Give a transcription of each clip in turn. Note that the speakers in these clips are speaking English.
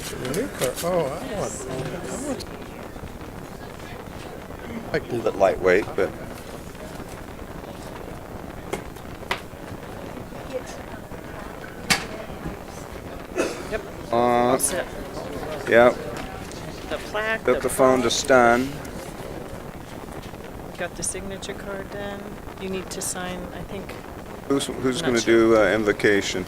The new car. Oh, I want like A the little bit lightweight, but Yep. All set. yeah, The plaque. put the phone to stun. Got the signature card done. You need to sign, I think. Who's Not going to sure. do invocation?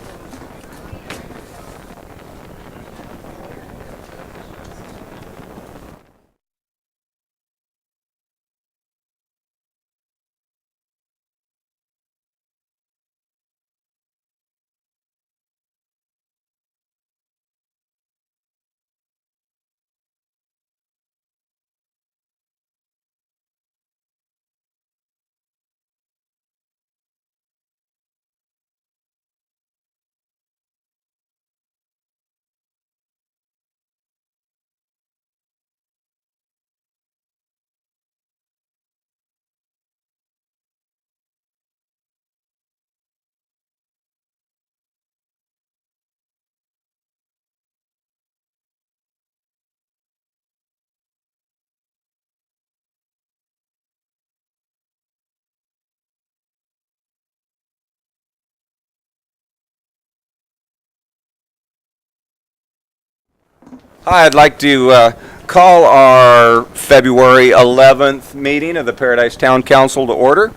Hi, I'd like to call our February 11th meeting of the Paradise Town Council to order.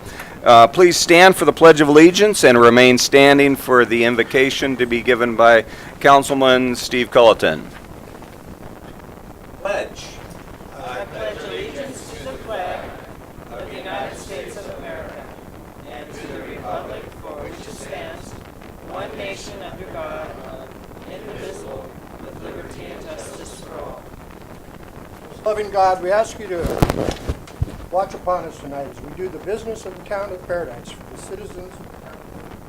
Please stand for the Pledge of Allegiance and remain standing for the invocation to be given by Councilman Steve Culleton. Pledge. I pledge allegiance to the flag of the United States of America and to the republic for which it stands, one nation under God, indivisible, with liberty and justice for all. loving God. We ask you to watch upon us tonight as we do the business of the town of Paradise for the citizens of the town of Paradise.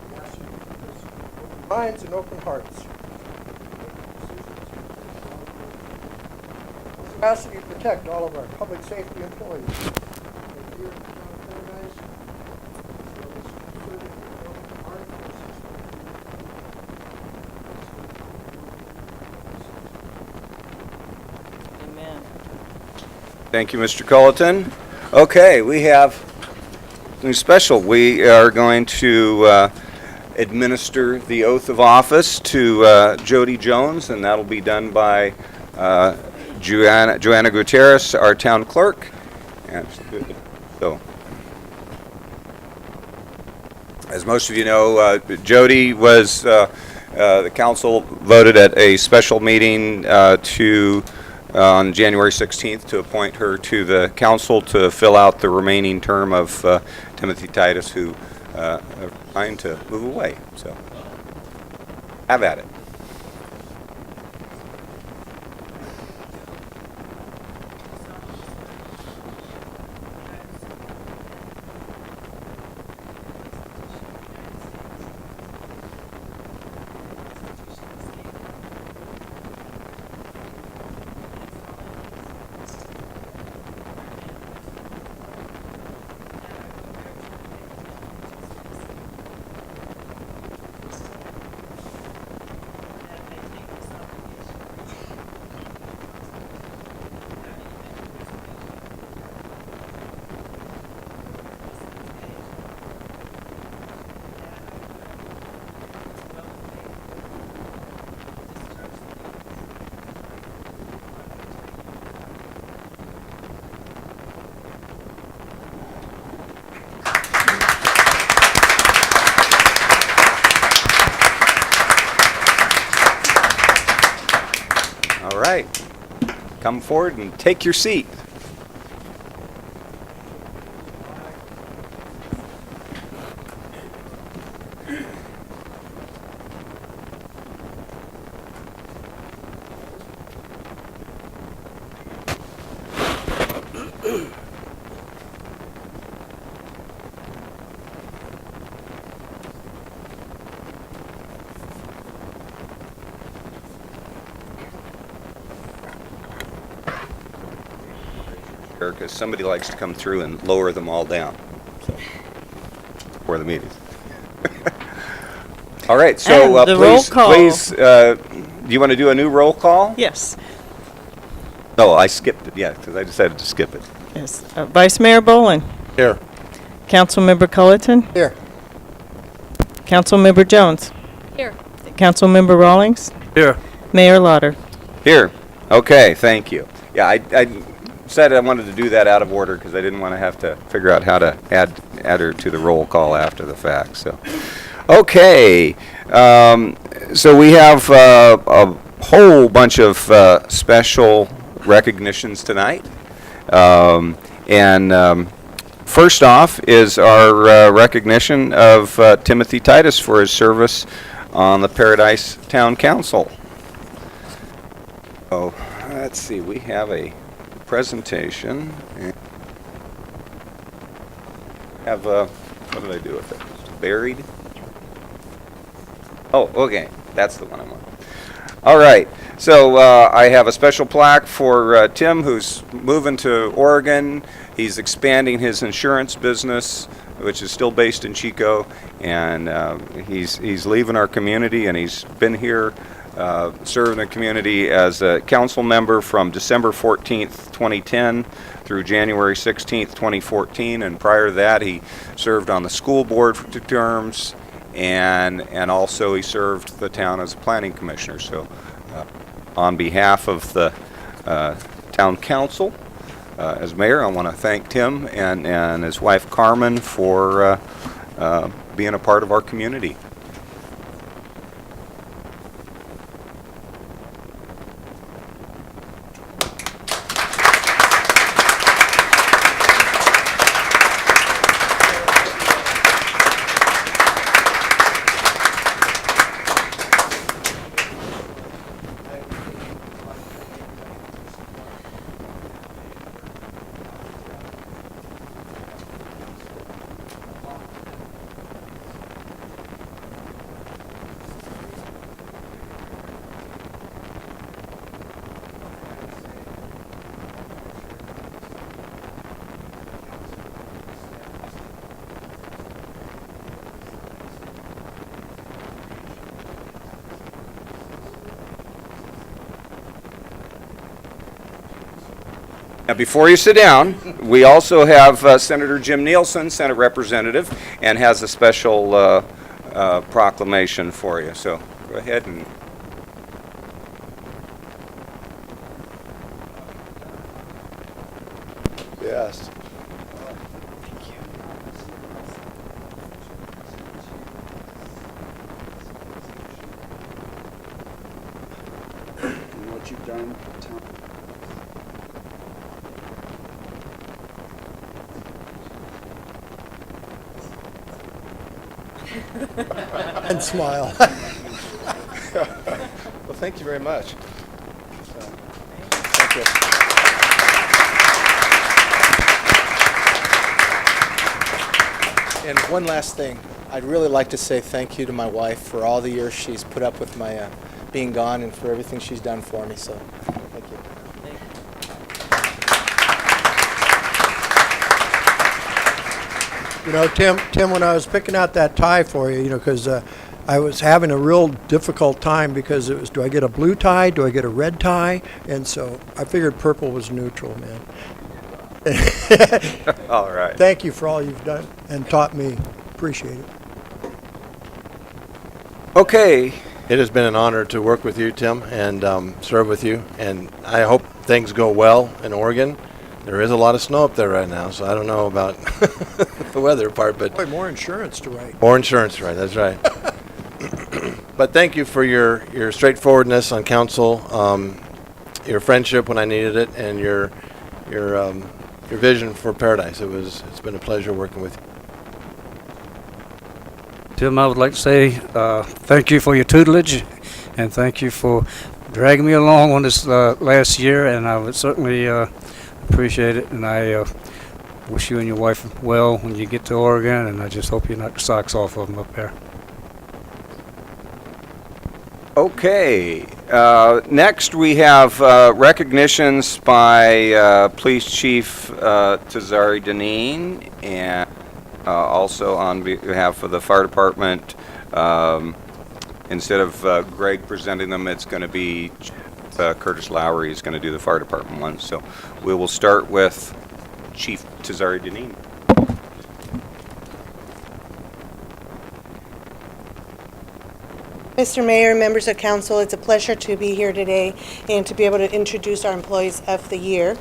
We ask you to give us open minds and open hearts. We ask that you protect all of our public safety employees. Right here in the town of Paradise, as well as serving the armed forces. Amen. Thank you, Mr. Culleton. Okay, we have something special. We are going to administer the oath of office to Jody Jones, and that'll be done by Joanna Gutierrez, our town clerk. And so, as most of you know, Jody was, the council voted at a special meeting on January 16th to appoint her to the council to fill out the remaining term of Timothy Titus, who are trying to move away. So, have at it. All right, come forward and take your seat. Because somebody likes to come through and lower them all down for the meeting. All right, so And the roll please, call. please Do you want to do a new roll call? Yes. No, I skipped it, yeah, because I decided to skip it. Yes. Vice Mayor Boland. Here. Councilmember Culleton. Here. Councilmember Jones. Here. Councilmember Rawlings. Here. Mayor Lauder. Here. Okay, thank you. Yeah, I said I wanted to do that out of order because I didn't want to have to figure out how to add her to the roll call after the fact. So, okay. So we have a whole bunch of special recognitions tonight. First off is our recognition of Timothy Titus for his service on the Paradise Town Council. Oh, let's see, we have a presentation. Have what did I do with it? Buried? Oh, okay, that's the one I want. All right, so I have a special plaque for Tim, who's moving to Oregon. He's expanding his insurance business, which is still based in Chico, and he's leaving our community, and he's been here serving the community as a council member from December 14th, 2010 through January 16th, 2014, and prior to that he served on the school board for 2 terms, and also he served the town as a planning commissioner. So on behalf of the town council, as mayor, I want to thank Tim and his wife Carmen for being a part of our community. Now, before you sit down, we also have Senator Jim Nielsen, Senate Representative, and has a special proclamation for you. So go ahead and. Yes. And what you've done, Tom. And smile. Well, thank you very much. Thank you. And one last thing. I'd really like to say thank you to my wife for all the years she's put up with my being gone and for everything she's done for me. So, thank you. You know, Tim, when I was picking out that tie for you, because I was having a real difficult time because it was, do I get a blue tie? Do I get a red tie? And so I figured purple was neutral, man. All right. Thank you for all you've done and taught me. Appreciate it. Okay. It has been an honor to work with you, Tim, and serve with you. And I hope things go well in Oregon. There is a lot of snow up there right now, so I don't know about the weather part, but Boy, more insurance to write. more insurance, right? That's right. But thank you for your straightforwardness on council, your friendship when I needed it, and your vision for Paradise. It's been a pleasure working with you. Tim, I would like to say thank you for your tutelage, and thank you for dragging me along on this last year, and I would certainly appreciate it, and I wish you and your wife well when you get to Oregon, and I just hope you knock the socks off of them up there. Okay. Next, we have recognitions by Police Chief Tazari Deneen, and also on behalf of the Fire Department, instead of Greg presenting them, it's going to be Curtis Lowry is going to do the fire department ones. So we will start with Chief Tazari Deneen. Mr. Mayor, members of council, it's a pleasure to be here today and to be able to introduce our Employees of the Year.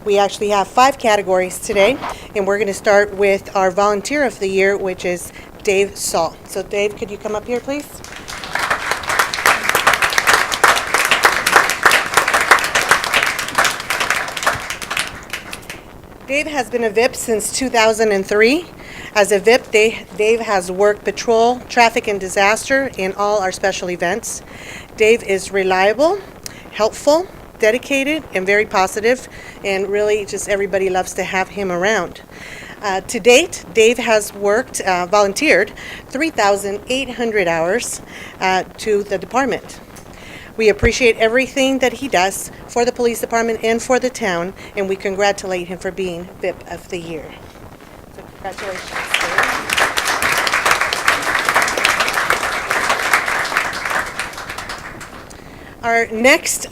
We actually have 5 categories today, and we're going to start with our Volunteer of the Year, which is Dave Saul. So Dave, could you come up here, please? Dave has been a VIP since 2003. As a VIP, Dave has worked patrol, traffic and disaster in all our special events. Dave is reliable, helpful, dedicated, and very positive, and really just everybody loves to have him around. To date, Dave has volunteered 3,800 hours to the department. We appreciate everything that he does for the police department and for the town, and we congratulate him for being VIP of the Year. So congratulations, Dave. Our next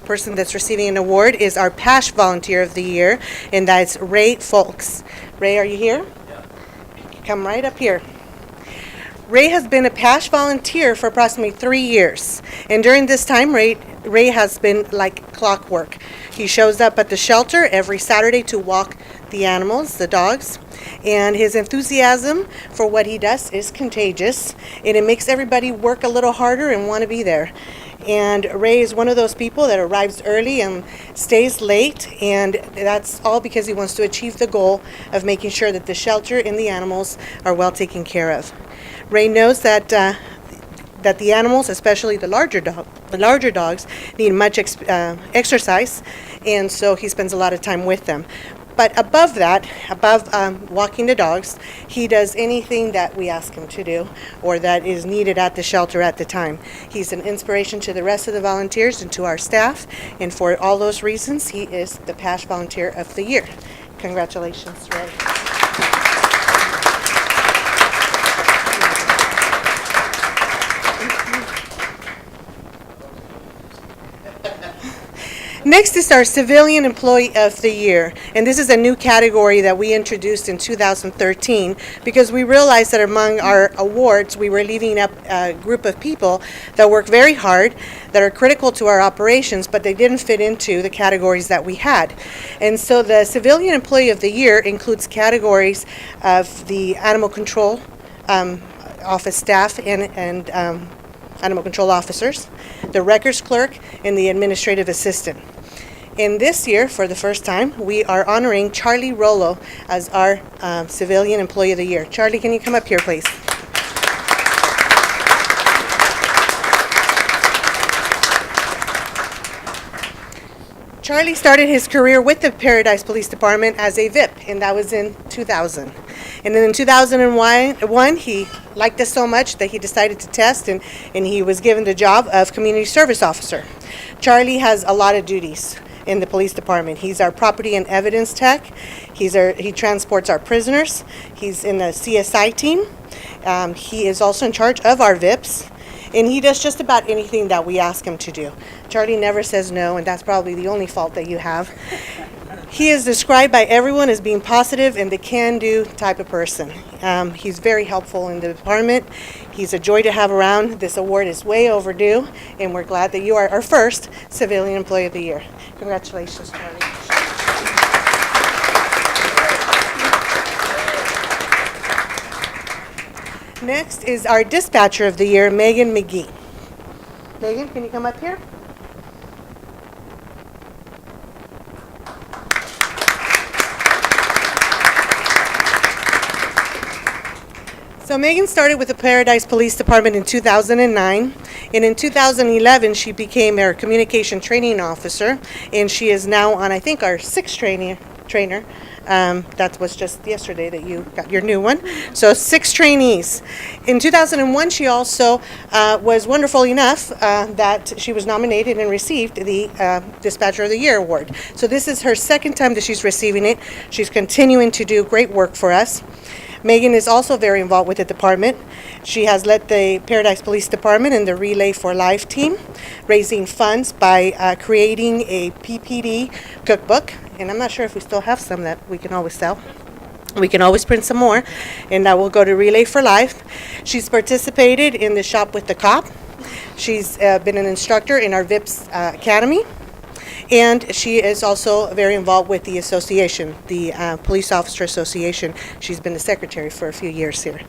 person that's receiving an award is our PASH Volunteer of the Year, and that's Ray Folks. Ray, are you here? Yeah. Come right up here. Ray has been a PASH volunteer for approximately 3 years, and during this time, Ray has been like clockwork. He shows up at the shelter every Saturday to walk the animals, the dogs, and his enthusiasm for what he does is contagious, and it makes everybody work a little harder and want to be there. And Ray is one of those people that arrives early and stays late, and that's all because he wants to achieve the goal of making sure that the shelter and the animals are well taken care of. Ray knows that the animals, especially the larger dogs, need much exercise, and so he spends a lot of time with them. But above that, walking the dogs, he does anything that we ask him to do or that is needed at the shelter at the time. He's an inspiration to the rest of the volunteers and to our staff, and for all those reasons, he is the PASH Volunteer of the Year. Congratulations, Ray. Next is our Civilian Employee of the Year, and this is a new category that we introduced in 2013 because we realized that among our awards we were leaving up a group of people that work very hard, that are critical to our operations, but they didn't fit into the categories that we had. And so the Civilian Employee of the Year includes categories of the animal control office staff and animal control officers, the records clerk, and the administrative assistant. And this year, for the first time, we are honoring Charlie Rollo as our Civilian Employee of the Year. Charlie, can you come up here, please? Charlie started his career with the Paradise Police Department as a VIP, and that was in 2000. And then in 2001, he liked us so much that he decided to test, and he was given the job of Community Service Officer. Charlie has a lot of duties in the police department. He's our property and evidence tech. He transports our prisoners. He's in the CSI team. He is also in charge of our VIPs, and he does just about anything that we ask him to do. Charlie never says no, and that's probably the only fault that you have. He is described by everyone as being positive and the can-do type of person. He's very helpful in the department. He's a joy to have around. This award is way overdue, and we're glad that you are our first Civilian Employee of the Year. Congratulations, Charlie. Next is our Dispatcher of the Year, Megan McGee. Megan, can you come up here? So Megan started with the Paradise Police Department in 2009, and in 2011 she became our communication training officer, and she is now on, I think, our 6th trainer. That was just yesterday that you got your new one. So 6 trainees. In 2001, she also was wonderful enough that she was nominated and received the Dispatcher of the Year award. So this is her 2nd time that she's receiving it. She's continuing to do great work for us. Megan is also very involved with the department. She has led the Paradise Police Department in the Relay for Life team, raising funds by creating a PPD cookbook. And I'm not sure if we still have some that we can always sell. We can always print some more, and that will go to Relay for Life. She's participated in the Shop with the Cop. She's been an instructor in our VIPS Academy, and she is also very involved with the association, the Police Officer Association. She's been the secretary for a few years here.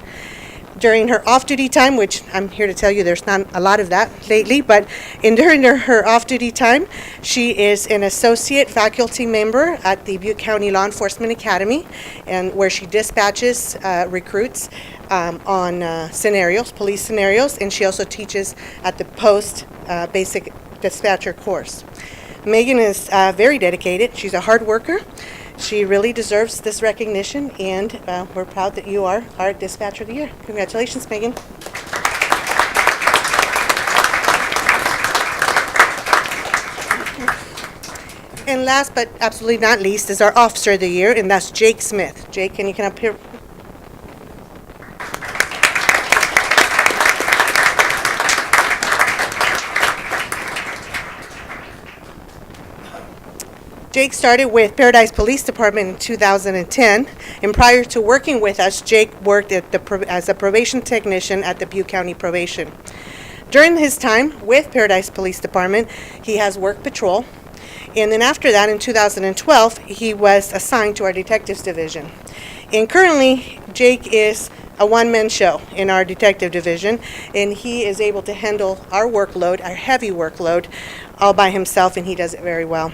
During her off-duty time, which I'm here to tell you there's not a lot of that lately, but during her off-duty time, she is an associate faculty member at the Butte County Law Enforcement Academy, and where she dispatches recruits on scenarios, police scenarios, and she also teaches at the Post Basic Dispatcher course. Megan is very dedicated. She's a hard worker. She really deserves this recognition, and we're proud that you are our Dispatcher of the Year. Congratulations, Megan. And last but absolutely not least is our Officer of the Year, and that's Jake Smith. Jake, can you come up here? Jake started with Paradise Police Department in 2010, and prior to working with us, Jake worked as a probation technician at the Butte County Probation. During his time with Paradise Police Department, he has worked patrol, and then after that, in 2012, he was assigned to our Detectives Division. And currently, Jake is a one-man show in our Detective Division, and he is able to handle our workload, our heavy workload, all by himself, and he does it very well.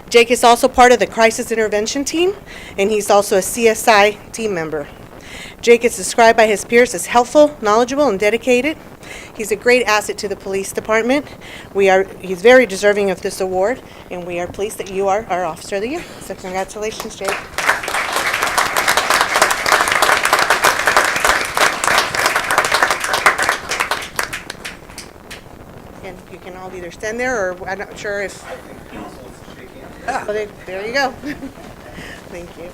Jake is also part of the Crisis Intervention Team, and he's also a CSI team member. Jake is described by his peers as helpful, knowledgeable, and dedicated. He's a great asset to the police department. He's very deserving of this award, and we are pleased that you are our Officer of the Year. So congratulations, Jake. And you can all either stand there, or I'm not sure if... Well, there you go. Thank you.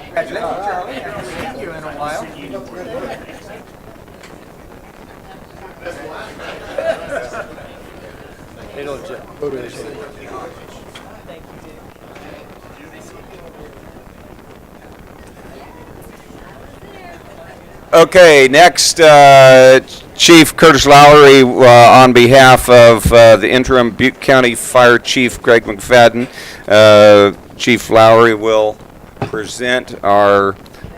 Congratulations, Charlie. I haven't seen you in a while. Okay, next, Chief Curtis Lowry, on behalf of the interim Butte County Fire Chief Greg McFadden. Chief Lowry will present our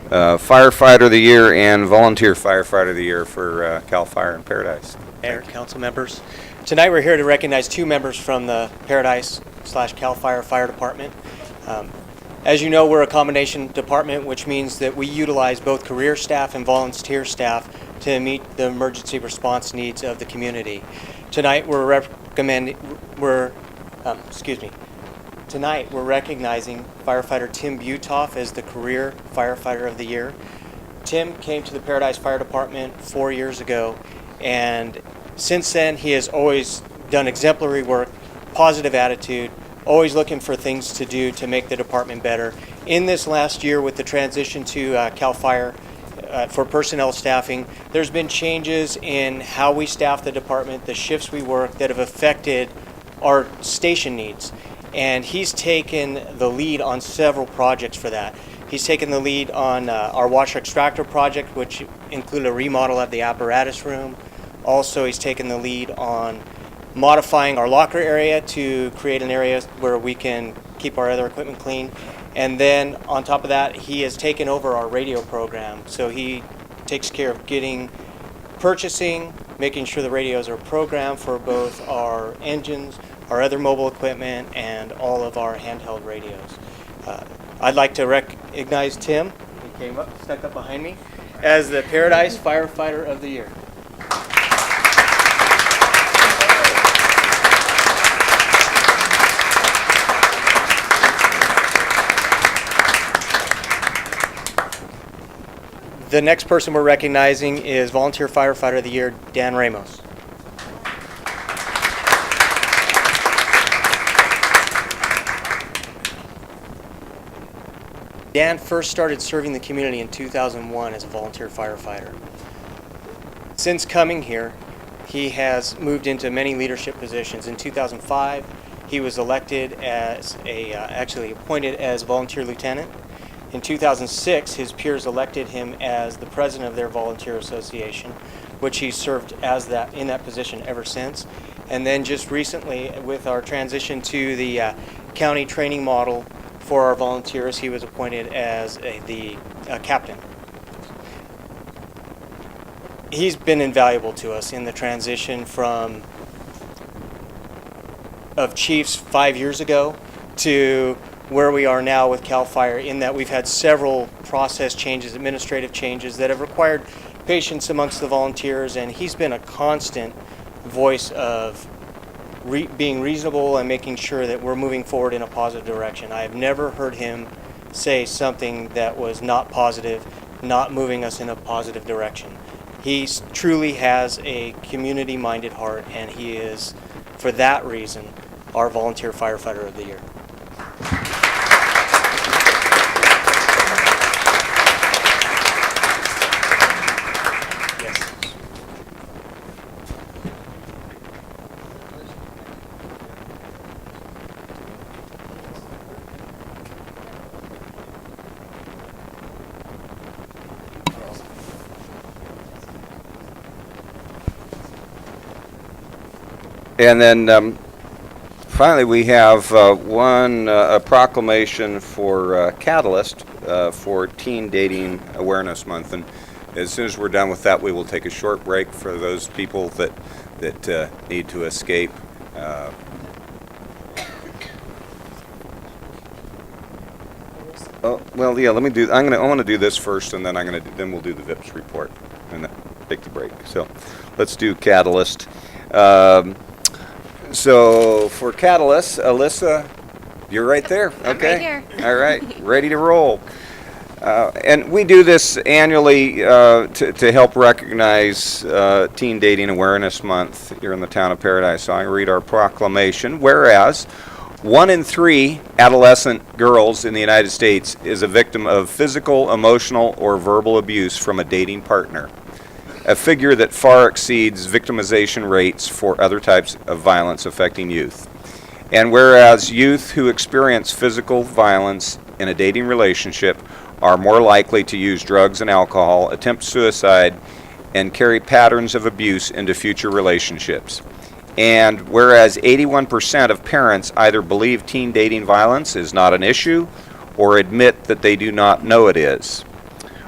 Firefighter of the Year and Volunteer Firefighter of the Year for CAL FIRE in Paradise. Mayor, council members. Tonight we're here to recognize two members from the Paradise/CAL FIRE Fire Department. As you know, we're a combination department, which means that we utilize both career staff and volunteer staff to meet the emergency response needs of the community. Tonight we're recognizing firefighter Tim Butoff as the Career Firefighter of the Year. Tim came to the Paradise Fire Department 4 years ago, and since then he has always done exemplary work, positive attitude, always looking for things to do to make the department better. In this last year with the transition to CAL FIRE for personnel staffing, there's been changes in how we staff the department, the shifts we work that have affected our station needs. And he's taken the lead on several projects for that. He's taken the lead on our washer extractor project, which included a remodel of the apparatus room. Also, he's taken the lead on modifying our locker area to create an area where we can keep our other equipment clean. And then on top of that, he has taken over our radio program. So he takes care of purchasing, making sure the radios are programmed for both our engines, our other mobile equipment, and all of our handheld radios. I'd like to recognize Tim, he came up, stuck up behind me, as the Paradise Firefighter of the Year. The next person we're recognizing is Volunteer Firefighter of the Year, Dan Ramos. Dan first started serving the community in 2001 as a volunteer firefighter. Since coming here, he has moved into many leadership positions. In 2005, he was elected as actually appointed as volunteer lieutenant. In 2006, his peers elected him as the president of their volunteer association, which he served as in that position ever since. And then just recently, with our transition to the county training model for our volunteers, he was appointed as the captain. He's been invaluable to us in the transition of chiefs 5 years ago to where we are now with CAL FIRE, in that we've had several process changes, administrative changes that have required patience amongst the volunteers, and he's been a constant voice of being reasonable and making sure that we're moving forward in a positive direction. I have never heard him say something that was not positive, not moving us in a positive direction. He truly has a community-minded heart, and he is, for that reason, our Volunteer Firefighter of the Year. And then finally, we have a proclamation for Catalyst for Teen Dating Awareness Month. And as soon as we're done with that, we will take a short break for those people that need to escape. Oh, well, yeah. Let me do. I want to do this first, and then then we'll do the VIPS report, and then take the break. So, let's do Catalyst. So for Catalyst, Alyssa, you're right there. Okay. I'm right here. All right, ready to roll. And we do this annually to help recognize Teen Dating Awareness Month here in the town of Paradise. So I read our proclamation. Whereas 1 in 3 adolescent girls in the United States is a victim of physical, emotional, or verbal abuse from a dating partner, a figure that far exceeds victimization rates for other types of violence affecting youth. And whereas youth who experience physical violence in a dating relationship are more likely to use drugs and alcohol, attempt suicide, and carry patterns of abuse into future relationships. And whereas 81% of parents either believe teen dating violence is not an issue or admit that they do not know it is.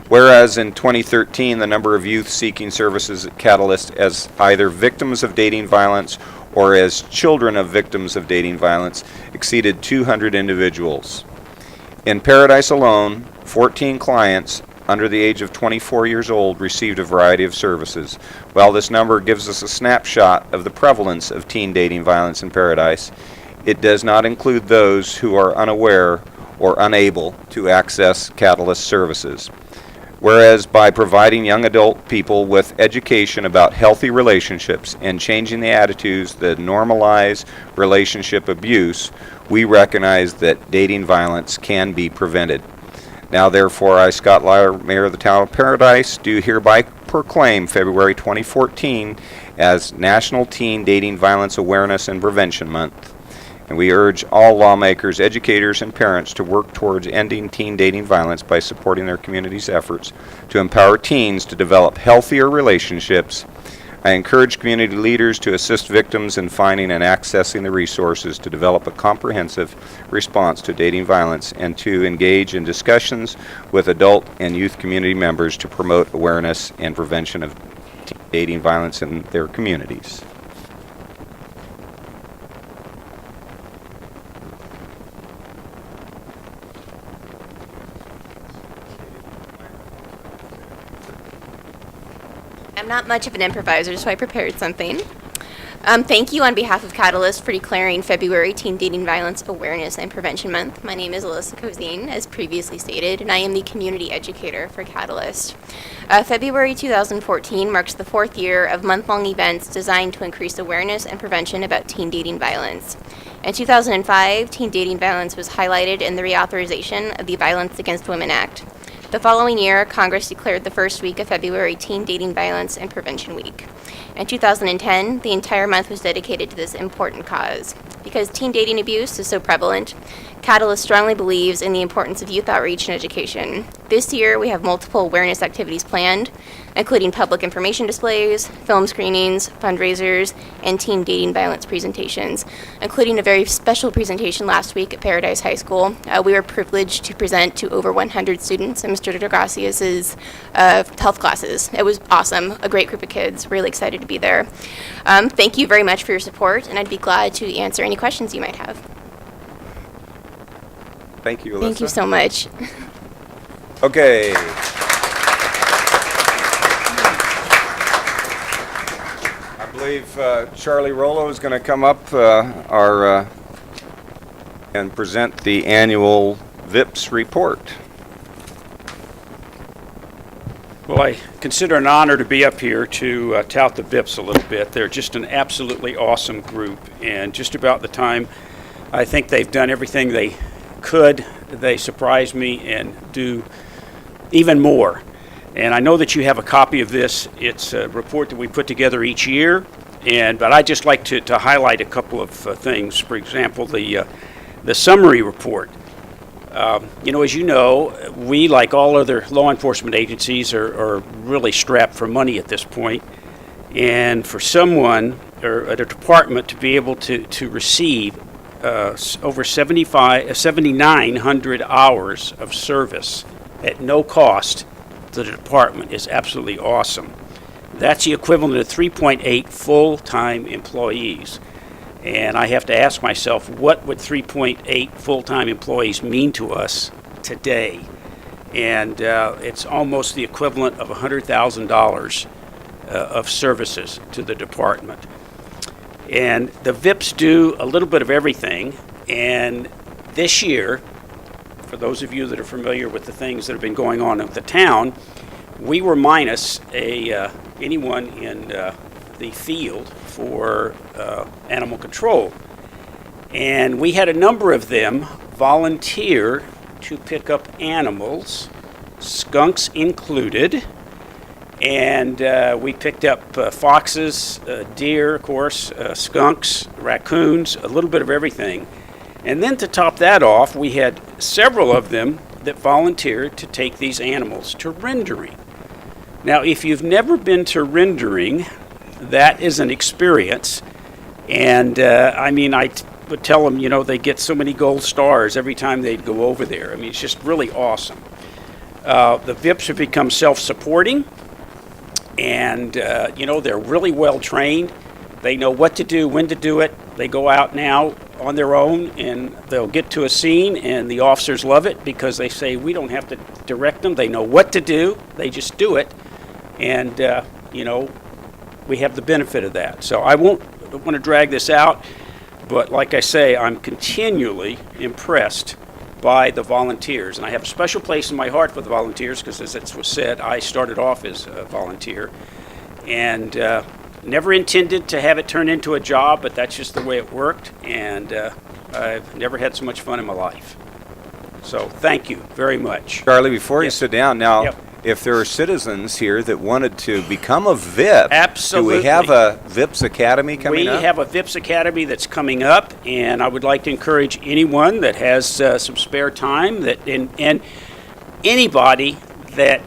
Whereas in 2013, the number of youth seeking services at Catalyst as either victims of dating violence or as children of victims of dating violence exceeded 200 individuals. In Paradise alone, 14 clients under the age of 24 years old received a variety of services. While this number gives us a snapshot of the prevalence of teen dating violence in Paradise, it does not include those who are unaware or unable to access Catalyst services. Whereas by providing young adult people with education about healthy relationships and changing the attitudes that normalize relationship abuse, we recognize that dating violence can be prevented. Now therefore, I, Scott Lyer, Mayor of the Town of Paradise, do hereby proclaim February 2014 as National Teen Dating Violence Awareness and Prevention Month. And we urge all lawmakers, educators, and parents to work towards ending teen dating violence by supporting their community's efforts to empower teens to develop healthier relationships. I encourage community leaders to assist victims in finding and accessing the resources to develop a comprehensive response to dating violence and to engage in discussions with adult and youth community members to promote awareness and prevention of teen dating violence in their communities. I'm not much of an improviser, so I prepared something. Thank you on behalf of Catalyst for declaring February Teen Dating Violence Awareness and Prevention Month. My name is Alyssa Cozine, as previously stated, and I am the community educator for Catalyst. February 2014 marks the 4th year of month-long events designed to increase awareness and prevention about teen dating violence. In 2005, teen dating violence was highlighted in the reauthorization of the Violence Against Women Act. The following year, Congress declared the first week of February Teen Dating Violence and Prevention Week. In 2010, the entire month was dedicated to this important cause. Because teen dating abuse is so prevalent, Catalyst strongly believes in the importance of youth outreach and education. This year, we have multiple awareness activities planned, including public information displays, film screenings, fundraisers, and teen dating violence presentations, including a very special presentation last week at Paradise High School. We were privileged to present to over 100 students in Mr. DeGracias's health classes. It was awesome, a great group of kids, really excited to be there. Thank you very much for your support, and I'd be glad to answer any questions you might have. Thank you, Alyssa. Thank you so much. Okay. I believe Charlie Rollo is going to come up and present the annual VIPS report. Well, I consider it an honor to be up here to tout the VIPS a little bit. They're just an absolutely awesome group, and just about the time I think they've done everything they could, they surprise me and do even more. And I know that you have a copy of this. It's a report that we put together each year, but I'd just like to highlight a couple of things. For example, the summary report. As you know, we, like all other law enforcement agencies, are really strapped for money at this point. And for someone or a department to be able to receive over 7,900 hours of service at no cost to the department is absolutely awesome. That's the equivalent of 3.8 full-time employees. And I have to ask myself, what would 3.8 full-time employees mean to us today? And it's almost the equivalent of $100,000 of services to the department. And the VIPS do a little bit of everything. And this year, for those of you that are familiar with the things that have been going on in the town, we were minus anyone in the field for animal control. And we had a number of them volunteer to pick up animals, skunks included. And we picked up foxes, deer, of course, skunks, raccoons, a little bit of everything. And then to top that off, we had several of them that volunteered to take these animals to rendering. Now, if you've never been to rendering, that is an experience. And I would tell them, they get so many gold stars every time they'd go over there. I mean, it's just really awesome. The VIPs have become self-supporting. And, they're really well trained. They know what to do, when to do it. They go out now on their own, and they'll get to a scene, and the officers love it because they say, we don't have to direct them. They know what to do. They just do it. And, we have the benefit of that. So I don't want to drag this out, but like I say, I'm continually impressed by the volunteers. And I have a special place in my heart for the volunteers because, as it was said, I started off as a volunteer and never intended to have it turn into a job, but that's just the way it worked. And I've never had so much fun in my life. So thank you very much. Charlie, before you Yes. sit down, now, Yep. if there are citizens here that wanted to become a VIP, Absolutely. do we have a VIPS Academy coming up? We have a VIPS Academy that's coming up, and I would like to encourage anyone that has some spare time and anybody that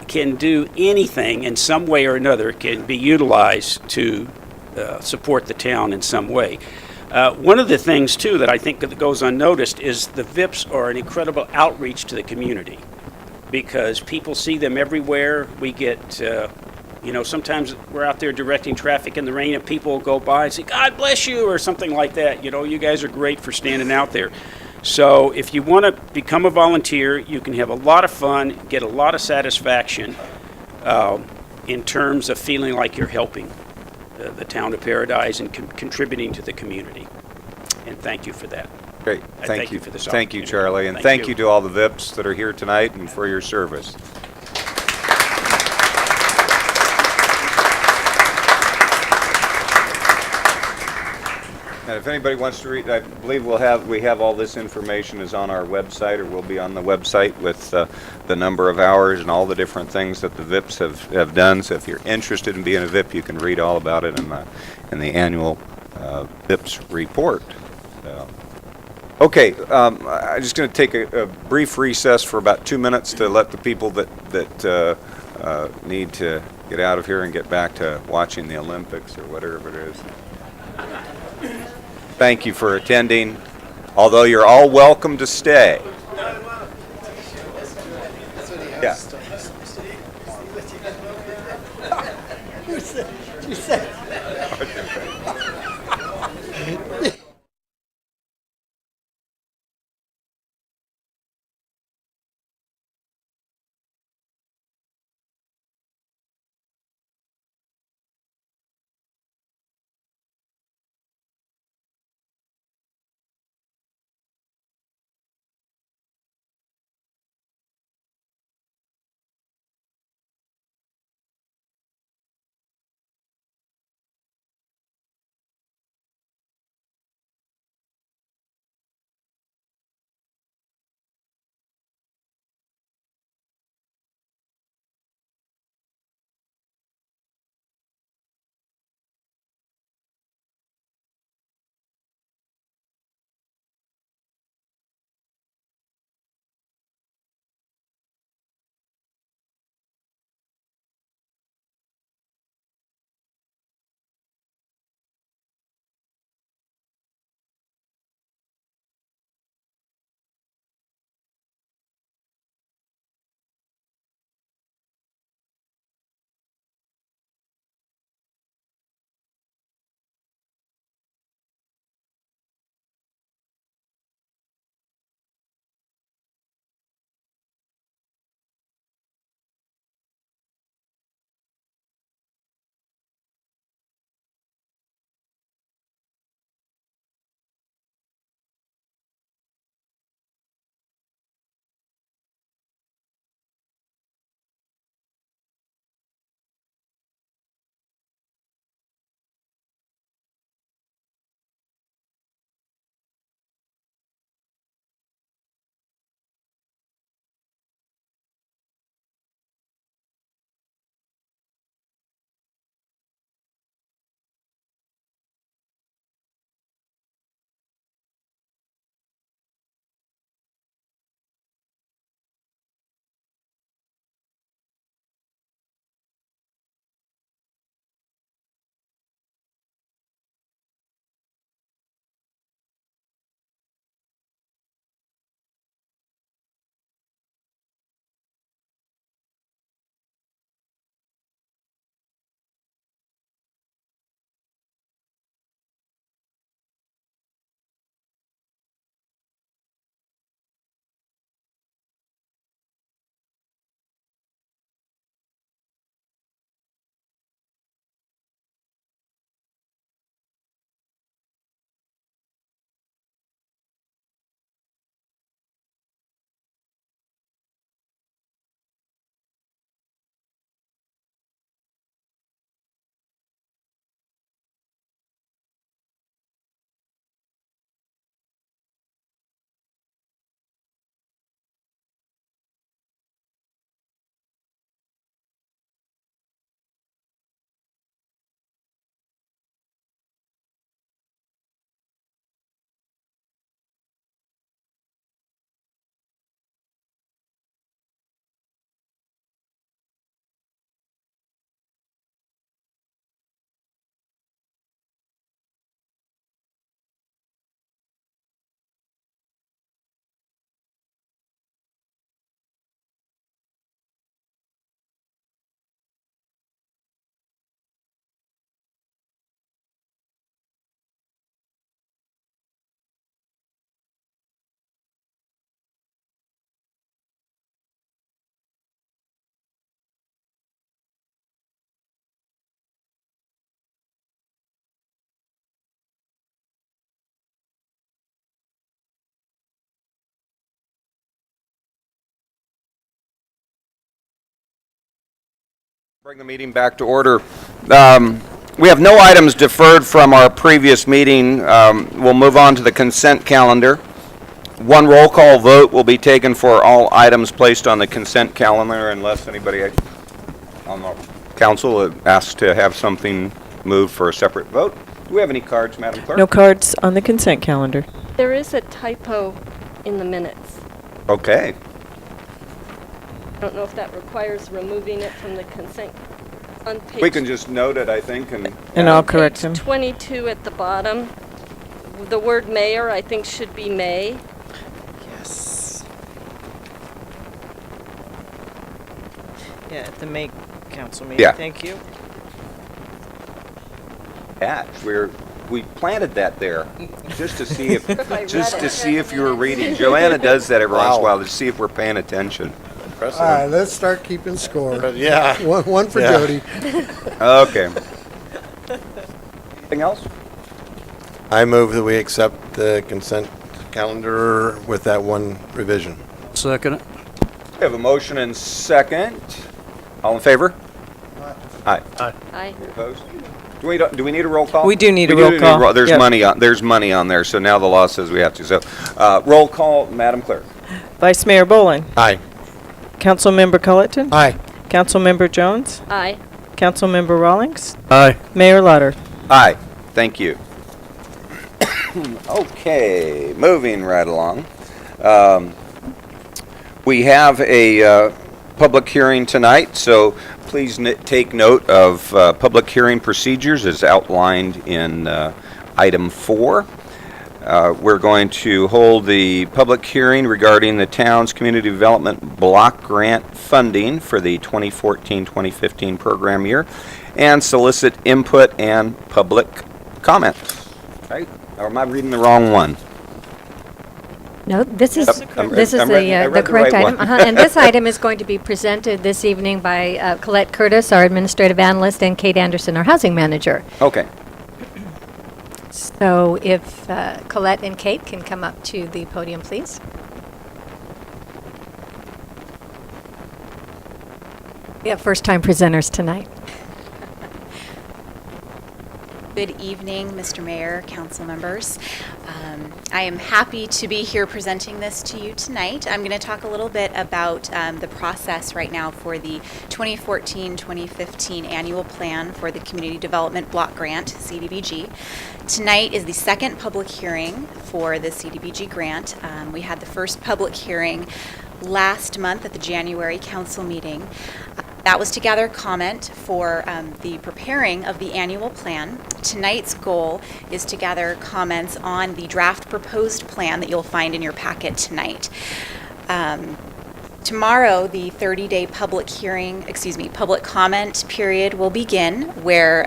can do anything in some way or another can be utilized to support the town in some way. One of the things, too, that I think that goes unnoticed is the VIPs are an incredible outreach to the community because people see them everywhere. We get, sometimes we're out there directing traffic in the rain and people will go by and say, God bless you, or something like that. You guys are great for standing out there. So if you want to become a volunteer, you can have a lot of fun, get a lot of satisfaction in terms of feeling like you're helping. the town of Paradise and contributing to the community. And thank you for that. Great. I Thank you for this Thank you, opportunity. Charlie. And thank you to all the VIPs that are here tonight and for your service. And if anybody wants to read, I believe we have all this information is on our website, or will be on the website with the number of hours and all the different things that the VIPs have done. So if you're interested in being a VIP, you can read all about it in the annual VIPs report. Okay, I'm just going to take a brief recess for about 2 minutes to let the people that need to get out of here and get back to watching the Olympics or whatever it is. Thank you for attending, although you're all welcome to stay. Yeah. You said Bring the meeting back to order. We have no items deferred from our previous meeting. We'll move on to the consent calendar. One roll call vote will be taken for all items placed on the consent calendar unless anybody on the council asks to have something moved for a separate vote. Do we have any cards, Madam Clerk? No cards on the consent calendar. There is a typo in the minutes. Okay. I don't know if that requires removing it from the consent on page. We can just note it, I think, And I'll correct him. Page 22 at the bottom, the word mayor, I think, should be may. Yes. Yeah, at the May council meeting. Yeah. Thank you. We planted that there just to see if If I read it. see if you were reading. Joanna does that every once in a Wow. while to see if we're paying attention. Impressive. All right, let's start keeping score. But yeah. One for Yeah. Jody. Okay. Anything else? I move that we accept the consent calendar with that one revision. Second it. We have a motion and second. All in favor? Aye. Aye. Opposed? Do we need a roll call? We do need a We roll call. There's Yep. money on there, so now the law says we have to. So, roll call, Madam Clerk. Vice Mayor Boland. Aye. Councilmember Culleton. Aye. Councilmember Jones. Aye. Councilmember Rawlings. Aye. Mayor Lauder. Aye. Thank you. Okay, moving right along. We have a public hearing tonight, so please take note of public hearing procedures as outlined in item 4. We're going to hold the public hearing regarding the town's community development block grant funding for the 2014-2015 program year and solicit input and public comments. Right? Or am I reading the wrong one? No, this is, Yep, I'm this is read- I read the the correct right item. one. And this item is going to be presented this evening by Colette Curtis, our administrative analyst, and Kate Anderson, our housing manager. Okay. So if Colette and Kate can come up to the podium, please. We have first-time presenters tonight. Good evening, Mr. Mayor, council members. I am happy to be here presenting this to you tonight. I'm going to talk a little bit about the process right now for the 2014-2015 annual plan for the Community Development Block Grant, CDBG. Tonight is the second public hearing for the CDBG grant. We had the first public hearing last month at the January council meeting. That was to gather comment for the preparing of the annual plan. Tonight's goal is to gather comments on the draft proposed plan that you'll find in your packet tonight. Tomorrow, the 30-day public comment period will begin, where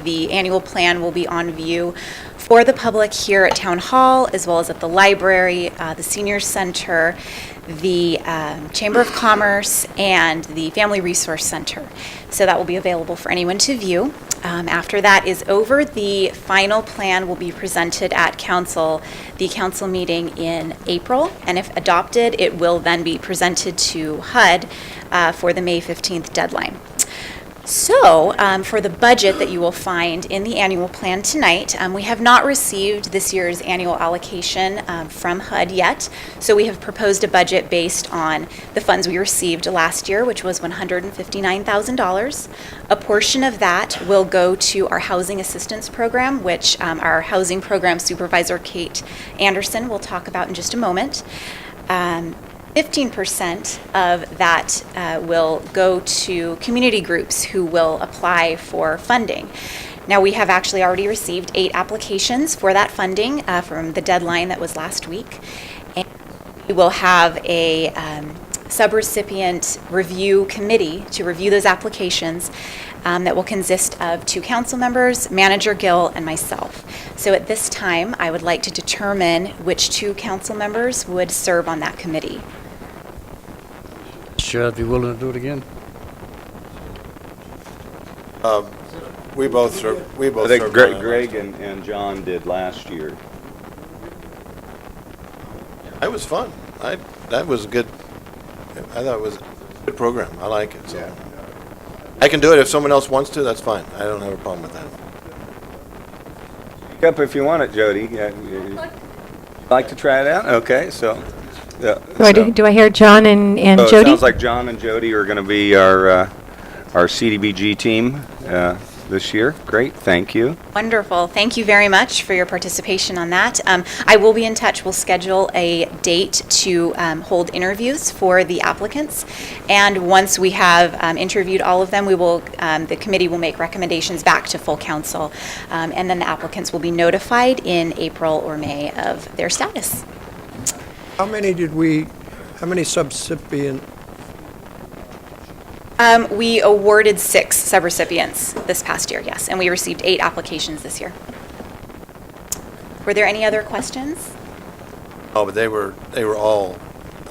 the annual plan will be on view for the public here at Town Hall, as well as at the library, the Senior Center, the Chamber of Commerce, and the Family Resource Center. So that will be available for anyone to view. After that is over, the final plan will be presented at the council meeting in April, and if adopted, it will then be presented to HUD for the May 15th deadline. So, for the budget that you will find in the annual plan tonight, we have not received this year's annual allocation from HUD yet. So we have proposed a budget based on the funds we received last year, which was $159,000. A portion of that will go to our housing assistance program, which our housing program supervisor, Kate Anderson, will talk about in just a moment. 15% of that will go to community groups who will apply for funding. Now, we have actually already received 8 applications for that funding from the deadline that was last week. And we will have a subrecipient review committee to review those applications that will consist of 2 council members, Manager Gill, and myself. So at this time, I would like to determine which 2 council members would serve on that committee. Sure, I'd be willing to do it again. We both serve. I think Greg and John did last year. It was fun. That was good. I thought it was a good program. I like it. So. I can do it if someone else wants to, that's fine. I don't have a problem with that. Speak up if you want it, Jody. Yeah, like to try it out? Okay, so. Yeah, Do I hear John and so Jody? It sounds like John and Jody are going to be our CDBG team this year. Great, thank you. Wonderful. Thank you very much for your participation on that. I will be in touch. We'll schedule a date to hold interviews for the applicants. And once we have interviewed all of them, we will, the committee will make recommendations back to full council. And then the applicants will be notified in April or May of their status. How many subrecipient? We awarded 6 subrecipients this past year, yes, and we received 8 applications this year. Were there any other questions? Oh, but they were all,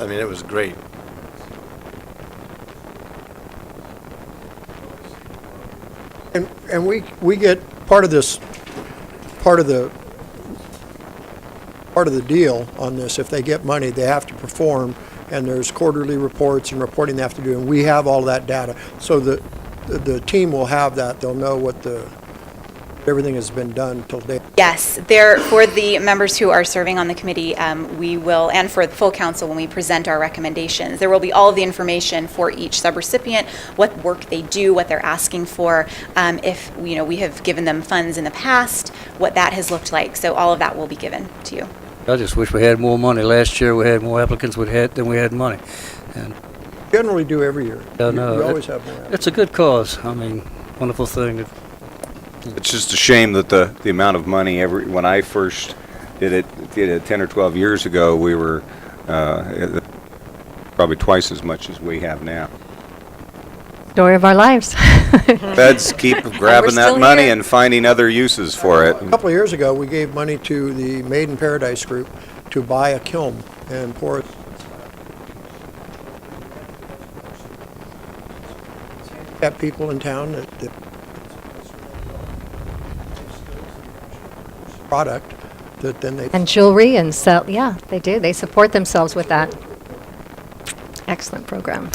I mean, it was great. And we get part of the deal on this. If they get money, they have to perform, and there's quarterly reports and reporting they have to do, and we have all that data. So the team will have that. They'll know what everything has been done till date. Yes, for the members who are serving on the committee, we will, and for the full council, when we present our recommendations, there will be all of the information for each subrecipient, what work they do, what they're asking for, if we have given them funds in the past, what that has looked like. So all of that will be given to you. I just wish we had more money. Last year we had more applicants than we had money. And Generally do every year. I know, We always have more. it's a good cause. I mean, wonderful thing. It's just a shame that the amount of money when I first did it 10 or 12 years ago, we were probably twice as much as we have now. Story of our lives. Feds keep grabbing that still money here. and finding other uses for it. A couple of years ago, we gave money to the Made in Paradise group to buy a kiln and pour it. Got people in town that product that then they. And jewelry and sell, yeah, they do. They support themselves with that. Excellent program.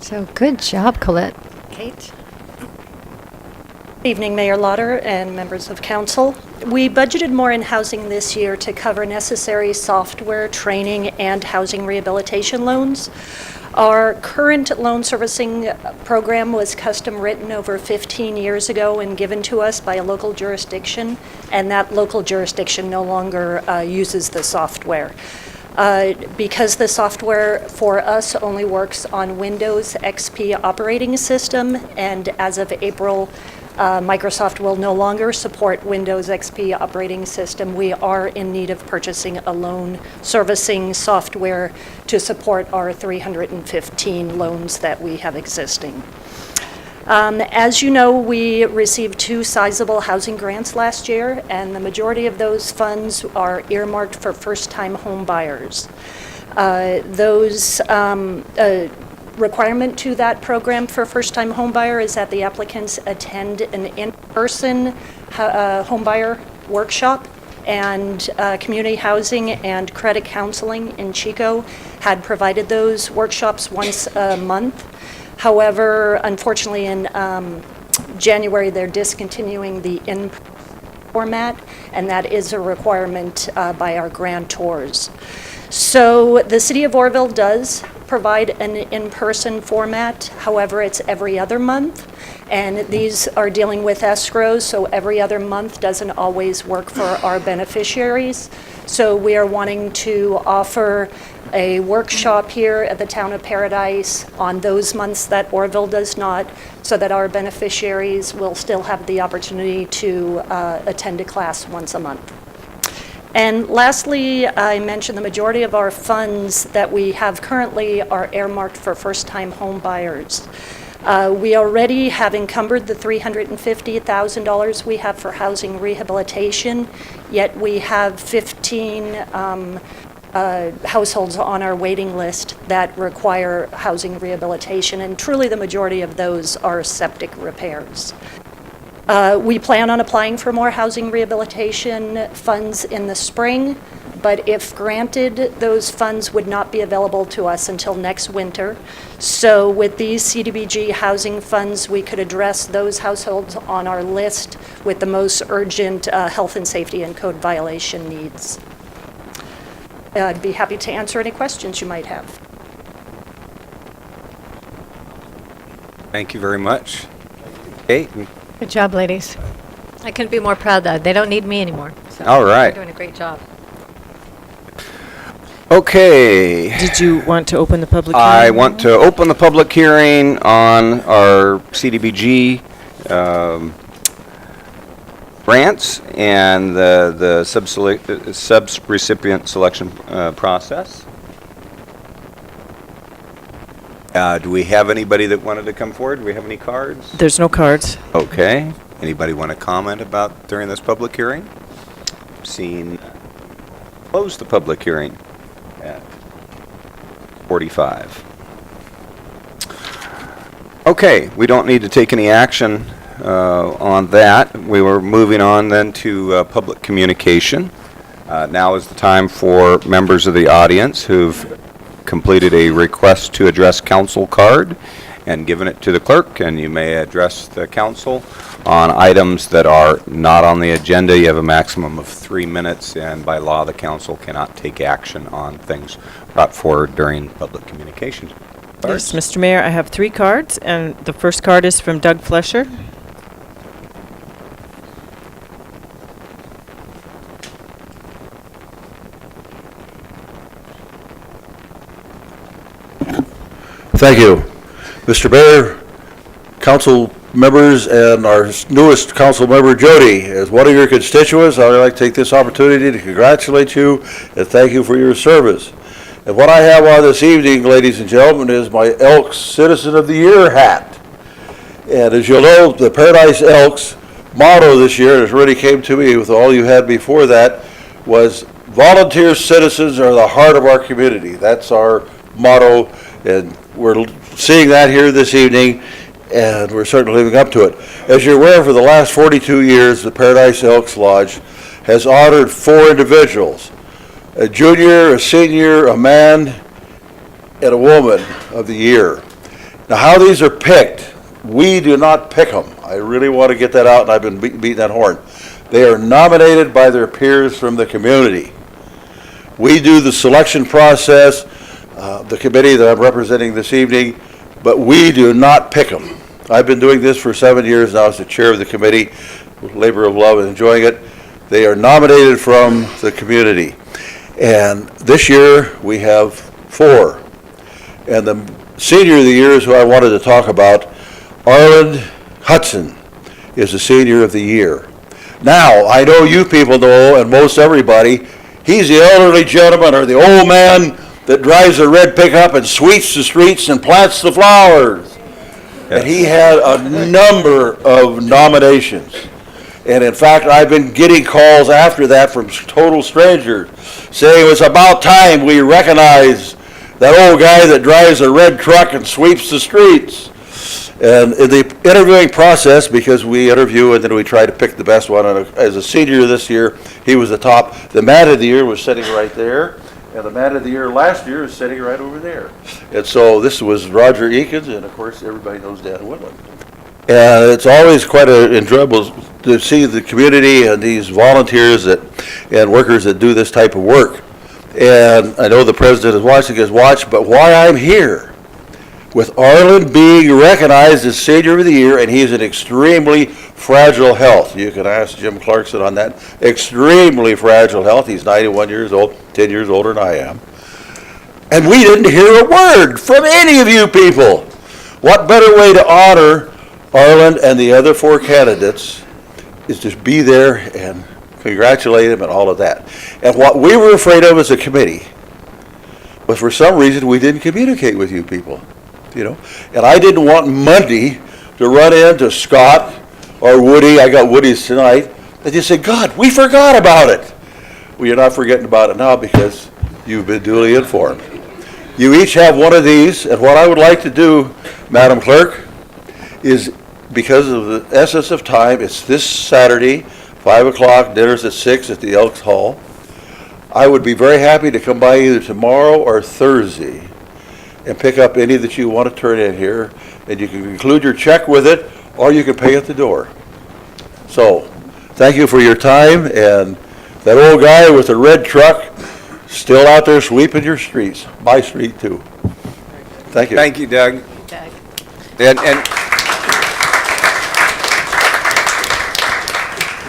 So good job, Colette. Kate? Good evening, Mayor Lauder and members of council. We budgeted more in housing this year to cover necessary software, training, and housing rehabilitation loans. Our current loan servicing program was custom written over 15 years ago and given to us by a local jurisdiction, and that local jurisdiction no longer uses the software. Because the software for us only works on Windows XP operating system, and as of April, Microsoft will no longer support Windows XP operating system. We are in need of purchasing a loan servicing software to support our 315 loans that we have existing. As you know, we received 2 sizable housing grants last year, and the majority of those funds are earmarked for first-time home buyers. Those requirement to that program for first-time home buyer is that the applicants attend an in-person home buyer workshop, and Community Housing and Credit Counseling in Chico had provided those workshops once a month. However, unfortunately, in January, they're discontinuing the in format, and that is a requirement by our grantors. So the City of Orrville does provide an in-person format. However, it's every other month, and these are dealing with escrows, so every other month doesn't always work for our beneficiaries. So we are wanting to offer a workshop here at the Town of Paradise on those months that Orrville does not, so that our beneficiaries will still have the opportunity to attend a class once a month. And lastly, I mentioned the majority of our funds that we have currently are earmarked for first-time home buyers. We already have encumbered the $350,000 we have for housing rehabilitation, yet we have 15 households on our waiting list that require housing rehabilitation, and truly the majority of those are septic repairs. We plan on applying for more housing rehabilitation funds in the spring, but if granted, those funds would not be available to us until next winter. So with these CDBG housing funds, we could address those households on our list with the most urgent health and safety and code violation needs. I'd be happy to answer any questions you might have. Thank you very much. Kate? Good job, ladies. I couldn't be more proud that they don't need me anymore. So All right. You're doing a great job. Okay. Did you want to open the public hearing? I want to open the public hearing on our CDBG grants and the sub-recipient selection process. Do we have anybody that wanted to come forward? Do we have any cards? There's no cards. Okay. Anybody want to comment about during this public hearing? Seeing, close the public hearing at 45. Okay, we don't need to take any action on that. We were moving on then to public communication. Now is the time for members of the audience who've completed a request to address council card and given it to the clerk, and you may address the council on items that are not on the agenda. You have a maximum of 3 minutes, and by law, the council cannot take action on things brought forward during public communications. Yes, Mr. Mayor, I have 3 cards, and the first card is from Doug Flesher. Thank you. Mr. Mayor, council members, and our newest council member, Jody. As one of your constituents, I would like to take this opportunity to congratulate you and thank you for your service. And what I have on this evening, ladies and gentlemen, is my Elks Citizen of the Year hat. And as you'll know, the Paradise Elks motto this year, it really came to me with all you had before that, was volunteer citizens are the heart of our community. That's our motto, and we're seeing that here this evening, and we're certainly living up to it. As you're aware, for the last 42 years, the Paradise Elks Lodge has honored 4 individuals, a junior, a senior, a man, and a woman of the year. Now, how these are picked, we do not pick them. I really want to get that out, and I've been beating that horn. They are nominated by their peers from the community. We do the selection process, the committee that I'm representing this evening, but we do not pick them. I've been doing this for 7 years now as the chair of the committee, labor of love and enjoying it. They are nominated from the community. And this year we have 4. And the senior of the year is who I wanted to talk about. Arland Hudson is the senior of the year. Now, I know you people know, and most everybody, he's the elderly gentleman or the old man that drives a red pickup and sweeps the streets and plants the flowers. Yes. And he had a number of nominations. And in fact, I've been getting calls after that from total strangers saying it was about time we recognize that old guy that drives a red truck and sweeps the streets. And in the interviewing process, because we interview and then we try to pick the best one, and as a senior this year, he was the top. The man of the year was sitting right there, and the man of the year last year is sitting right over there. And so this was Roger Eakins, and of course everybody knows Dan Whitland. And it's always quite enjoyable to see the community and these volunteers and workers that do this type of work. And I know the president is watching his watch, but why I'm here, with Arland being recognized as Senior of the Year, and he's in extremely fragile health. You can ask Jim Clarkson on that. Extremely fragile health. He's 91 years old, 10 years older than I am. And we didn't hear a word from any of you people. What better way to honor Arland and the other 4 candidates is to be there and congratulate him and all of that. And what we were afraid of as a committee was, for some reason, we didn't communicate with you people. You know, and I didn't want Monday to run into Scott or Woody. I got Woody's tonight. And just say, God, we forgot about it. Well, you're not forgetting about it now because you've been duly informed. You each have one of these, and what I would like to do, Madam Clerk, is, because of the essence of time, it's this Saturday, 5 o'clock, dinner's at 6 at the Elks Hall. I would be very happy to come by either tomorrow or Thursday and pick up any that you want to turn in here, and you can include your check with it, or you can pay at the door. So, thank you for your time, and that old guy with the red truck, still out there sweeping your streets, my street too. Thank you. Thank you, Doug. And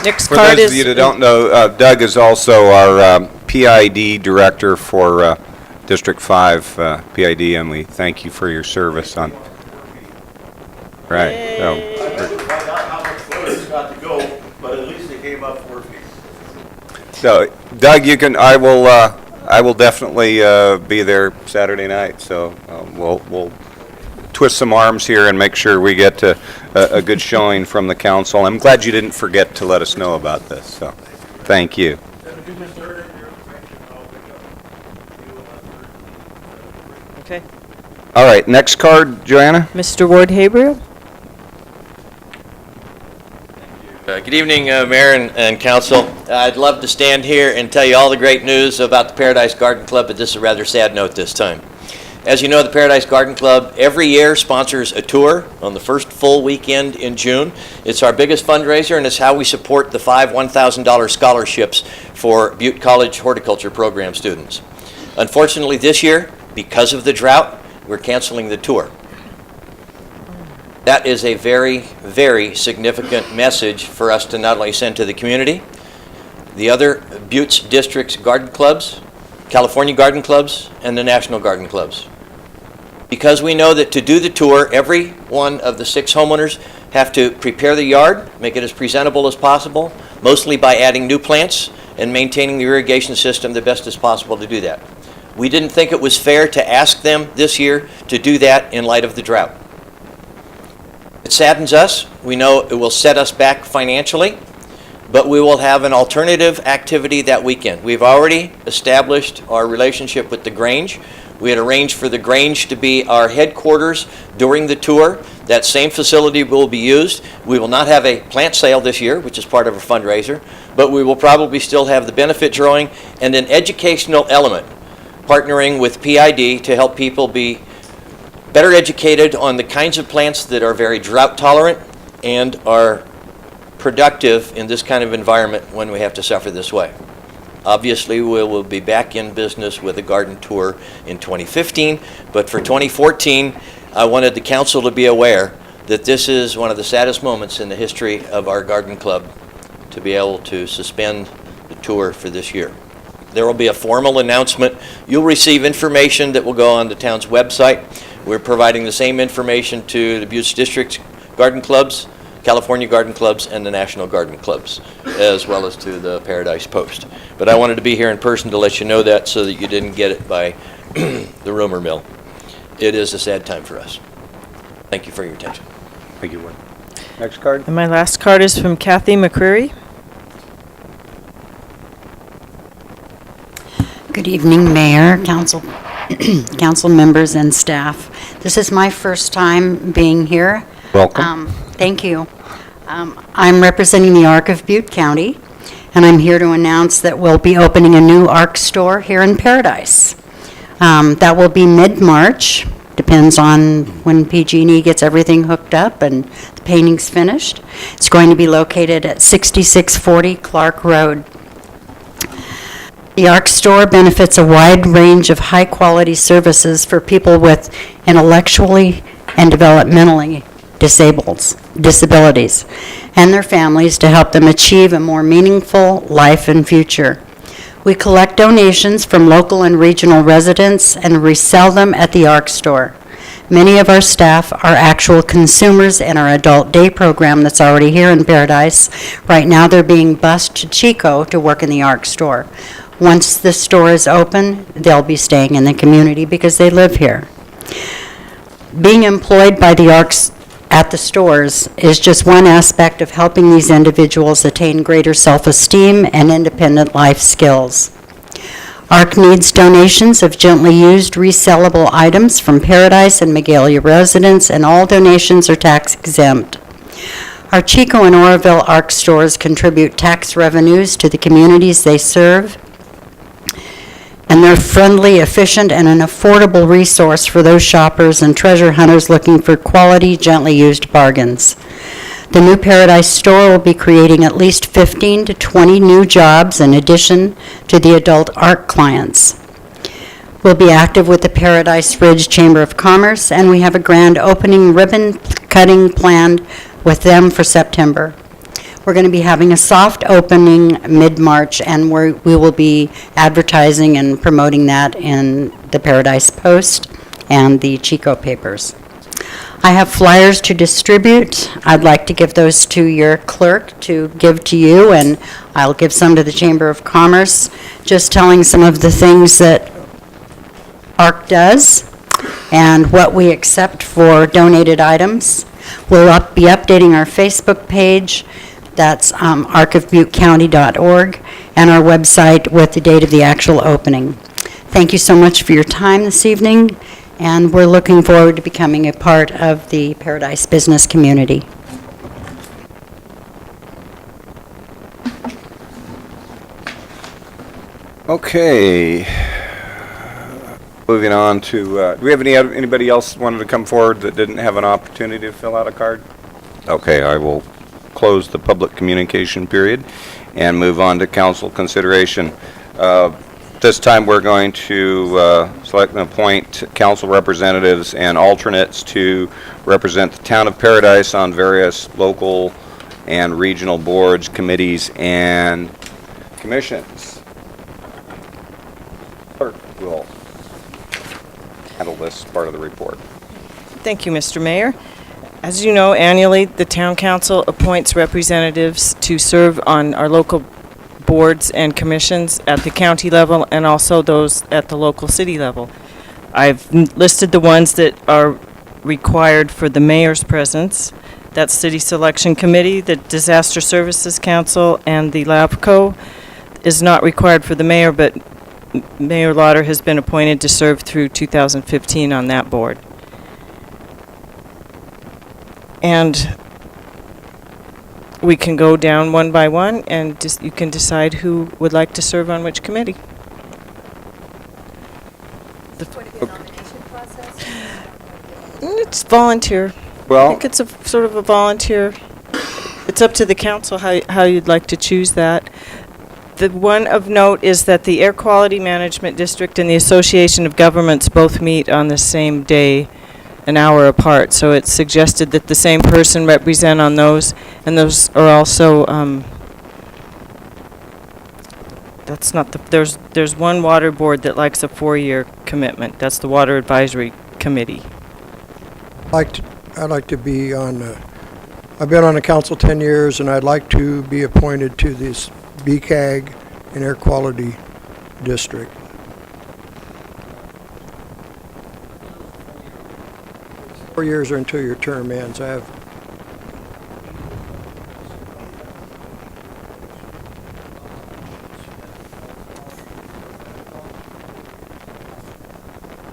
Next for card those is. of you that don't know, Doug is also our PID director for District 5 PID, and we thank you for your service on. Right. So, Got to go, but at least they came up 4 feet. so Doug, you can. I will definitely be there Saturday night. So we'll twist some arms here and make sure we get to a good showing from the council. I'm glad you didn't forget to let us know about this. So, thank you. Okay. All right, next card, Joanna. Mr. Ward Habriel? Good evening, Mayor and Council. I'd love to stand here and tell you all the great news about the Paradise Garden Club, but this is a rather sad note this time. As you know, the Paradise Garden Club every year sponsors a tour on the first full weekend in June. It's our biggest fundraiser, and it's how we support the 5 $1,000 scholarships for Butte College horticulture program students. Unfortunately, this year, because of the drought, we're canceling the tour. That is a very, very significant message for us to not only send to the community, the other Butte's district's garden clubs, California garden clubs, and the national garden clubs. Because we know that to do the tour, every one of the 6 homeowners have to prepare the yard, make it as presentable as possible, mostly by adding new plants and maintaining the irrigation system the best as possible to do that. We didn't think it was fair to ask them this year to do that in light of the drought. It saddens us. We know it will set us back financially, but we will have an alternative activity that weekend. We've already established our relationship with the Grange. We had arranged for the Grange to be our headquarters during the tour. That same facility will be used. We will not have a plant sale this year, which is part of a fundraiser, but we will probably still have the benefit drawing and an educational element, partnering with PID to help people be better educated on the kinds of plants that are very drought tolerant and are productive in this kind of environment when we have to suffer this way. Obviously, we will be back in business with a garden tour in 2015, but for 2014, I wanted the council to be aware that this is one of the saddest moments in the history of our garden club to be able to suspend the tour for this year. There will be a formal announcement. You'll receive information that will go on the town's website. We're providing the same information to the Butte District Garden Clubs, California Garden Clubs, and the National Garden Clubs, as well as to the Paradise Post. But I wanted to be here in person to let you know that so that you didn't get it by the rumor mill. It is a sad time for us. Thank you for your attention. Thank you, Ward. Next card. And my last card is from Kathy McCreary. Good evening, Mayor, Council, council members, and staff. This is my first time being here. Welcome. Thank you. I'm representing the ARC of Butte County, and I'm here to announce that we'll be opening a new ARC store here in Paradise. That will be mid-March, depends on when PG&E gets everything hooked up and the painting's finished. It's going to be located at 6640 Clark Road. The ARC store benefits a wide range of high-quality services for people with intellectually and developmentally disabilities and their families to help them achieve a more meaningful life and future. We collect donations from local and regional residents and resell them at the ARC store. Many of our staff are actual consumers in our adult day program that's already here in Paradise. Right now, they're being bused to Chico to work in the ARC store. Once the store is open, they'll be staying in the community because they live here. Being employed by the ARCs at the stores is just one aspect of helping these individuals attain greater self-esteem and independent life skills. ARC needs donations of gently used resellable items from Paradise and Magalia residents, and all donations are tax exempt. Our Chico and Oroville ARC stores contribute tax revenues to the communities they serve and they're friendly, efficient, and an affordable resource for those shoppers and treasure hunters looking for quality, gently used bargains. The new Paradise store will be creating at least 15 to 20 new jobs in addition to the adult art clients. We'll be active with the Paradise Ridge Chamber of Commerce, and we have a grand opening ribbon cutting planned with them for September. We're going to be having a soft opening mid-March, and we will be advertising and promoting that in the Paradise Post and the Chico papers. I have flyers to distribute. I'd like to give those to your clerk to give to you, and I'll give some to the Chamber of Commerce, just telling some of the things that ARC does and what we accept for donated items. We'll be updating our Facebook page. That's arcofbuttecounty.org, and our website with the date of the actual opening. Thank you so much for your time this evening, and we're looking forward to becoming a part of the Paradise business community. Okay. Moving on to, do we have anybody else wanted to come forward that didn't have an opportunity to fill out a card? Okay, I will close the public communication period and move on to council consideration. This time we're going to select and appoint council representatives and alternates to represent the town of Paradise on various local and regional boards, committees, and commissions. Clerk will handle this part of the report. Thank you, Mr. Mayor. As you know, annually, the Town Council appoints representatives to serve on our local boards and commissions at the county level and also those at the local city level. I've listed the ones that are required for the mayor's presence. That's City Selection Committee, the Disaster Services Council, and the LAPCO is not required for the mayor, but Mayor Lauder has been appointed to serve through 2015 on that board. And we can go down one by one, and you can decide who would like to serve on which committee. It's volunteer. Well, I think it's a sort of a volunteer. It's up to the council how you'd like to choose that. The one of note is that the Air Quality Management District and the Association of Governments both meet on the same day, an hour apart, so it's suggested that the same person represent on those, and those are also, that's not the, there's one water board that likes a 4-year commitment. That's the Water Advisory Committee. I'd like to be on, I've been on the council 10 years, and I'd like to be appointed to this BCAG and Air Quality District. Four years or until your term ends. I have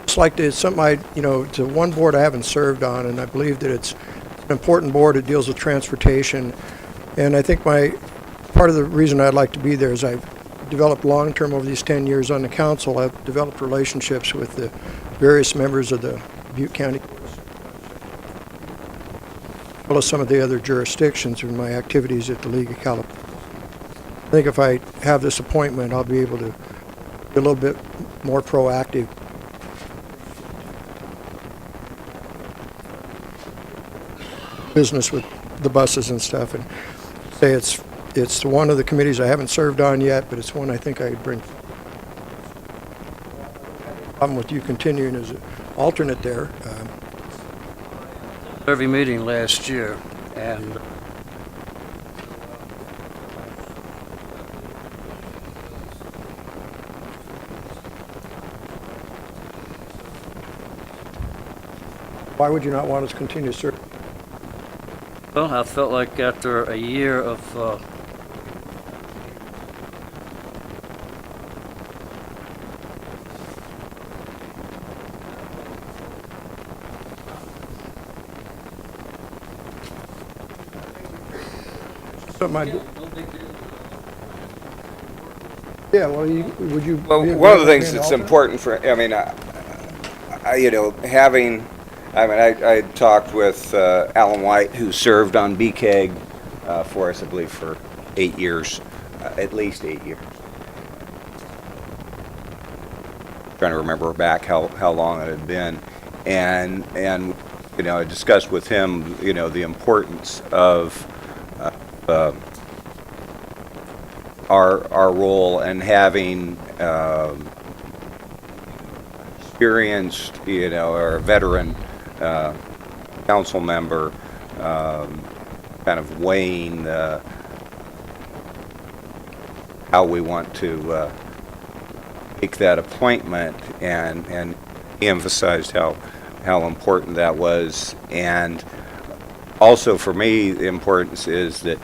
it's like it's something it's a one board I haven't served on, and I believe that it's an important board. It deals with transportation, and I think part of the reason I'd like to be there is I've developed long-term over these 10 years on the council. I've developed relationships with the various members of the Butte County, as well as some of the other jurisdictions in my activities at the League of California. I think if I have this appointment, I'll be able to be a little bit more proactive. Business with the buses and stuff, and say it's one of the committees I haven't served on yet, but it's one I think I'd bring. I'm with you continuing as an alternate there. Every meeting last year, and Why would you not want us to continue to serve? well, I felt like after a year of something Yeah, well, would you? Well, be one of the agreeable to things being that's alternate? important for, I mean, you know, having, I talked with Alan White, who served on BCAG for us, I believe, for 8 years, at least 8 years. Trying to remember back how long it had been, and you know, I discussed with him, you know, the importance of our role and having experienced, you know, or a veteran council member kind of weighing how we want to make that appointment, and he emphasized how important that was. And also for me, the importance is that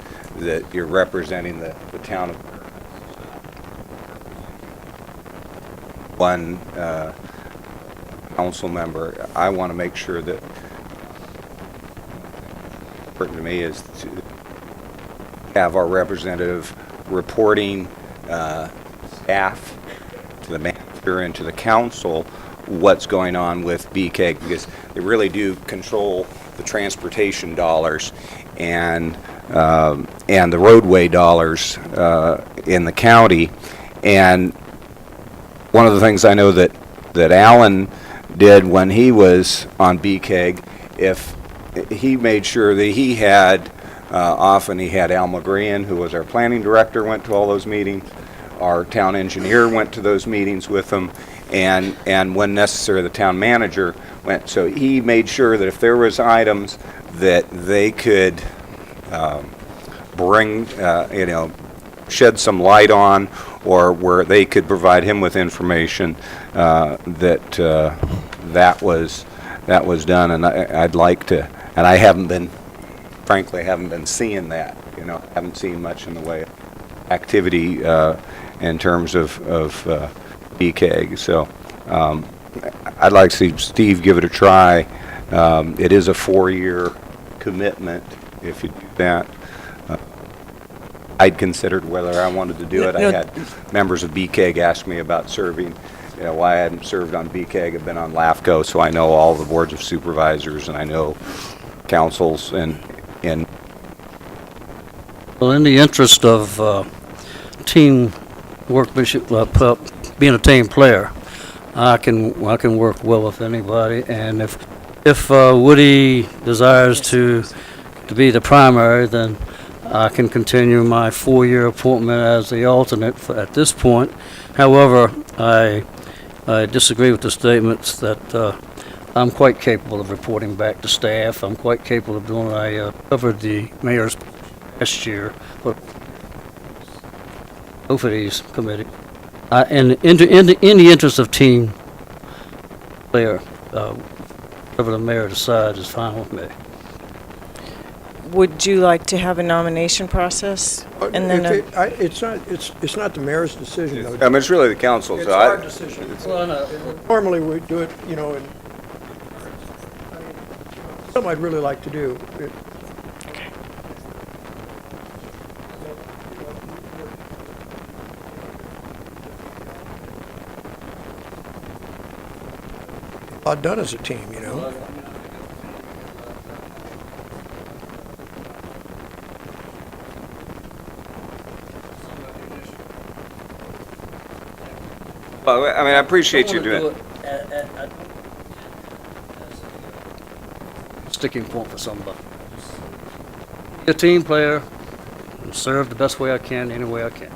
you're representing the town of one council member. I want to make sure that important to me is to have our representative reporting staff to the manager and to the council what's going on with BCAG, because they really do control the transportation dollars and the roadway dollars in the county. And one of the things I know that Alan did when he was on BCAG, if he made sure that he had, often he had Al McGrean, who was our planning director, went to all those meetings. Our town engineer went to those meetings with them, and when necessary, the town manager went. So he made sure that if there was items that they could bring, you know, shed some light on, or where they could provide him with information, that was done. And I'd like to, and I haven't been, frankly, haven't been seeing that. You know, haven't seen much in the way of activity in terms of BCAG. So I'd like to see Steve give it a try. It is a 4-year commitment if you do that. I'd considered whether I wanted to do it. I had members of BCAG ask me about serving, you know, why I hadn't served on BCAG. I've been on LAFCO, so I know all the boards of supervisors, and I know councils, and well, in the interest of team workmanship, being a team player, I can work well with anybody. And if Woody desires to be the primary, then I can continue my 4-year appointment as the alternate at this point. However, I disagree with the statements that I'm quite capable of reporting back to staff. I'm quite capable of doing. I covered the mayor's last year for both of these committees. In the interest of team player, whatever the mayor decides is fine with me. Would you like to have a nomination process? And then It's not the mayor's decision, though. I mean, it's really the council. It's So our decision. Normally, we do it, you know, and something I'd really like to do. A lot done as a team, you know. Well, I mean, I appreciate you doing it. Sticking point for somebody. Be a team player, and serve the best way I can, any way I can.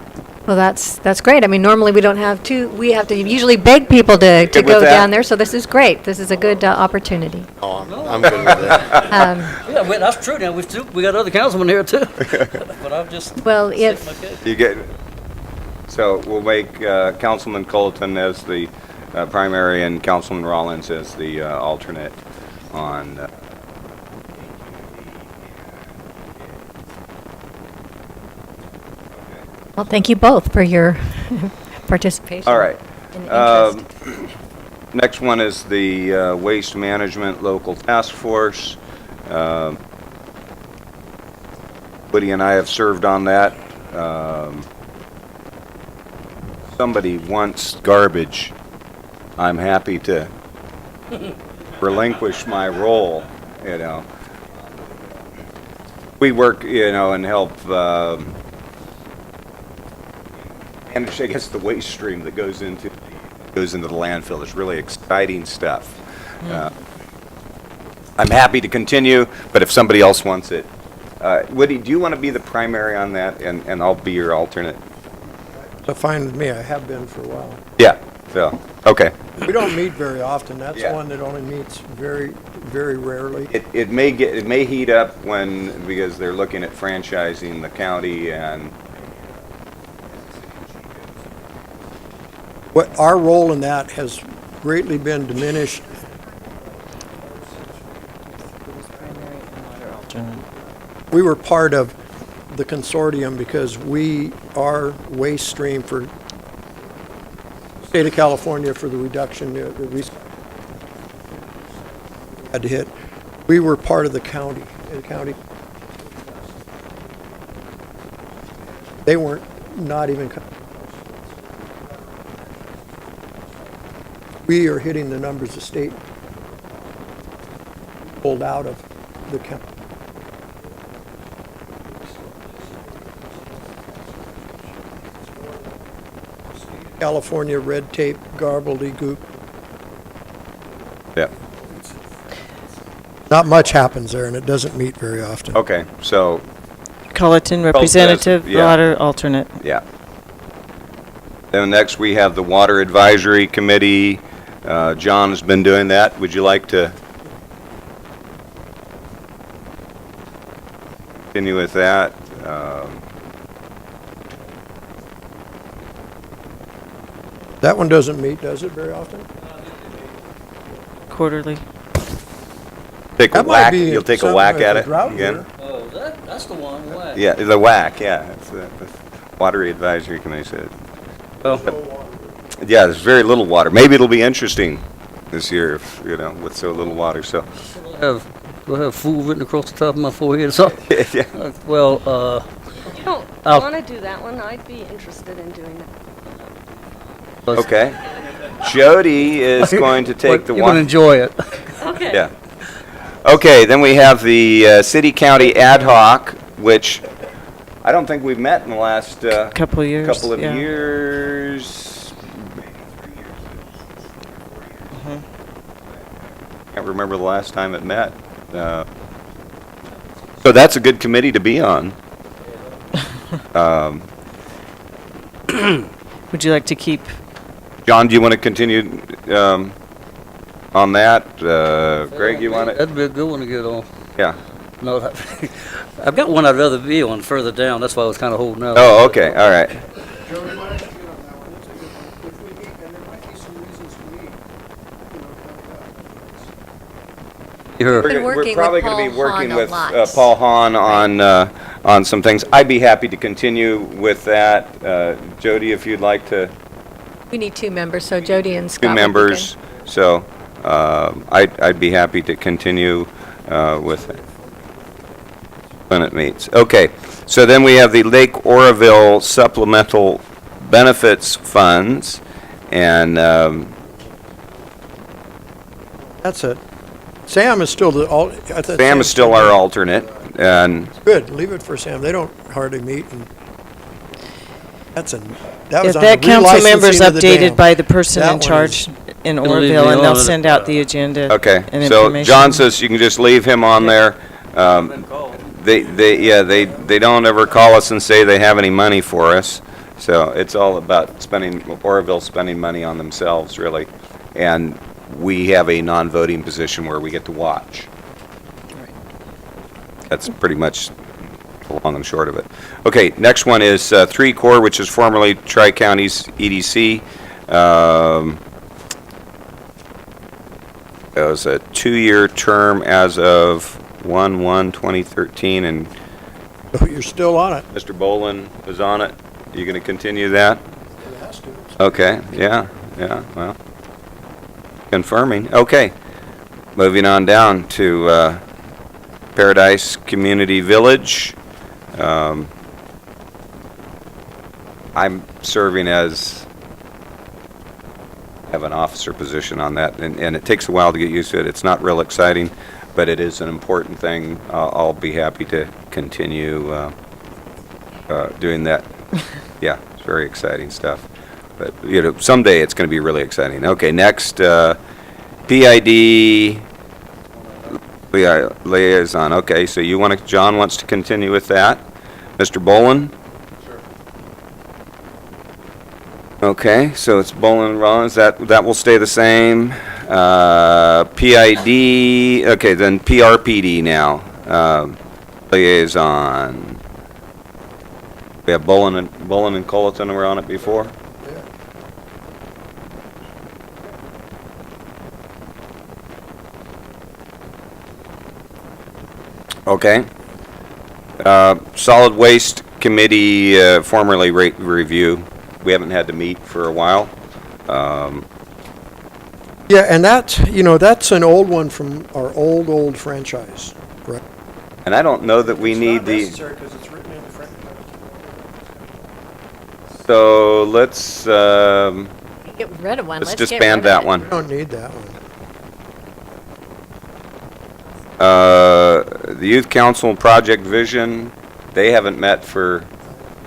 Well, that's great. I mean, normally we don't have to. We have to usually beg people to Good go with that? down there. So this is great. This is a good opportunity. Oh, I'm good with that. Yeah, well, that's true. Now we got other councilmen here too. But I'm just Well, stating if my case. You get. So we'll make Councilman Colleton as the primary and Councilman Rollins as the alternate on. well, thank you both for your participation. All right. and interest. Next one is the Waste Management Local Task Force. Woody and I have served on that. somebody wants garbage, I'm happy to relinquish my role, you know. We work, you know, and help manage, I guess, the waste stream that goes into the landfill. It's really exciting stuff. I'm happy to continue, but if somebody else wants it, Woody, do you want to be the primary on that, and I'll be your alternate? So fine with me, I have been for a while. Yeah. So, okay. We don't meet very often, that's Yeah. one that only meets very, very rarely. It may heat up because they're looking at franchising the county and. What, our role in that has greatly been diminished. We were part of the consortium because our waste stream for state of California for the reduction that we had to hit. We were part of the county. They weren't, not even. We are hitting the numbers the state pulled out of the county. California red tape, gobbledygook. Yeah. Not much happens there, and it doesn't meet very often. Okay, so. Culleton, representative, Yeah. water alternate. Yeah. Then next we have the Water Advisory Committee. John's been doing that. Would you like to continue with that? That one doesn't meet, does it, very often? Quarterly. Take a That might whack. be You'll take a something whack with at the it drought again. year. Oh, that's the one, whack. Yeah, the whack. Yeah, it's the Water Advisory Committee said. Well, Yeah, there's very little water. Maybe it'll be interesting this year, if, you know, with so little water. So. do I have fool written across the top of my forehead or something? Yeah. If you don't I'll- want to do that one, I'd be interested in doing that. Okay. Jody is going to take the You're going one. to enjoy it. Okay. Yeah. Okay, then we have the city-county ad hoc, which I don't think we've met in the last Couple of years. couple of yeah. years. Can't remember the last time it met. So that's a good committee to be on. Would you like to keep? John, do you want to continue on that? Greg, you want it? That'd be a good one to get on. Yeah. No, I've got one I'd rather be on further down. That's why I was kind of holding out. Oh, okay, all right. Jody, why don't you get on that one? That's a good one. If we meet, and there might be some reasons to meet, you know, coming up. We're probably going to be working with Hahn a lot. Paul Hahn on some things. I'd be happy to continue with that. Jody, if you'd like to, We need 2 members, so Jody and Scott. two would be members. So I'd be happy to continue with it when it meets. Okay, so then we have the Lake Oroville Supplemental Benefits Funds, and That's it. Sam is still the, I thought Sam is still our alternate, and Good, leave it for Sam. They don't hardly meet, and that If was on that the council member's relicensing of the updated dam. by the person That in one charge is- in It'll leave Orville, me and they'll on it. send out the agenda okay. and So information. John says you can just leave him on there. They don't ever call us and say they have any money for us. So it's all about Oroville spending money on themselves, really. And we have a non-voting position where we get to watch. That's pretty much the long and short of it. Okay, next one is 3 Corps, which is formerly Tri-Counties EDC. It was a 2-year term as of 1/1/2013, and You're still on it. Mr. Bolin is on it. You going to continue that? Okay, yeah, well, confirming. Okay, moving on down to Paradise Community Village. I'm serving as have an officer position on that, and it takes a while to get used to it. It's not real exciting, but it is an important thing. I'll be happy to continue doing that. Yeah, it's very exciting stuff. But, you know, someday it's going to be really exciting. Okay, next, PID liaison. Okay, so you want to, John wants to continue with that. Mr. Bolin? Okay, so it's Bolin and Rollins. That will stay the same. PID, okay, then PRPD now. Liaison. We have Bolin and Colleton were on it before. Okay. Solid Waste Committee, formerly review. We haven't had to meet for a while. Yeah, and that's an old one from our old franchise, right? And I don't know that we need the. Necessary because it's written in the franchise. So let's. Get rid of one. Let's Let's get disband rid of that it. one. We don't need that one. The Youth Council Project Vision, they haven't met for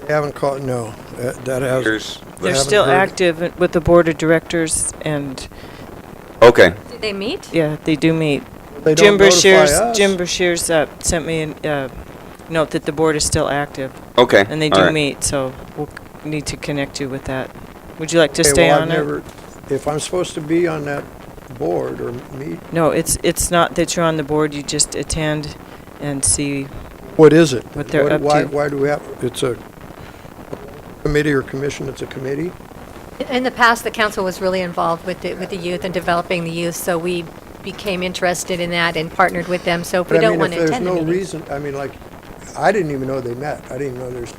We haven't caught, no. That has. years. They're haven't still heard. active with the board of directors, and Okay. Do they meet? yeah, they do meet. They Jim don't notify Brashears, us. Jim Brashears sent me a note that the board is still active, Okay. and they all do right. meet, so we'll need to connect you with that. Would you like to Okay, stay well, on I've it? never- If I'm supposed to be on that board or meet, No, it's not that you're on the board, you just attend and see. what is it? What they're up why, to. Why do we have, it's a committee or commission, it's a committee? In the past, the council was really involved with the youth and developing the youth, so we became interested in that and partnered with them. So if we But I don't mean, want if to attend the there's no meetings. reason, I mean, like, I didn't even know they met. I didn't know there's,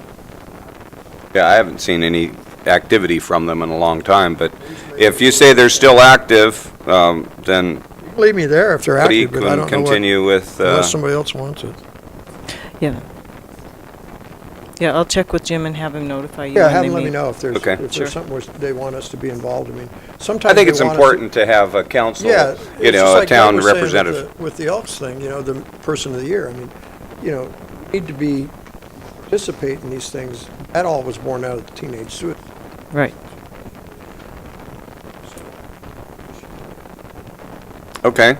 Yeah, I haven't seen any activity from them in a long time, but if you say they're still active, then leave me there if they're Cody active, but I can don't know what, continue with, unless somebody else wants it. Yeah. Yeah, I'll check with Jim and have him notify you Yeah, when have they them let me meet. know if there's, Okay. if Sure. there's something where they want us to be involved. I mean, sometimes I think they it's want us important to have a council, Yeah. you it's know, just a like Doug town was saying representative. With the Elks thing, you know, the person of the year, I mean, you know, need to participate in these things. That all was born out of the teenage suicide. Right. Okay.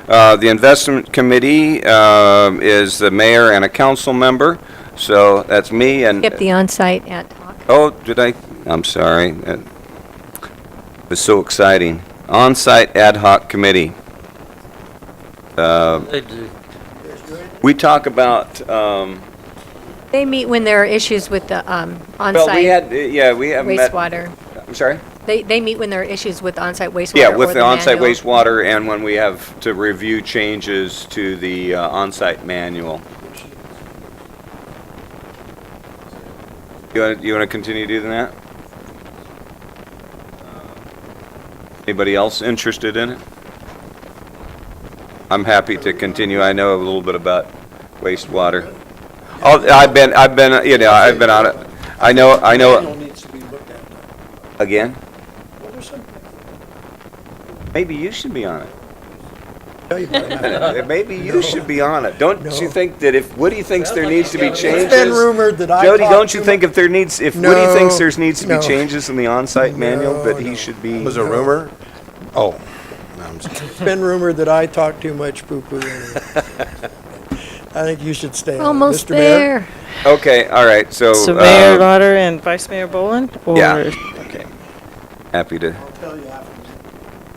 The investment committee is the mayor and a council member, so that's me and. Skip the on-site ad hoc. Oh, did I? I'm sorry. It was so exciting. On-site ad hoc committee. We talk about, They meet when there are issues with the on-site well, we have met. wastewater. I'm sorry? They meet when there are issues with on-site wastewater. Yeah, or with the on-site manual. wastewater and when we have to review changes to the on-site manual. You want to continue doing that? Anybody else interested in it? I'm happy to continue. I know a little bit about wastewater. Oh, I've been, you know, I've been on it. I know. Manual needs to be looked at. Again? Well, there's some, Maybe you should be on it. tell you about that. Maybe you should be on it. Don't No. you think that if Woody thinks there needs to be changes? It's been rumored that I Jody, talked don't you too think much- if Woody thinks No, there needs to be no. changes in the on-site manual, No, that he no. should be? Was a rumor? Oh. No, I'm just- It's been rumored that I talk too much poo-poo anyway. I think you should stay on it. Almost Mr. Mayor? there. Okay, all right, so. So Mayor Lauder and Vice Mayor Boland? Or Yeah. Okay. Happy to, I'll tell you after.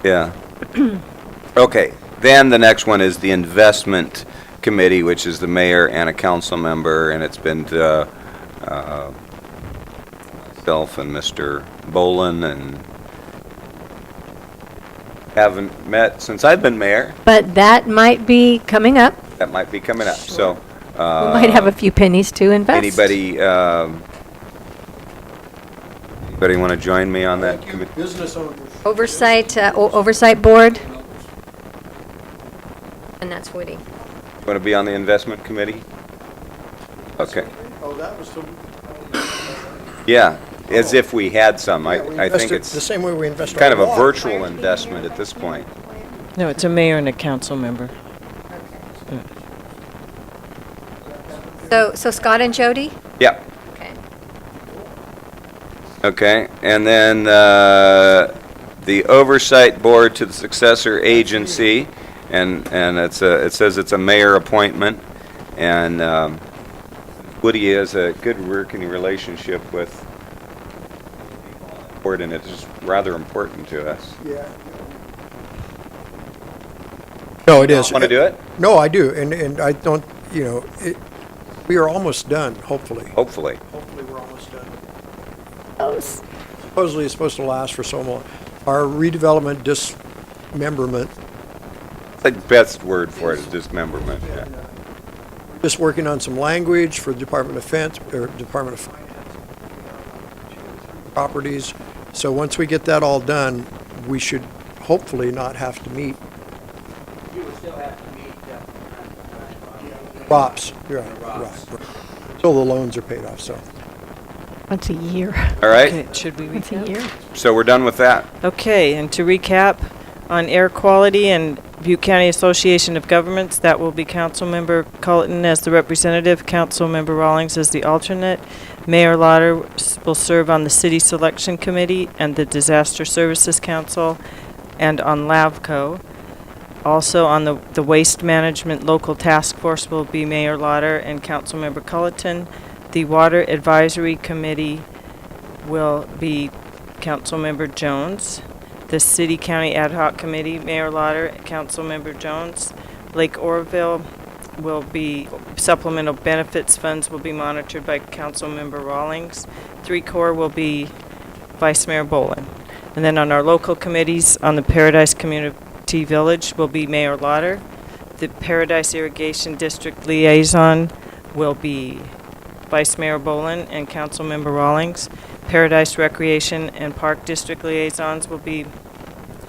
yeah. Okay, then the next one is the investment committee, which is the mayor and a council member, and it's been myself and Mr. Bolin, and haven't met since I've been mayor. But that might be coming up. That might be coming up, so. We might have a few pennies to invest. Anybody want to join me on that committee? Business owners. Oversight board. And that's Woody. Want to be on the investment committee? Okay. Oh, that was the. Yeah, as if we had some. We I think invest it it's the same way we invest kind our of a water. virtual investment at this point. No, it's a mayor and a council member. So Scott and Jody? Yeah. Okay. Okay, and then the oversight board to the successor agency, and it says it's a mayor appointment, and Woody has a good working relationship with the board, and it's rather important to us. Yeah. No, it is. Want to do it? No, I do, and I don't, we are almost done, hopefully. Hopefully. Hopefully, we're almost done. Supposedly, it's supposed to last for so long. Our redevelopment dismemberment, The best word for it is dismemberment, yeah. just working on some language for Department of Finance, properties. So once we get that all done, we should hopefully not have to meet. You would still have to meet, ROPS, you're right. Until the loans are paid off, so. Once a year. All right, Okay, should we Once a recap? year. so we're done with that. Okay, and to recap, on air quality and Butte County Association of Governments, that will be Councilmember Culleton as the representative, Councilmember Rawlings as the alternate. Mayor Lauder will serve on the City Selection Committee and the Disaster Services Council, and on LAVCO. Also on the Waste Management Local Task Force will be Mayor Lauder and Councilmember Culleton. The Water Advisory Committee will be Councilmember Jones. The City County Ad Hoc Committee, Mayor Lauder, Councilmember Jones. Lake Oroville will be, supplemental benefits funds will be monitored by Councilmember Rawlings. 3 Corps will be Vice Mayor Bolin. And then on our local committees, on the Paradise Community Village will be Mayor Lauder. The Paradise Irrigation District Liaison will be Vice Mayor Bolin and Councilmember Rawlings. Paradise Recreation and Park District Liaisons will be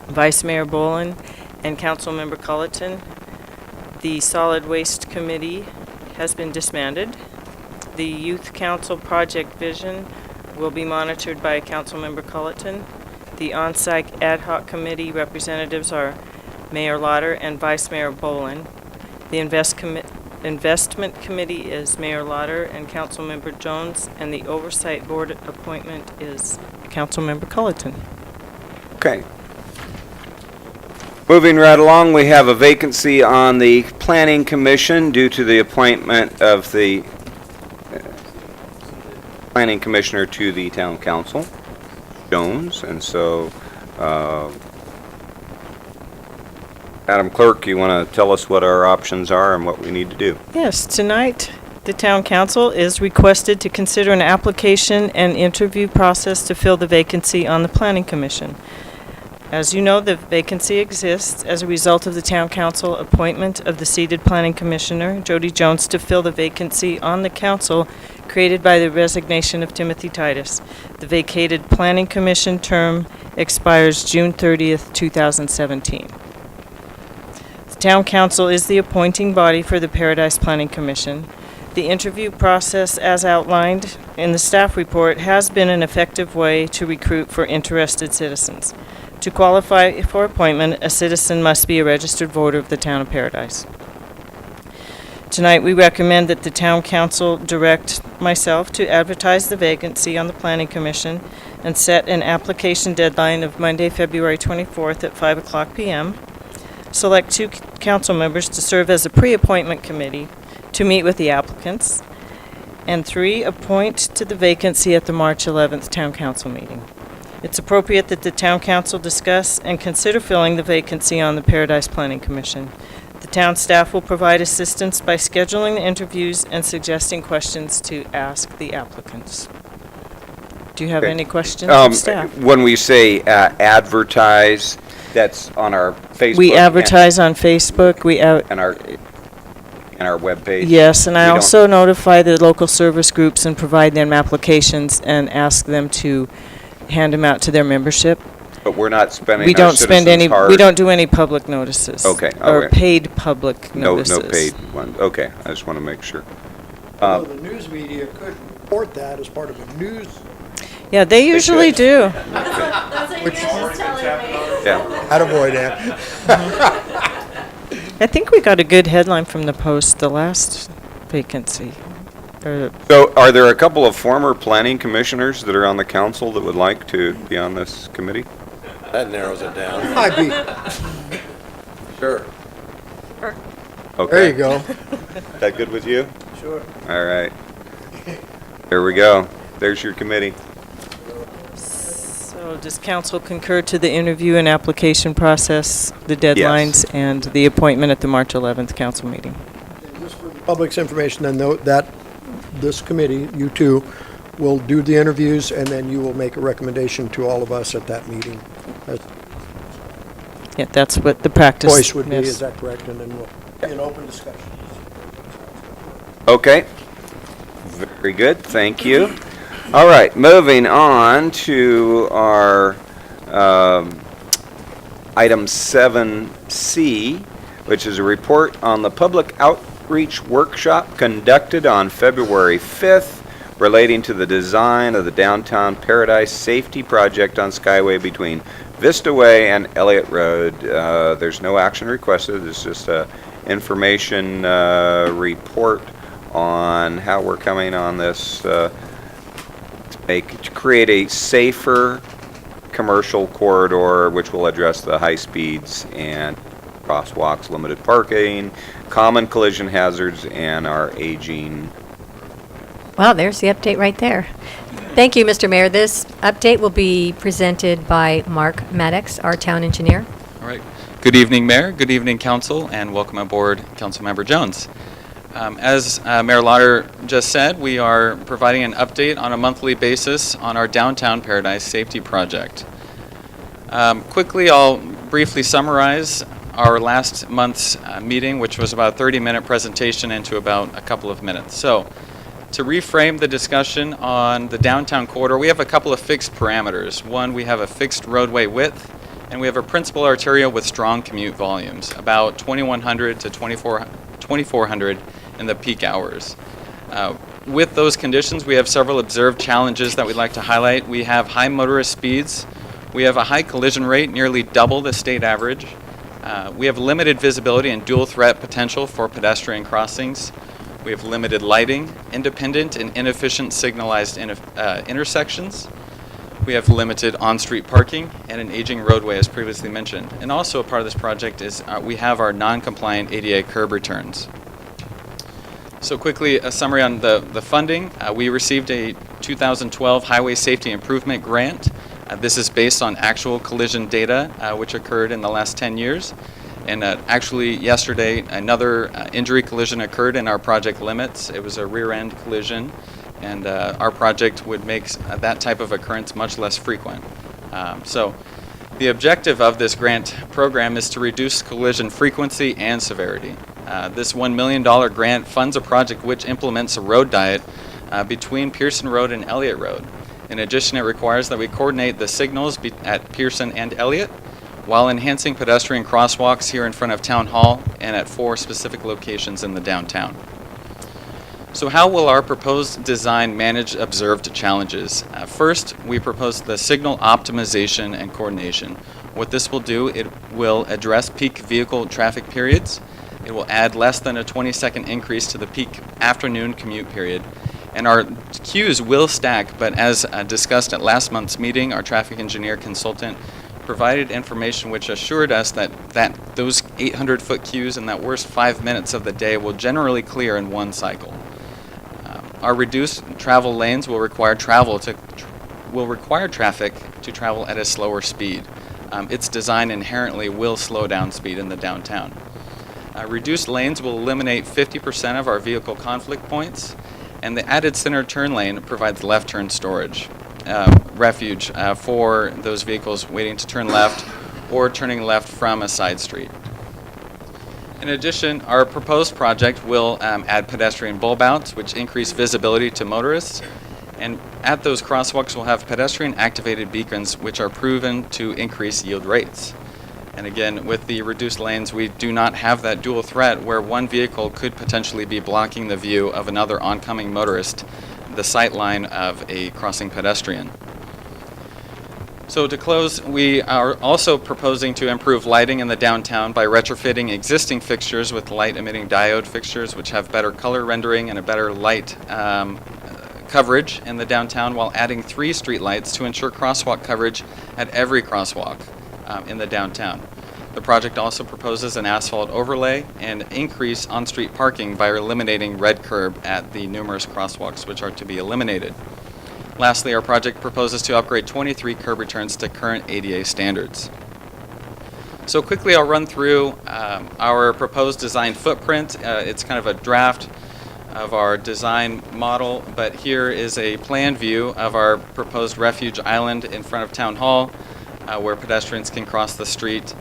Vice Mayor Bolin and Councilmember Culleton. The Solid Waste Committee has been disbanded. The Youth Council Project Vision will be monitored by Councilmember Culleton. The On-Site Ad Hoc Committee representatives are Mayor Lauder and Vice Mayor Bolin. The Investment Committee is Mayor Lauder and Councilmember Jones, and the Oversight Board appointment is Councilmember Culleton. Okay. Moving right along, we have a vacancy on the Planning Commission due to the appointment of the Planning Commissioner to the Town Council, Jones, and so, Madam Clerk, you want to tell us what our options are and what we need to do? Yes, tonight, the Town Council is requested to consider an application and interview process to fill the vacancy on the Planning Commission. As you know, the vacancy exists as a result of the Town Council appointment of the seated Planning Commissioner, Jody Jones, to fill the vacancy on the council created by the resignation of Timothy Titus. The vacated Planning Commission term expires June 30th, 2017. The Town Council is the appointing body for the Paradise Planning Commission. The interview process, as outlined in the staff report, has been an effective way to recruit for interested citizens. To qualify for appointment, a citizen must be a registered voter of the Town of Paradise. Tonight, we recommend that the Town Council direct myself to advertise the vacancy on the Planning Commission and set an application deadline of Monday, February 24th at 5:00 p.m. Select 2 council members to serve as a pre-appointment committee to meet with the applicants, and 3, appoint to the vacancy at the March 11th Town Council meeting. It's appropriate that the Town Council discuss and consider filling the vacancy on the Paradise Planning Commission. The town staff will provide assistance by scheduling the interviews and suggesting questions to ask the applicants. Do you have Okay. any questions of staff? When we say advertise, that's on our Facebook? We advertise on Facebook, And our webpage? yes, and We I don't- also notify the local service groups and provide them applications and ask them to hand them out to their membership. But we're not spending We our don't spend any, citizens' hard? we don't do any public notices. Okay, all Or right. paid public No, notices. no paid one. Okay, I just want to make sure. Although the news media could report that as part of a news. Yeah, they usually should. do. Yeah. Attaboy, Dan. I think we got a good headline from the Post, the last vacancy. So are there a couple of former planning commissioners that are on the council that would like to be on this committee? That narrows it down. Might be. Sure. Okay. There you go. Is that good with you? Sure. All right. There we go. There's your committee. So does council concur to the interview and application process, the deadlines, and the appointment at the March 11th council meeting? Just for the public's information, then note that this committee, you two, will do the interviews, and then you will make a recommendation to all of us at that meeting. Yeah, that's what the practice Voice would be, is. is that correct? And then we'll be an open discussion. Okay. Very good. Thank you. All right. Moving on to our item 7C, which is a report on the public outreach workshop conducted on February 5th relating to the design of the Downtown Paradise Safety Project on Skyway between Vista Way and Elliott Road. There's no action requested. It's just a information report on how we're coming on this to create a safer commercial corridor which will address the high speeds and crosswalks, limited parking, common collision hazards, and our aging. Well, there's the update right there. Thank you, Mr. Mayor. This update will be presented by Mark Maddox, our town engineer. All right. Good evening, Mayor. Good evening, Council, and welcome aboard, Councilmember Jones. As Mayor Lauder just said, we are providing an update on a monthly basis on our Downtown Paradise Safety Project. Quickly, I'll briefly summarize our last month's meeting, which was about a 30-minute presentation into about a couple of minutes. So, to reframe the discussion on the downtown corridor, we have a couple of fixed parameters. One, we have a fixed roadway width, and we have a principal arterial with strong commute volumes, about 2,100 to 2,400 in the peak hours. With those conditions, we have several observed challenges that we'd like to highlight. We have high motorist speeds. We have a high collision rate, nearly double the state average. We have limited visibility and dual threat potential for pedestrian crossings. We have limited lighting, independent and inefficient signalized intersections. We have limited on-street parking and an aging roadway, as previously mentioned. And also a part of this project is we have our non-compliant ADA curb returns. So quickly, a summary on the funding. We received a 2012 Highway Safety Improvement Grant. This is based on actual collision data, which occurred in the last 10 years. And actually, yesterday, another injury collision occurred in our project limits. It was a rear-end collision, and our project would make that type of occurrence much less frequent. So the objective of this grant program is to reduce collision frequency and severity. This $1 million grant funds a project which implements a road diet between Pearson Road and Elliott Road. In addition, it requires that we coordinate the signals at Pearson and Elliott while enhancing pedestrian crosswalks here in front of Town Hall and at 4 specific locations in the downtown. So how will our proposed design manage observed challenges? First, we propose the signal optimization and coordination. What this will do, it will address peak vehicle traffic periods. It will add less than a 20-second increase to the peak afternoon commute period. And our queues will stack, but as discussed at last month's meeting, our traffic engineer consultant provided information which assured us that those 800-foot queues in that worst 5 minutes of the day will generally clear in one cycle. Our reduced travel lanes will require traffic to travel at a slower speed. Its design inherently will slow down speed in the downtown. Reduced lanes will eliminate 50% of our vehicle conflict points, and the added center turn lane provides left turn storage. Refuge for those vehicles waiting to turn left or turning left from a side street. In addition, our proposed project will add pedestrian bulb outs, which increase visibility to motorists. And at those crosswalks, we'll have pedestrian activated beacons, which are proven to increase yield rates. And again, with the reduced lanes, we do not have that dual threat where one vehicle could potentially be blocking the view of another oncoming motorist, the sight line of a crossing pedestrian. So to close, we are also proposing to improve lighting in the downtown by retrofitting existing fixtures with light-emitting diode fixtures, which have better color rendering and a better light coverage in the downtown, while adding 3 street lights to ensure crosswalk coverage at every crosswalk in the downtown. The project also proposes an asphalt overlay and increase on-street parking by eliminating red curb at the numerous crosswalks which are to be eliminated. Lastly, our project proposes to upgrade 23 curb returns to current ADA standards. So quickly, I'll run through our proposed design footprint. It's kind of a draft of our design model, but here is a plan view of our proposed refuge island in front of Town Hall, where pedestrians can cross the street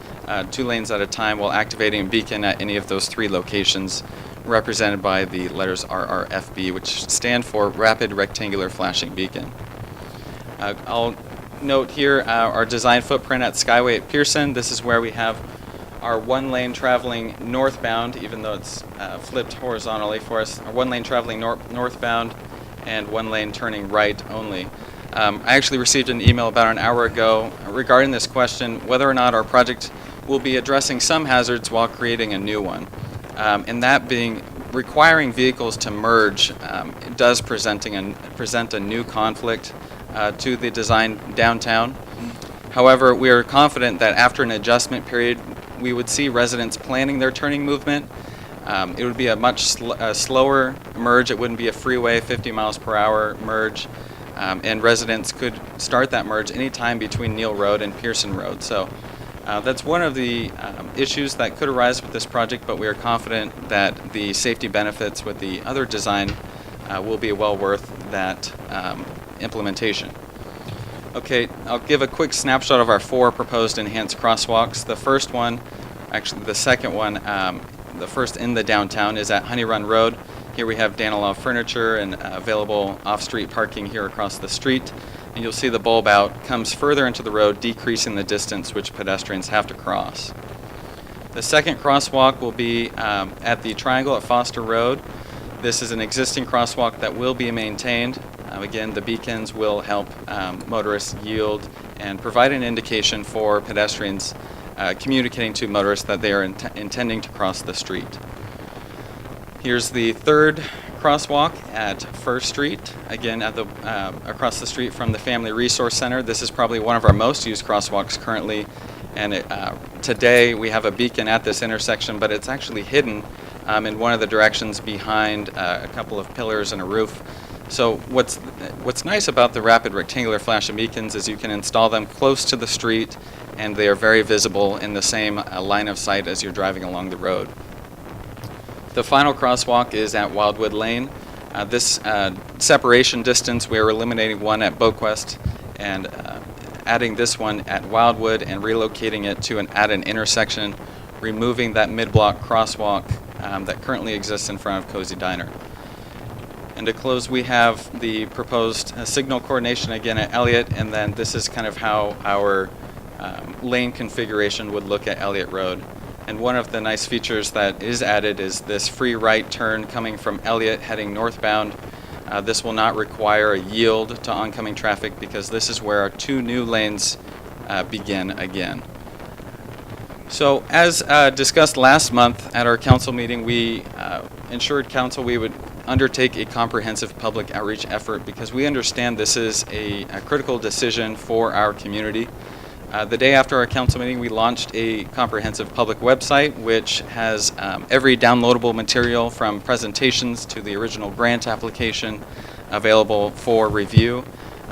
2 lanes at a time while activating a beacon at any of those 3 locations, represented by the letters RRFB, which stand for Rapid Rectangular Flashing Beacon. I'll note here our design footprint at Skyway at Pearson. This is where we have our 1 lane traveling northbound, even though it's flipped horizontally for us, our 1 lane traveling northbound and 1 lane turning right only. I actually received an email about an hour ago regarding this question, whether or not our project will be addressing some hazards while creating a new one. And that being requiring vehicles to merge does present a new conflict to the design downtown. However, we are confident that after an adjustment period, we would see residents planning their turning movement. It would be a much slower merge. It wouldn't be a freeway 50 miles per hour merge. And residents could start that merge anytime between Neal Road and Pearson Road. So that's one of the issues that could arise with this project, but we are confident that the safety benefits with the other design will be well worth that implementation. Okay, I'll give a quick snapshot of our 4 proposed enhanced crosswalks. The first one, actually the second one, the first in the downtown is at Honey Run Road. Here we have Danilov Furniture and available off-street parking here across the street. And you'll see the bulb out comes further into the road, decreasing the distance which pedestrians have to cross. The second crosswalk will be at the triangle at Foster Road. This is an existing crosswalk that will be maintained. Again, the beacons will help motorists yield and provide an indication for pedestrians communicating to motorists that they are intending to cross the street. Here's the third crosswalk at First Street, again at the across the street from the Family Resource Center. This is probably one of our most used crosswalks currently, and today we have a beacon at this intersection, but it's actually hidden in one of the directions behind a couple of pillars and a roof. So what's nice about the rapid rectangular flashing beacons is you can install them close to the street, and they are very visible in the same line of sight as you're driving along the road. The final crosswalk is at Wildwood Lane. This separation distance, we are eliminating one at Boquest and adding this one at Wildwood and relocating it to at an intersection, removing that mid-block crosswalk that currently exists in front of Cozy Diner. And to close, we have the proposed signal coordination again at Elliott, and then this is kind of how our lane configuration would look at Elliott Road. And one of the nice features that is added is this free right turn coming from Elliott heading northbound. This will not require a yield to oncoming traffic because this is where our 2 new lanes begin again. So as discussed last month at our council meeting, we ensured council we would undertake a comprehensive public outreach effort because we understand this is a critical decision for our community. The day after our council meeting, we launched a comprehensive public website which has every downloadable material from presentations to the original grant application available for review.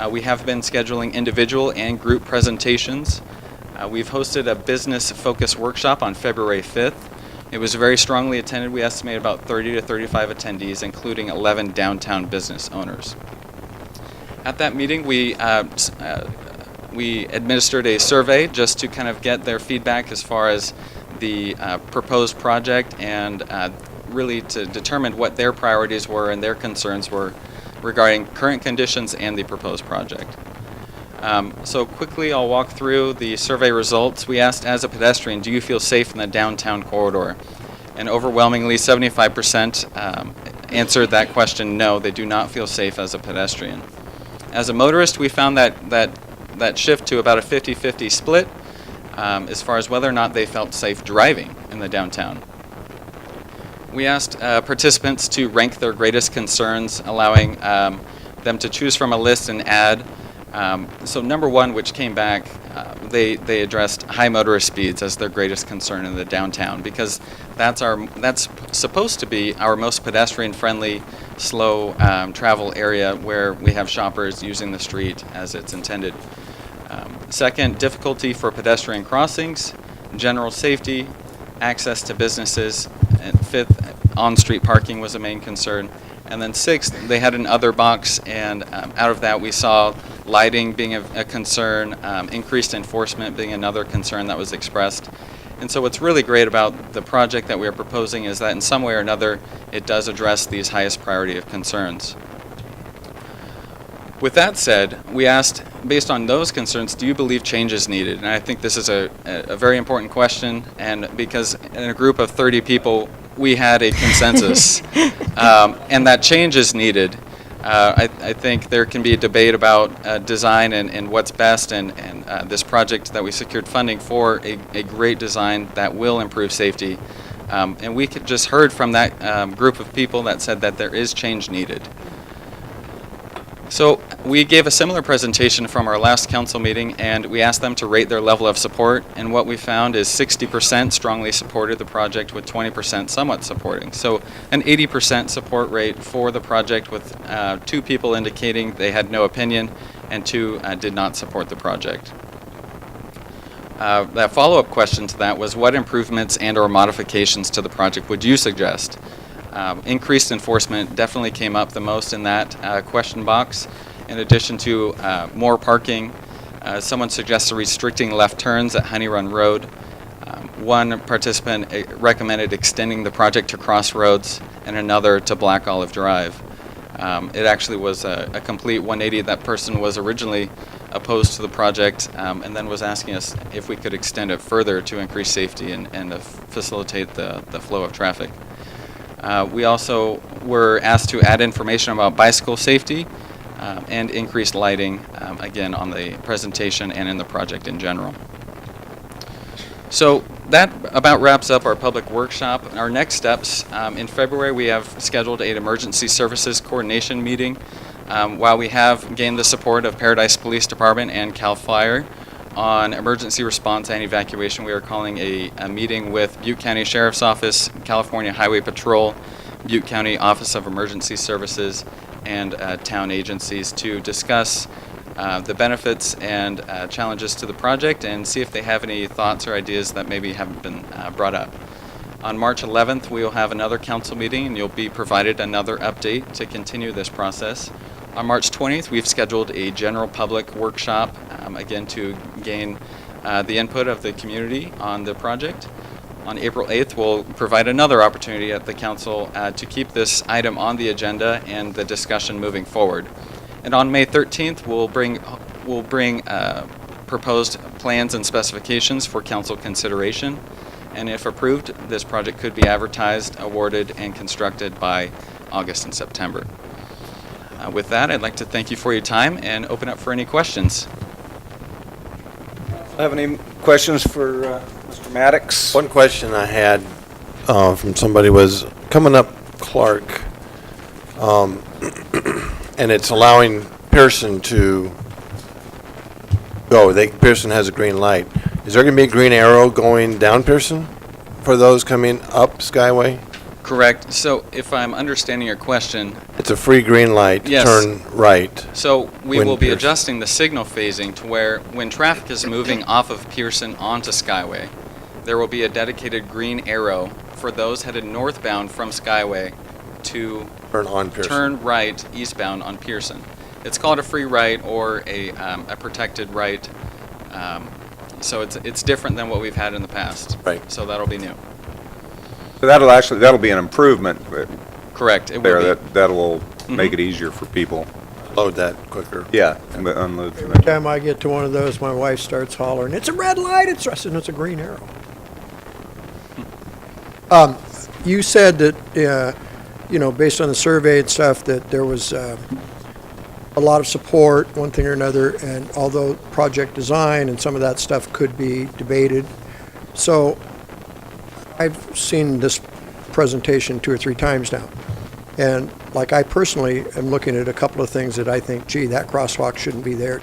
We have been scheduling individual and group presentations. We've hosted a business focus workshop on February 5th. It was very strongly attended. We estimate about 30 to 35 attendees, including 11 downtown business owners. At that meeting, we administered a survey just to kind of get their feedback as far as the proposed project and really to determine what their priorities were and their concerns were regarding current conditions and the proposed project. So quickly I'll walk through the survey results. We asked, as a pedestrian, do you feel safe in the downtown corridor? And overwhelmingly 75% answered that question, no, they do not feel safe as a pedestrian. As a motorist, we found that that shift to about a 50-50 split as far as whether or not they felt safe driving in the downtown. We asked participants to rank their greatest concerns, allowing them to choose from a list and add. So number one, which came back, they addressed high motorist speeds as their greatest concern in the downtown, because that's supposed to be our most pedestrian-friendly, slow travel area where we have shoppers using the street as it's intended. Second, difficulty for pedestrian crossings, general safety, access to businesses, and fifth, on-street parking was a main concern. And then sixth, they had an other box, and out of that we saw lighting being a concern, increased enforcement being another concern that was expressed. And so what's really great about the project that we are proposing is that in some way or another it does address these highest priority of concerns. With that said, we asked, based on those concerns, do you believe change is needed? And I think this is a very important question, and because in a group of 30 people, we had a consensus, and that change is needed. I think there can be a debate about design and what's best, and this project that we secured funding for, a great design that will improve safety. And we just heard from that group of people that said that there is change needed. So we gave a similar presentation from our last council meeting, and we asked them to rate their level of support, and what we found is 60% strongly supported the project, with 20% somewhat supporting. So an 80% support rate for the project, with 2 people indicating they had no opinion and 2 did not support the project. That follow-up question to that was, what improvements and or modifications to the project would you suggest? Increased enforcement definitely came up the most in that question box. In addition to more parking, someone suggested restricting left turns at Honey Run Road. One participant recommended extending the project to Crossroads, and another to Black Olive Drive. It actually was a complete 180. That person was originally opposed to the project, and then was asking us if we could extend it further to increase safety and facilitate the flow of traffic. We also were asked to add information about bicycle safety and increased lighting, again, on the presentation and in the project in general. So that about wraps up our public workshop. Our next steps, in February we have scheduled an emergency services coordination meeting. While we have gained the support of Paradise Police Department and CAL FIRE on emergency response and evacuation, we are calling a meeting with Butte County Sheriff's Office, California Highway Patrol, Butte County Office of Emergency Services, and town agencies to discuss the benefits and challenges to the project, and see if they have any thoughts or ideas that maybe haven't been brought up. On March 11th, we will have another council meeting, and you'll be provided another update to continue this process. On March 20th, we've scheduled a general public workshop, again, to gain the input of the community on the project. On April 8th, we'll provide another opportunity at the council to keep this item on the agenda and the discussion moving forward. And on May 13th, we'll bring proposed plans and specifications for council consideration. And if approved, this project could be advertised, awarded, and constructed by August and September. With that, I'd like to thank you for your time and open up for any questions. Have any questions for Mr. Maddox? One question I had from somebody was coming up Clark, and it's allowing Pearson to go. Pearson has a green light. Is there going to be a green arrow going down Pearson for those coming up Skyway? Correct. So if I'm understanding your question, it's a free green light. Yes. Turn right. So we will be Pearson. adjusting the signal phasing to where when traffic is moving off of Pearson onto Skyway, there will be a dedicated green arrow for those headed northbound from Skyway to turn on Pearson. Turn right eastbound on Pearson. It's called a free right or a protected right. So it's different than what we've had in the past. Right. So that'll be new. So that'll be an improvement. Correct. It There, will be. that'll make it easier for people. Load that quicker. Yeah, unload. Every time I get to one of those, my wife starts hollering, "It's a red light!" I said, "It's a green arrow." You said that, based on the survey and stuff, that there was a lot of support, one thing or another, and although project design and some of that stuff could be debated. So I've seen this presentation 2 or 3 times now. And like I personally am looking at a couple of things that I think, gee, that crosswalk shouldn't be there,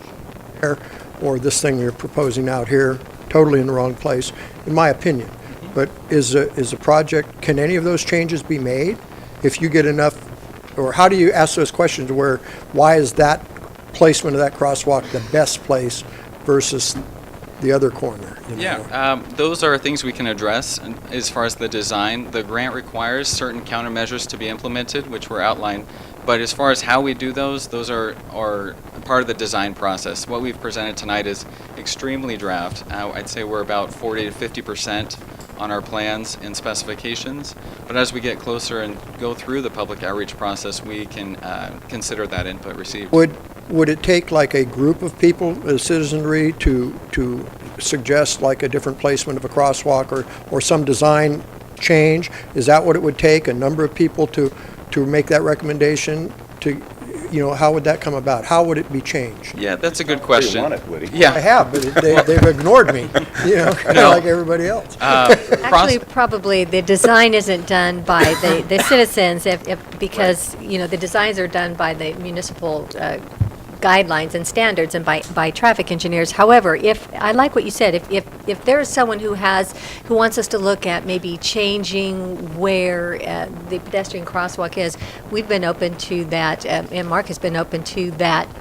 or this thing you're proposing out here, totally in the wrong place, in my opinion. But is a project, can any of those changes be made if you get enough, or how do you ask those questions where, why is that placement of that crosswalk the best place versus the other corner? You know? Yeah, those are things we can address. And as far as the design, the grant requires certain countermeasures to be implemented, which were outlined. But as far as how we do those are part of the design process. What we've presented tonight is extremely draft. I'd say we're about 40 to 50% on our plans and specifications. But as we get closer and go through the public outreach process, we can consider that input received. Would it take like a group of people, a citizenry, to suggest like a different placement of a crosswalk or some design change? Is that what it would take, a number of people to make that recommendation? To, you know, how would that come about? How would it be changed? Yeah, that's a good question. You want it, Woody. Yeah. I have, but they've ignored me, you know, kind of like everybody else. Actually, probably the design isn't done by the citizens because, you know, the designs are done by the municipal guidelines and standards and by traffic engineers. However, if I like what you said, if there is someone who wants us to look at maybe changing where the pedestrian crosswalk is, we've been open to that, and Mark has been open to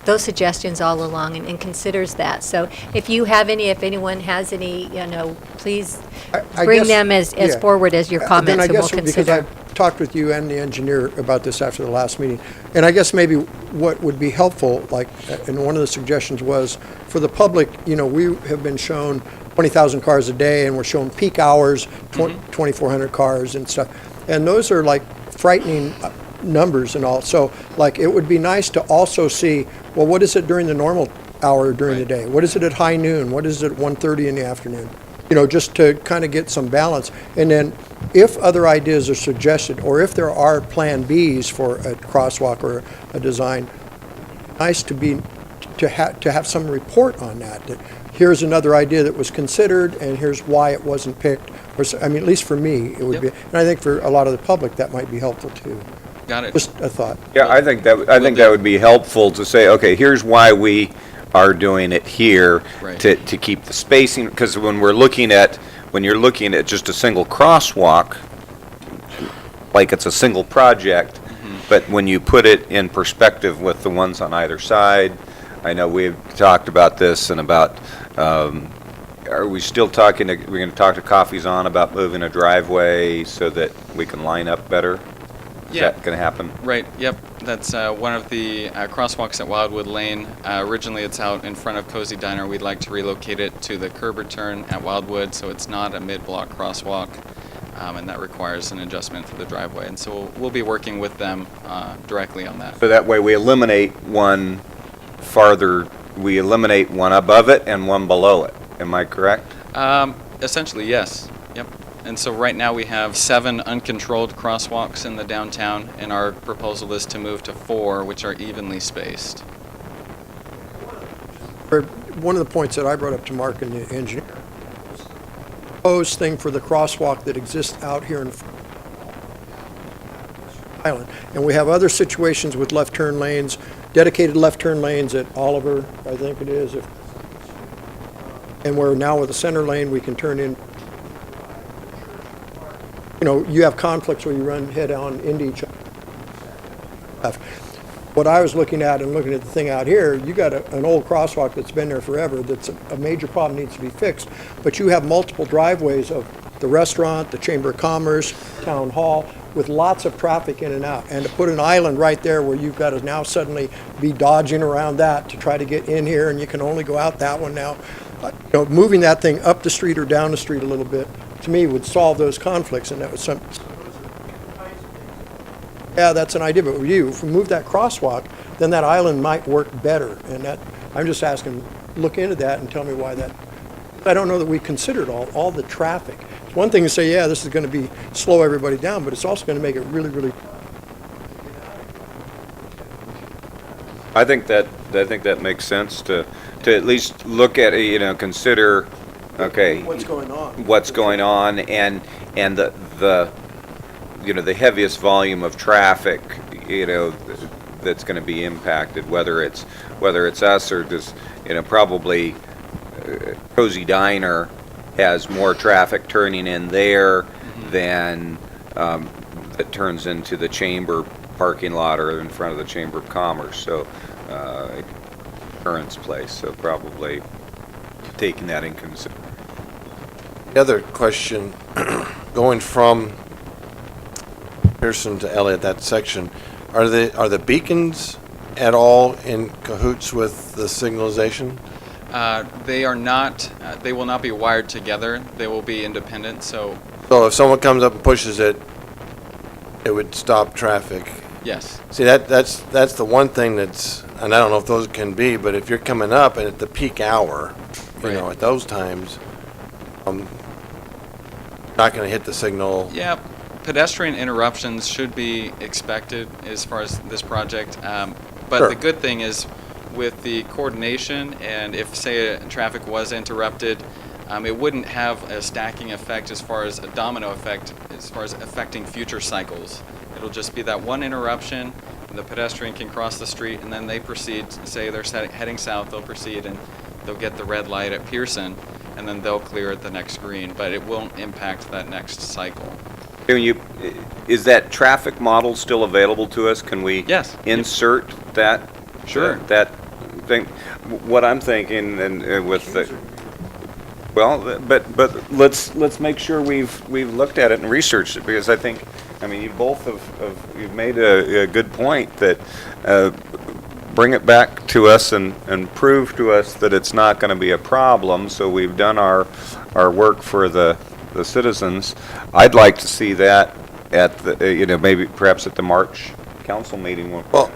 those suggestions all along and considers that. So if anyone has any, you know, please I bring guess- them as yeah. forward as your Then comments, I and we'll guess because consider. I've talked with you and the engineer about this after the last meeting, and I guess maybe what would be helpful, like, and one of the suggestions was, for the public, you know, we have been shown 20,000 cars a day, and we're shown peak hours, 2,400 cars and stuff, and those are like frightening numbers and all. So, like, it would be nice to also see, well, what is it during the normal hour during the day? What is it at high noon? What is it at 1:30 in the afternoon? You know, just to kind of get some balance. And then if other ideas are suggested, or if there are plan Bs for a crosswalk or a design, nice to have some report on that. That here's another idea that was considered, and here's why it wasn't picked. Or, I mean, at least for me, it would be. And I think for a lot of the public, that might be helpful too. Got it. Just a thought. Yeah, I think that would be helpful to say, okay, here's why we are doing it here, Right. to keep the spacing, because when you're looking at just a single crosswalk, like it's a single project, but when you put it in perspective with the ones on either side, I know we've talked about this and about, are we still talking, we're going to talk to Coffee's On about moving a driveway so that we can line up better? Is Yeah. that going to happen? Right, yep. That's one of the crosswalks at Wildwood Lane. Originally, it's out in front of Cozy Diner. We'd like to relocate it to the curb return at Wildwood, so it's not a mid-block crosswalk, and that requires an adjustment for the driveway. And so we'll be working with them directly on that. So that way we eliminate one we eliminate one above it and one below it. Am I correct? Essentially, yes. Yep. And so right now we have 7 uncontrolled crosswalks in the downtown, and our proposal is to move to 4, which are evenly spaced. One of the points that I brought up to Mark and the engineer, proposed thing for the crosswalk that exists out here in Island. And we have other situations with left turn lanes, dedicated left turn lanes at Oliver, I think it is. And where now with the center lane, we can turn in. You know, you have conflicts where you run head on into each other. What I was looking at and looking at the thing out here, you got an old crosswalk that's been there forever that's a major problem, needs to be fixed. But you have multiple driveways of the restaurant, the Chamber of Commerce, Town Hall, with lots of traffic in and out. And to put an island right there where you've got to now suddenly be dodging around that to try to get in here, and you can only go out that one now. You know, moving that thing up the street or down the street a little bit, to me, would solve those conflicts, and that was some. Yeah, that's an idea, but with you, if we move that crosswalk, then that island might work better, and that, I'm just asking, look into that and tell me why that, I don't know that we considered all the traffic. It's one thing to say, yeah, this is going to slow everybody down, but it's also going to make it really, really. I think that makes sense to at least look at it, you know, consider, okay. What's going on? What's going on and the you know, the heaviest volume of traffic, you know, that's going to be impacted, whether it's us or just, you know, probably Cozy Diner has more traffic turning in there than that turns into the Chamber parking lot or in front of the Chamber of Commerce. So, Current's place. So probably taking that in consideration. The other question, going from Pearson to Elliott, that section, are the beacons at all in cahoots with the signalization? They are not. They will not be wired together. They will be independent. So if someone comes up and pushes it, it would stop traffic. Yes. See, that's the one thing that's, and I don't know if those can be, but if you're coming up and at the peak hour, you know, at those times, not going to hit the signal. Yeah, pedestrian interruptions should be expected as far as this project. But Sure. the good thing is with the coordination, and if, say, traffic was interrupted, it wouldn't have a stacking effect as far as a domino effect as far as affecting future cycles. It'll just be that one interruption, the pedestrian can cross the street, and then they proceed, say they're heading south, they'll proceed and they'll get the red light at Pearson, and then they'll clear at the next green, but it won't impact that next cycle. Is that traffic model still available to us? Can we insert that? Sure. That thing. What I'm thinking, and with the, well, but let's make sure we've looked at it and researched it, because I think, I mean, you both you've made a good point that bring it back to us and prove to us that it's not going to be a problem. So we've done our work for the citizens. I'd like to see that at the, you know, maybe perhaps at the March council meeting when we're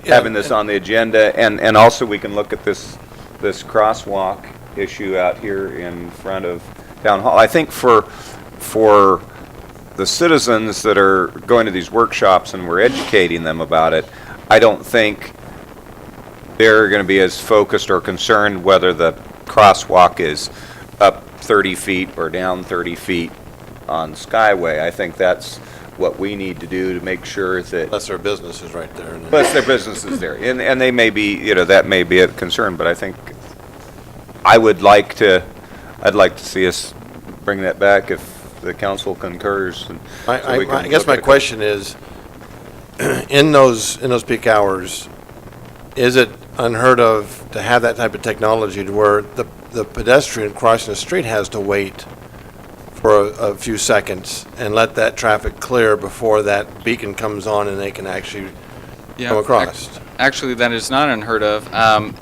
having this on the agenda, and also we can look at this crosswalk issue out here in front of Town Hall. I think for the citizens that are going to these workshops and we're educating them about it, I don't think they're going to be as focused or concerned whether the crosswalk is up 30 feet or down 30 feet on Skyway. I think that's what we need to do to make sure that... Unless their business is right there. Unless their business is there. And they may be, you know, that may be a concern, but I think I'd like to see us bring that back if the council concurs. And I guess my question is, in those peak hours, is it unheard of to have that type of technology to where the pedestrian crossing the street has to wait for a few seconds and let that traffic clear before that beacon comes on and they can actually come across? Actually, that is not unheard of.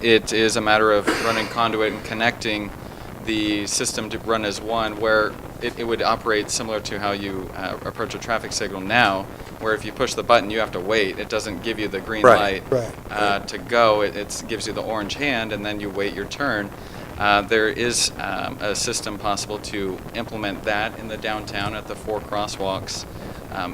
It is a matter of running conduit and connecting the system to run as one, where it would operate similar to how you approach a traffic signal now, where if you push the button, you have to wait. It doesn't give you the green light to go. It gives you the orange hand, and then you wait your turn. There is a system possible to implement that in the downtown at the 4 crosswalks.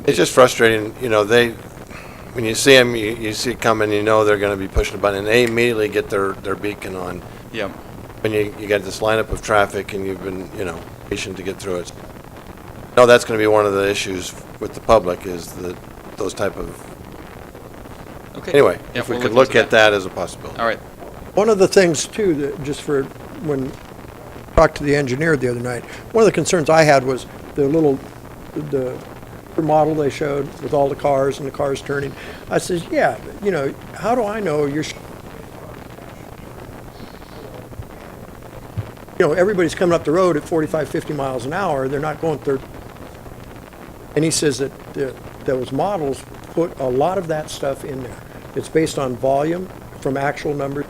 It's just frustrating, you know, when you see them, you see it coming, you know they're going to be pushing the button, and they immediately get their beacon on. Yep. When you got this lineup of traffic and you've been, you know, patient to get through it. No, that's going to be one of the issues with the public is those type of... Okay. Anyway, Yeah, if we we'll could look look into at that as a possibility. All right. One of the things, too, that just for when I talked to the engineer the other night, one of the concerns I had was the model they showed with all the cars and the cars turning. I says, yeah, you know, how do I know you're... You know, everybody's coming up the road at 45, 50 miles an hour. They're not going 30. And he says that those models put a lot of that stuff in there. It's based on volume from actual numbers.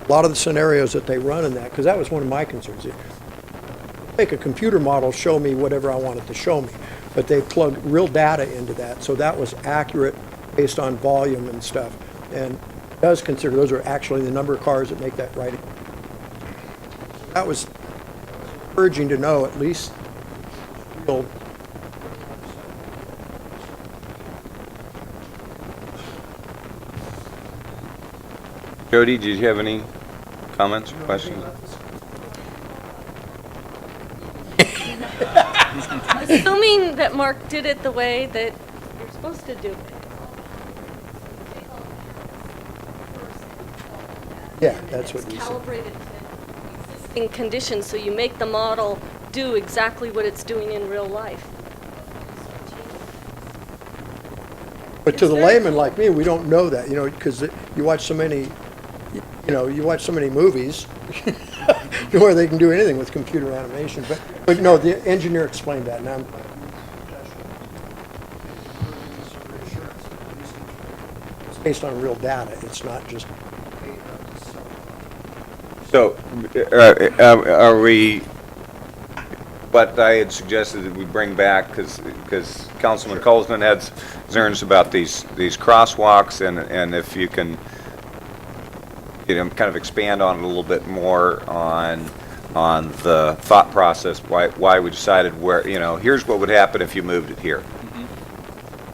A lot of the scenarios that they run in that, because that was one of my concerns. Make a computer model show me whatever I want it to show me, but they plug real data into that, so that was accurate based on volume and stuff. And it does consider those are actually the number of cars that make that right. That was encouraging to know at least. Jody, did you have any comments or questions? Assuming that Mark did it the way that you're supposed to do it. Yeah, that's what we said. Calibrated to existing conditions, so you make the model do exactly what it's doing in real life. But to the layman like me, we don't know that, because you watch so many, you watch so many movies where they can do anything with computer animation. But no, the engineer explained that, and I'm it's based on real data. It's not just. So, are we, what I had suggested that we bring back, because Councilman Colsman had concerns about these crosswalks, and if you can, kind of expand on it a little bit more on the thought process, why we decided where, here's what would happen if you moved it here.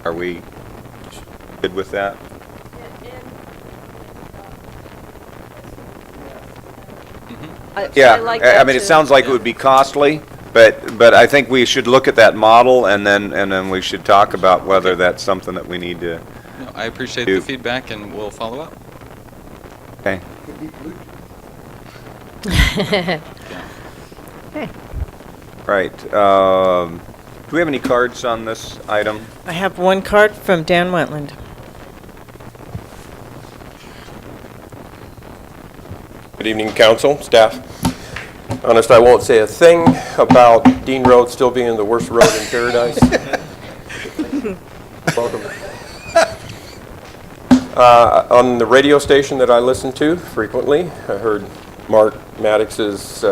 Are we good with that? Yeah, I mean, it sounds like it would be costly, but I think we should look at that model, and then we should talk about whether that's something that we need to. No, I appreciate the feedback, and we'll follow up. Okay. Okay. Right. Do we have any cards on this item? I have one card from Dan Wetland. Good evening, council, staff. Honest, I won't say a thing about Dean Road still being the worst road in paradise. Welcome. On the radio station that I listen to frequently, I heard Mark Maddox's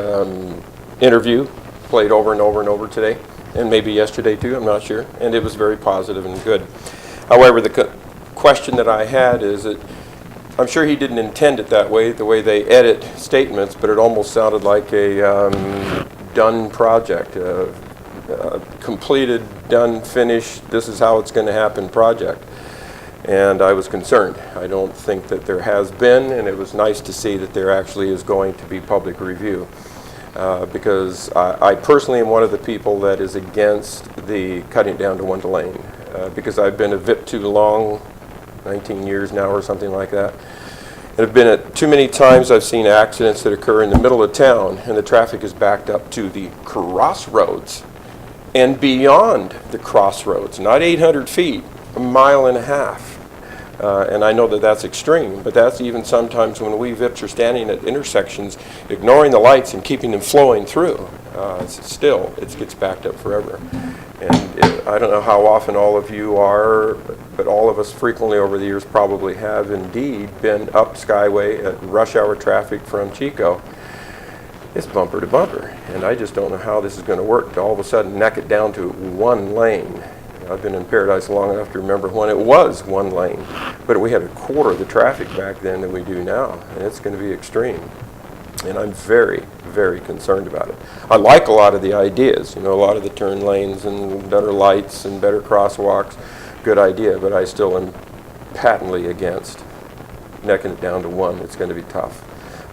interview played over and over and over today, and maybe yesterday too, I'm not sure, and it was very positive and good. However, the question that I had is that I'm sure he didn't intend it that way, the way they edit statements, but it almost sounded like a done project, completed, done, finished, this is how it's going to happen project. And I was concerned. I don't think that there has been, and it was nice to see that there actually is going to be public review. Because I personally am one of the people that is against the cutting down to one lane. Because I've been a VIP too long, 19 years now or something like that. And I've been at too many times I've seen accidents that occur in the middle of town and the traffic is backed up to the crossroads and beyond the crossroads, not 800 feet, a mile and a half. And I know that that's extreme, but that's even sometimes when we VIPs are standing at intersections, ignoring the lights and keeping them flowing through. Still, it gets backed up forever. And I don't know how often all of you are, but all of us frequently over the years probably have indeed been up Skyway at rush hour traffic from Chico. It's bumper to bumper, and I just don't know how this is going to work to all of a sudden neck it down to one lane. I've been in Paradise long enough to remember when it was one lane, but we had a quarter of the traffic back then than we do now, and it's going to be extreme. And I'm very, very concerned about it. I like a lot of the ideas, a lot of the turn lanes and better lights and better crosswalks, good idea, but I still am patently against necking it down to one. It's going to be tough.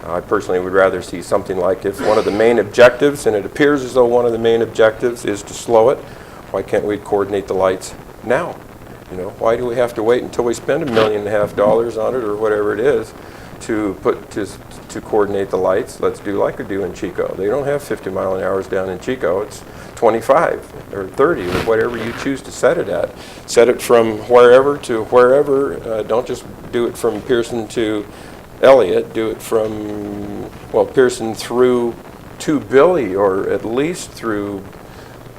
I personally would rather see something like if one of the main objectives, and it appears as though one of the main objectives is to slow it, why can't we coordinate the lights now? Why do we have to wait until we spend $1.5 million on it or whatever it is to coordinate the lights? Let's do like we do in Chico. They don't have 50 mile an hour down in Chico. It's 25 or 30 or whatever you choose to set it at. Set it from wherever to wherever. Don't just do it from Pearson to Elliott. Do it from, Pearson through to Billy, or at least through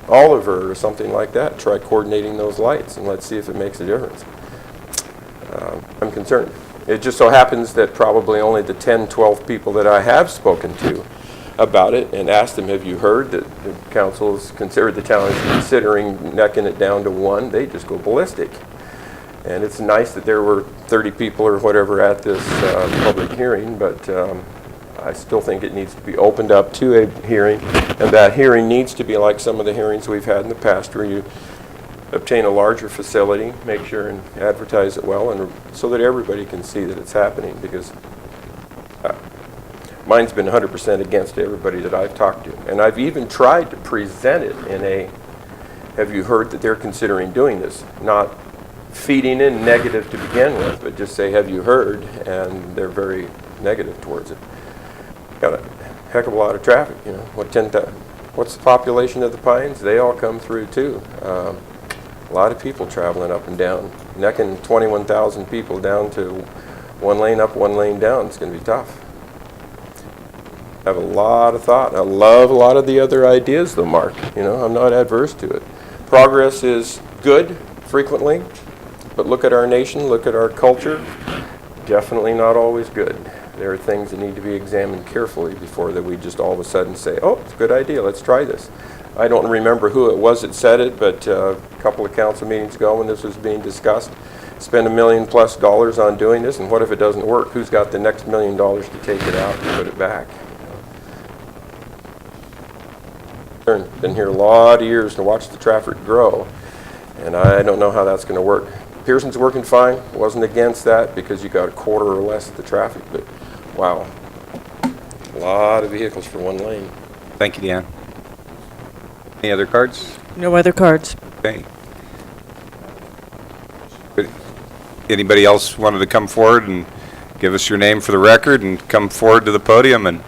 Oliver or something like that. Try coordinating those lights and let's see if it makes a difference. I'm concerned. It just so happens that probably only the 10, 12 people that I have spoken to about it and asked them, have you heard that the council's considered, the town is considering necking it down to one? They just go ballistic. And it's nice that there were 30 people or whatever at this public hearing, but I still think it needs to be opened up to a hearing, and that hearing needs to be like some of the hearings we've had in the past where you obtain a larger facility, make sure and advertise it well, and so that everybody can see that it's happening, because Mine's been 100% against everybody that I've talked to. And I've even tried to present it in a, have you heard that they're considering doing this? Not feeding in negative to begin with, but just say, have you heard? And they're very negative towards it. Got a heck of a lot of traffic, you know. What's the population of the Pines? They all come through too. A lot of people traveling up and down. Necking 21,000 people down to one lane up, one lane down. It's going to be tough. I have a lot of thought. I love a lot of the other ideas though, Mark. You know, I'm not adverse to it. Progress is good frequently, but look at our nation, look at our culture. Definitely not always good. There are things that need to be examined carefully before that we just all of a sudden say, oh, it's a good idea, let's try this. I don't remember who it was that said it, but a couple of council meetings ago when this was being discussed, spend $1 million+ on doing this, and what if it doesn't work? Who's got the next $1 million to take it out and put it back? Been here a lot of years to watch the traffic grow, and I don't know how that's going to work. Pearson's working fine. Wasn't against that because you got a quarter or less of the traffic, but wow, a lot of vehicles for one lane. Thank you, Deanne. Any other cards? No other cards. Okay. Anybody else wanted to come forward and give us your name for the record and come forward to the podium? And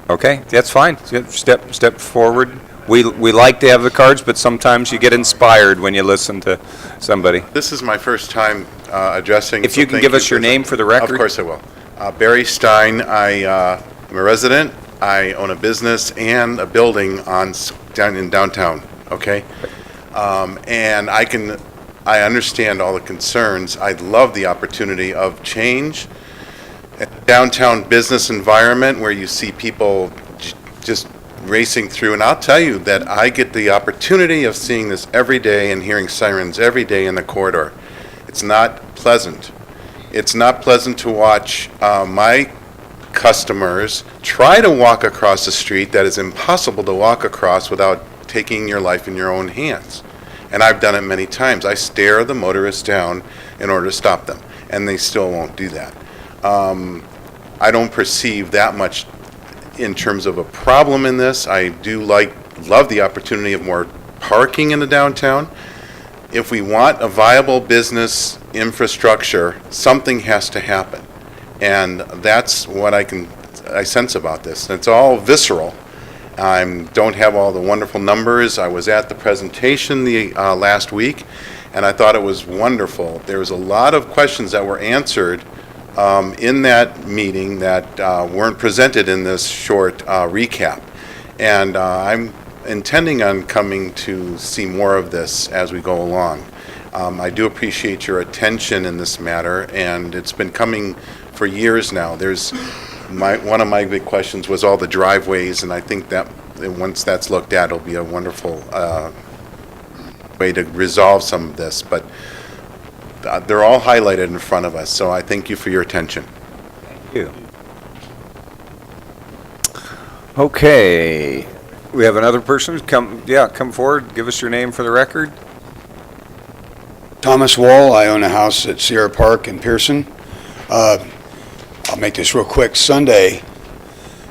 okay, that's fine. Step forward. We like to have the cards, but sometimes you get inspired when you listen to somebody. This is my first time addressing. If you can give us your name for the record. Of course I will. Barry Stein. I am a resident. I own a business and a building down in downtown. Okay, and I understand all the concerns. I love the opportunity of change. A downtown business environment where you see people just racing through, and I'll tell you that I get the opportunity of seeing this every day and hearing sirens every day in the corridor. It's not pleasant. It's not pleasant to watch my customers try to walk across the street that is impossible to walk across without taking your life in your own hands. And I've done it many times. I stare the motorists down in order to stop them, and they still won't do that. I don't perceive that much in terms of a problem in this. I do love the opportunity of more parking in the downtown. If we want a viable business infrastructure, something has to happen. And that's what I sense about this. It's all visceral. I don't have all the wonderful numbers. I was at the presentation last week, and I thought it was wonderful. There was a lot of questions that were answered in that meeting that weren't presented in this short recap. And I'm intending on coming to see more of this as we go along. I do appreciate your attention in this matter, and it's been coming for years now. One of my big questions was all the driveways, and I think that once that's looked at, it'll be a wonderful way to resolve some of this. But they're all highlighted in front of us, so I thank you for your attention. Thank you. Okay, we have another person. Come forward. Give us your name for the record. Thomas Wall. I own a house at Sierra Park in Pearson. I'll make this real quick. Sunday,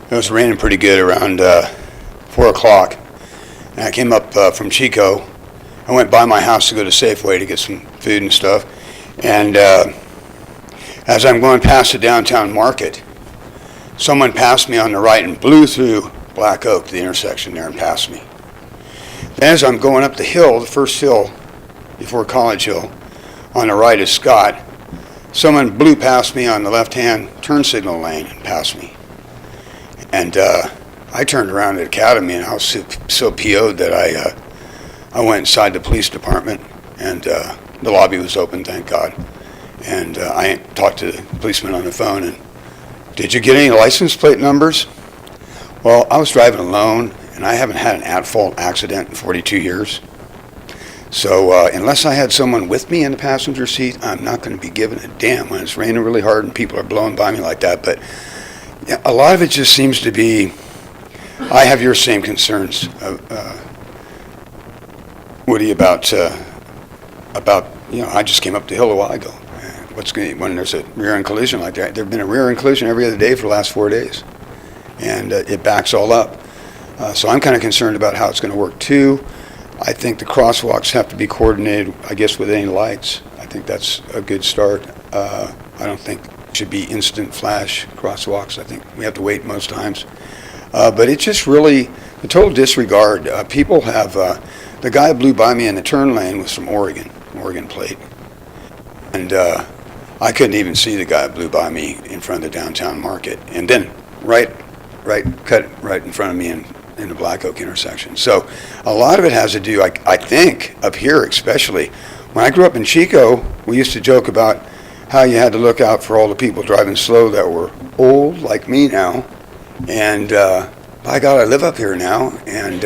it was raining pretty good around 4 o'clock, and I came up from Chico. I went by my house to go to Safeway to get some food and stuff, and as I'm going past the downtown market, someone passed me on the right and blew through Black Oak, the intersection there, and passed me. Then as I'm going up the hill, the first hill before College Hill, on the right is Scott, someone blew past me on the left-hand turn signal lane and passed me. And I turned around at Academy, and I was so PO'd that I went inside the police department, and the lobby was open, thank God. And I talked to the policeman on the phone, and did you get any license plate numbers? Well, I was driving alone, and I haven't had an at-fault accident in 42 years. So unless I had someone with me in the passenger seat, I'm not going to be giving a damn when it's raining really hard and people are blowing by me like that. But yeah, a lot of it just seems to be, I have your same concerns, Woody, about, I just came up the hill a while ago. when there's a rear-end collision like that. There've been a rear-end collision every other day for the last 4 days, and it backs all up. So I'm kind of concerned about how it's going to work too. I think the crosswalks have to be coordinated, I guess, with any lights. I think that's a good start. I don't think it should be instant flash crosswalks. I think we have to wait most times. But it's just really the total disregard. People have, the guy blew by me in the turn lane was from Oregon plate. And I couldn't even see the guy blew by me in front of the downtown market. And then cut right in front of me in the Black Oak intersection. So a lot of it has to do, I think, up here especially. When I grew up in Chico, we used to joke about how you had to look out for all the people driving slow that were old, like me now. And by God, I live up here now. And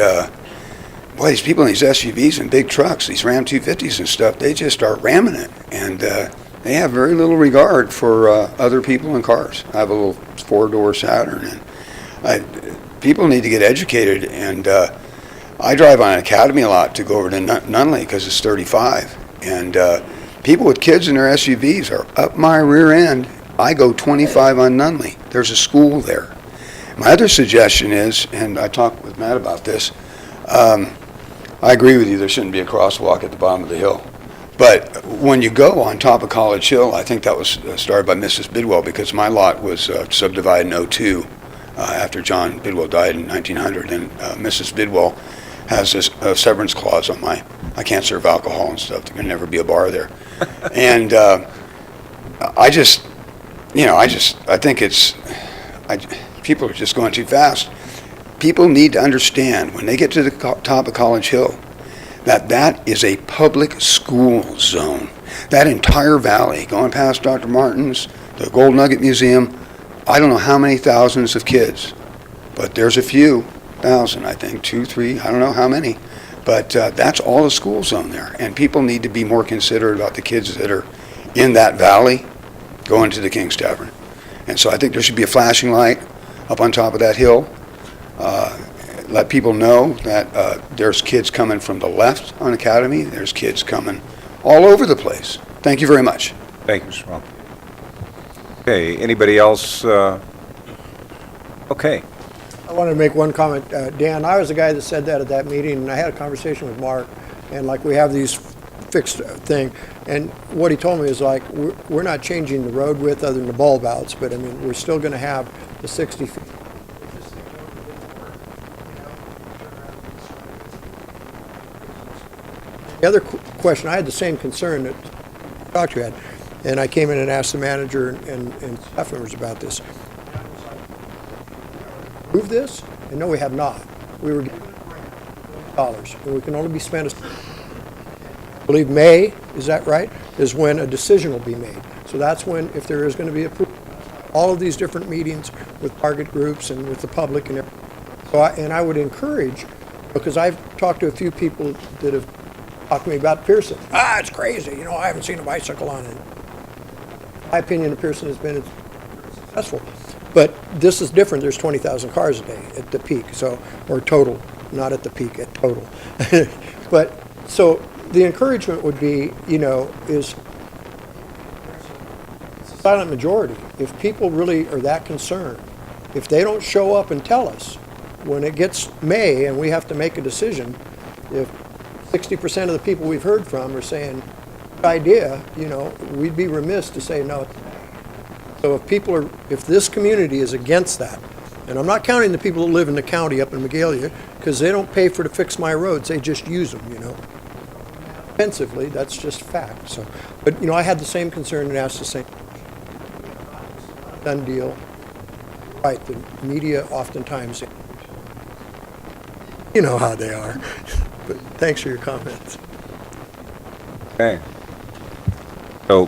boy, these people in these SUVs and big trucks, these Ram 250s and stuff, they just start ramming it. And they have very little regard for other people in cars. I have a little 4-door Saturn, and people need to get educated. And I drive on Academy a lot to go over to Nunley because it's 35. And people with kids in their SUVs are up my rear end. I go 25 on Nunley. There's a school there. My other suggestion is, and I talked with Matt about this, I agree with you, there shouldn't be a crosswalk at the bottom of the hill. But when you go on top of College Hill, I think that was started by Mrs. Bidwell because my lot was subdivided in 02 after John Bidwell died in 1900. And Mrs. Bidwell has this severance clause on I can't serve alcohol and stuff. There can never be a bar there. And I think people are just going too fast. People need to understand when they get to the top of College Hill that is a public school zone. That entire valley, going past Dr. Martin's, the Gold Nugget Museum, I don't know how many thousands of kids, but there's a few thousand, I think, 2, 3, I don't know how many. But that's all the school zone there. And people need to be more considerate about the kids that are in that valley going to the King's Tavern. And so I think there should be a flashing light up on top of that hill. Let people know that there's kids coming from the left on Academy. There's kids coming all over the place. Thank you very much. Thank you, Mr. Wong. Okay, anybody else? Okay. I wanted to make one comment. Dan, I was the guy that said that at that meeting, and I had a conversation with Mark, and like we have these fixed thing, and what he told me is like, we're not changing the road width other than the bulb outs, but I mean, we're still going to have the 60 feet. The other question, I had the same concern that Dr. had, and I came in and asked the manager and staff members about this. Prove this? And no, we have not. We were given dollars, and we can only be spent. I believe May, is that right? Is when a decision will be made. So that's when, if there is going to be approval, all of these different meetings with target groups and with the public and everything. So I would encourage, because I've talked to a few people that have talked to me about Pearson. It's crazy. You know, I haven't seen a bicycle on it. My opinion of Pearson has been successful. But this is different. There's 20,000 cars a day at the peak, so, or total, not at the peak, at total. But, so the encouragement would be, you know, is silent majority. If people really are that concerned, if they don't show up and tell us when it gets May and we have to make a decision, if 60% of the people we've heard from are saying, good idea, you know, we'd be remiss to say no. So if this community is against that, and I'm not counting the people that live in the county up in Magalia, because they don't pay to fix my roads, they just use them, you know. Offensively, that's just fact. So, but you know, I had the same concern and asked the same. Done deal. Right, the media oftentimes, you know how they are. But thanks for your comments. Okay. So,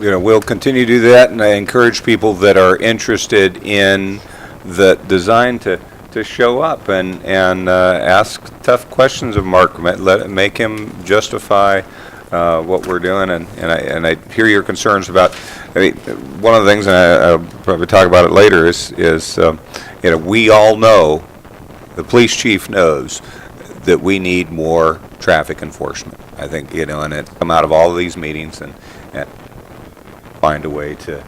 you know, we'll continue to do that, and I encourage people that are interested in the design to show up and ask tough questions of Mark. Make him justify what we're doing, and I hear your concerns about. I mean, one of the things, and I'll probably talk about it later, is you know, we all know, the police chief knows that we need more traffic enforcement. I think, you know, and it come out of all of these meetings, and find a way to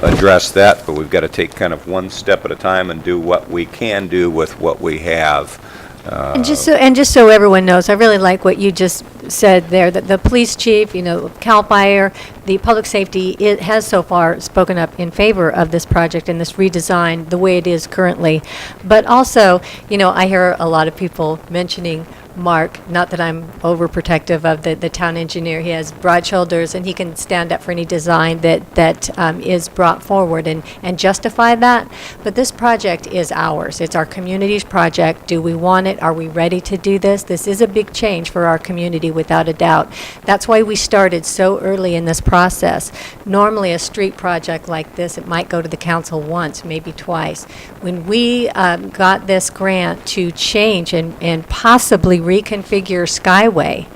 address that, but we've got to take kind of one step at a time and do what we can do with what we have. And just so everyone knows, I really like what you just said there, that the police chief, CAL FIRE, the public safety, it has so far spoken up in favor of this project and this redesign the way it is currently. But also, I hear a lot of people mentioning Mark, not that I'm overprotective of the town engineer. He has broad shoulders and he can stand up for any design that is brought forward and justify that. But this project is ours. It's our community's project. Do we want it? Are we ready to do this? This is a big change for our community without a doubt. That's why we started so early in this process. Normally a street project like this, it might go to the council once, maybe twice. When we got this grant to change and possibly reconfigure Skyway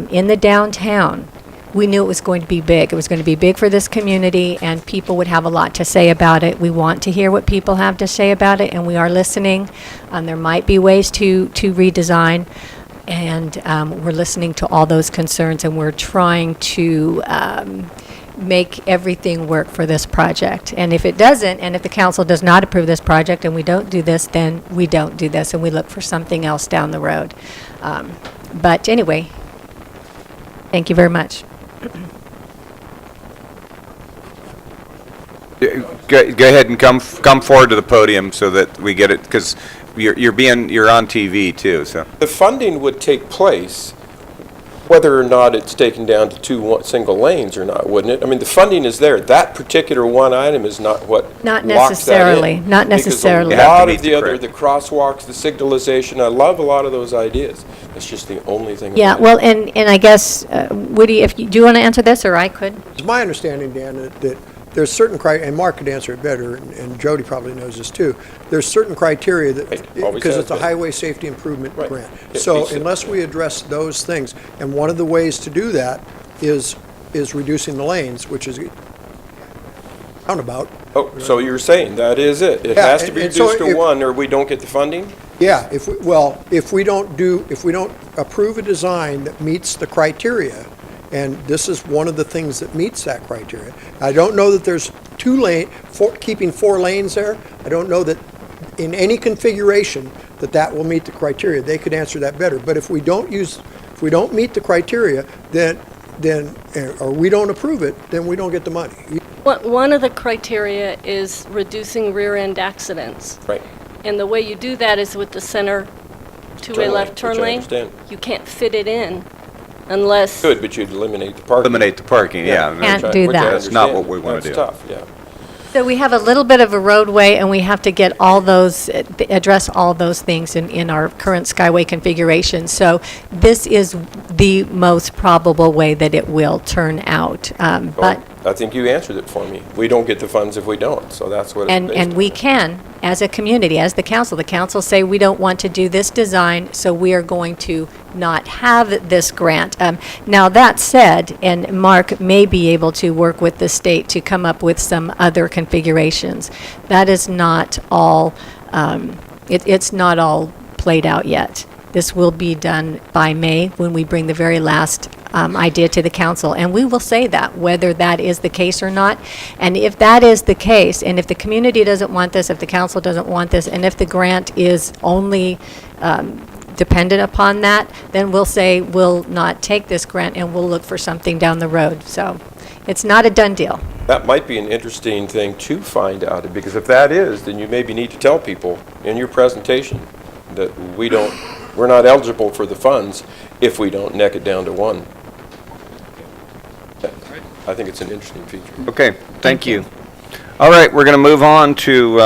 in the downtown, we knew it was going to be big. It was going to be big for this community, and people would have a lot to say about it. We want to hear what people have to say about it, and we are listening. There might be ways to redesign, and we're listening to all those concerns, and we're trying to make everything work for this project. And if it doesn't, and if the council does not approve this project and we don't do this, then we don't do this and we look for something else down the road. But anyway, thank you very much. Go ahead and come forward to the podium so that we get it, because you're on TV too, so. The funding would take place whether or not it's taken down to single lanes or not, wouldn't it? I mean, the funding is there. That particular one item is not what Not locks that in. necessarily, not necessarily. Because a lot of the other, the crosswalks, the signalization, I love a lot of those ideas. It's just the only thing. Yeah, well, and I guess, Woody, do you want to answer this, or I could? It's my understanding, Dan, that there's certain criteria, and Mark could answer it better, and Jody probably knows this too. There's certain criteria that, because it's a highway safety improvement grant. So unless we address those things, and one of the ways to do that is reducing the lanes, which is roundabout. Oh, so you're saying that is it? It has to be reduced to one, or we don't get the funding? Yeah, if we don't approve a design that meets the criteria, and this is one of the things that meets that criteria. I don't know that there's keeping 4 lanes there. I don't know that in any configuration that will meet the criteria. They could answer that better. But if we don't meet the criteria, then or we don't approve it, then we don't get the money. One of the criteria is reducing rear-end accidents. Right. And the way you do that is with the center two-way left turn lane. You can't fit it in unless... Good, but you'd eliminate the parking. Eliminate the parking, yeah. Can't do that. That's not what we want to do. That's tough, yeah. So we have a little bit of a roadway, and we have to get all those, address all those things in our current Skyway configuration. So this is the most probable way that it will turn out. But I think you answered it for me. We don't get the funds if we don't, so that's what it's based and we can, as a community, as the council say we don't want to do this design, so we are going to not have this grant. Now that said, and Mark may be able to work with the state to come up with some other configurations. That is not all, it's not all played out yet. This will be done by May when we bring the very last idea to the council. And we will say that, whether that is the case or not. And if that is the case, and if the community doesn't want this, if the council doesn't want this, and if the grant is only dependent upon that, then we'll say we'll not take this grant and we'll look for something down the road. So it's not a done deal. That might be an interesting thing to find out, because if that is, then you maybe need to tell people in your presentation that we're not eligible for the funds if we don't neck it down to 1. I think it's an interesting feature. Okay, thank you. All right, we're going to move on to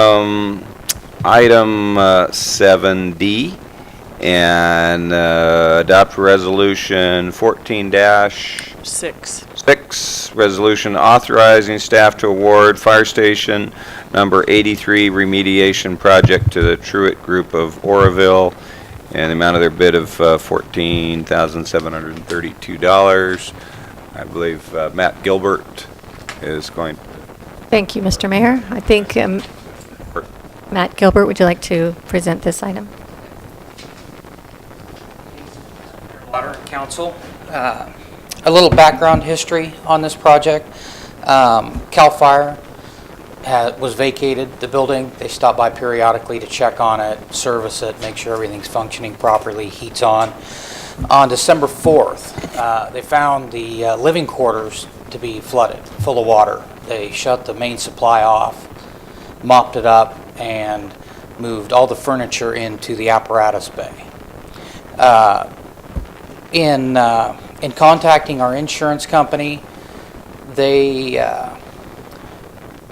item 7D and adopt resolution 14-6, resolution authorizing staff to award fire station number 83 remediation project to the Truett Group of Oroville, and the amount of their bid of $14,732. I believe Matt Gilbert is going. Thank you, Mr. Mayor. I think Matt Gilbert, would you like to present this item? Water Council. A little background history on this project. CAL FIRE was vacated, the building. They stop by periodically to check on it, service it, make sure everything's functioning properly, heat's on. On December 4th, they found the living quarters to be flooded, full of water. They shut the main supply off, mopped it up, and moved all the furniture into the apparatus bay. In contacting our insurance company, they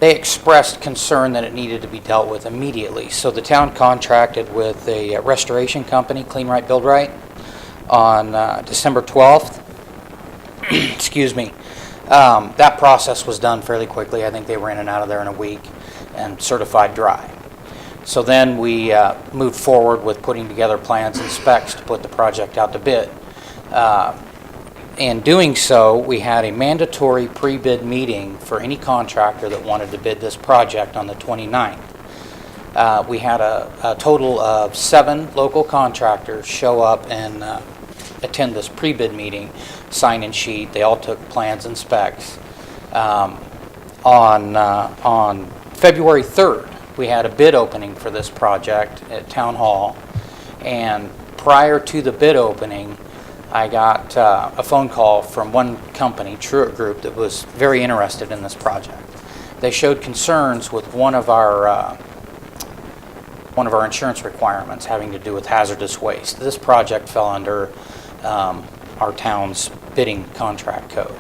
expressed concern that it needed to be dealt with immediately. So the town contracted with a restoration company, Clean Right Build Right, on December 12th. Excuse me. That process was done fairly quickly. I think they were in and out of there in a week and certified dry. So then we moved forward with putting together plans and specs to put the project out to bid. In doing so, we had a mandatory pre-bid meeting for any contractor that wanted to bid this project on the 29th. We had a total of 7 local contractors show up and attend this pre-bid meeting, sign-in sheet. They all took plans and specs. On February 3rd, we had a bid opening for this project at Town Hall, and prior to the bid opening, I got a phone call from one company, Truett Group, that was very interested in this project. They showed concerns with one of our insurance requirements having to do with hazardous waste. This project fell under our town's bidding contract code.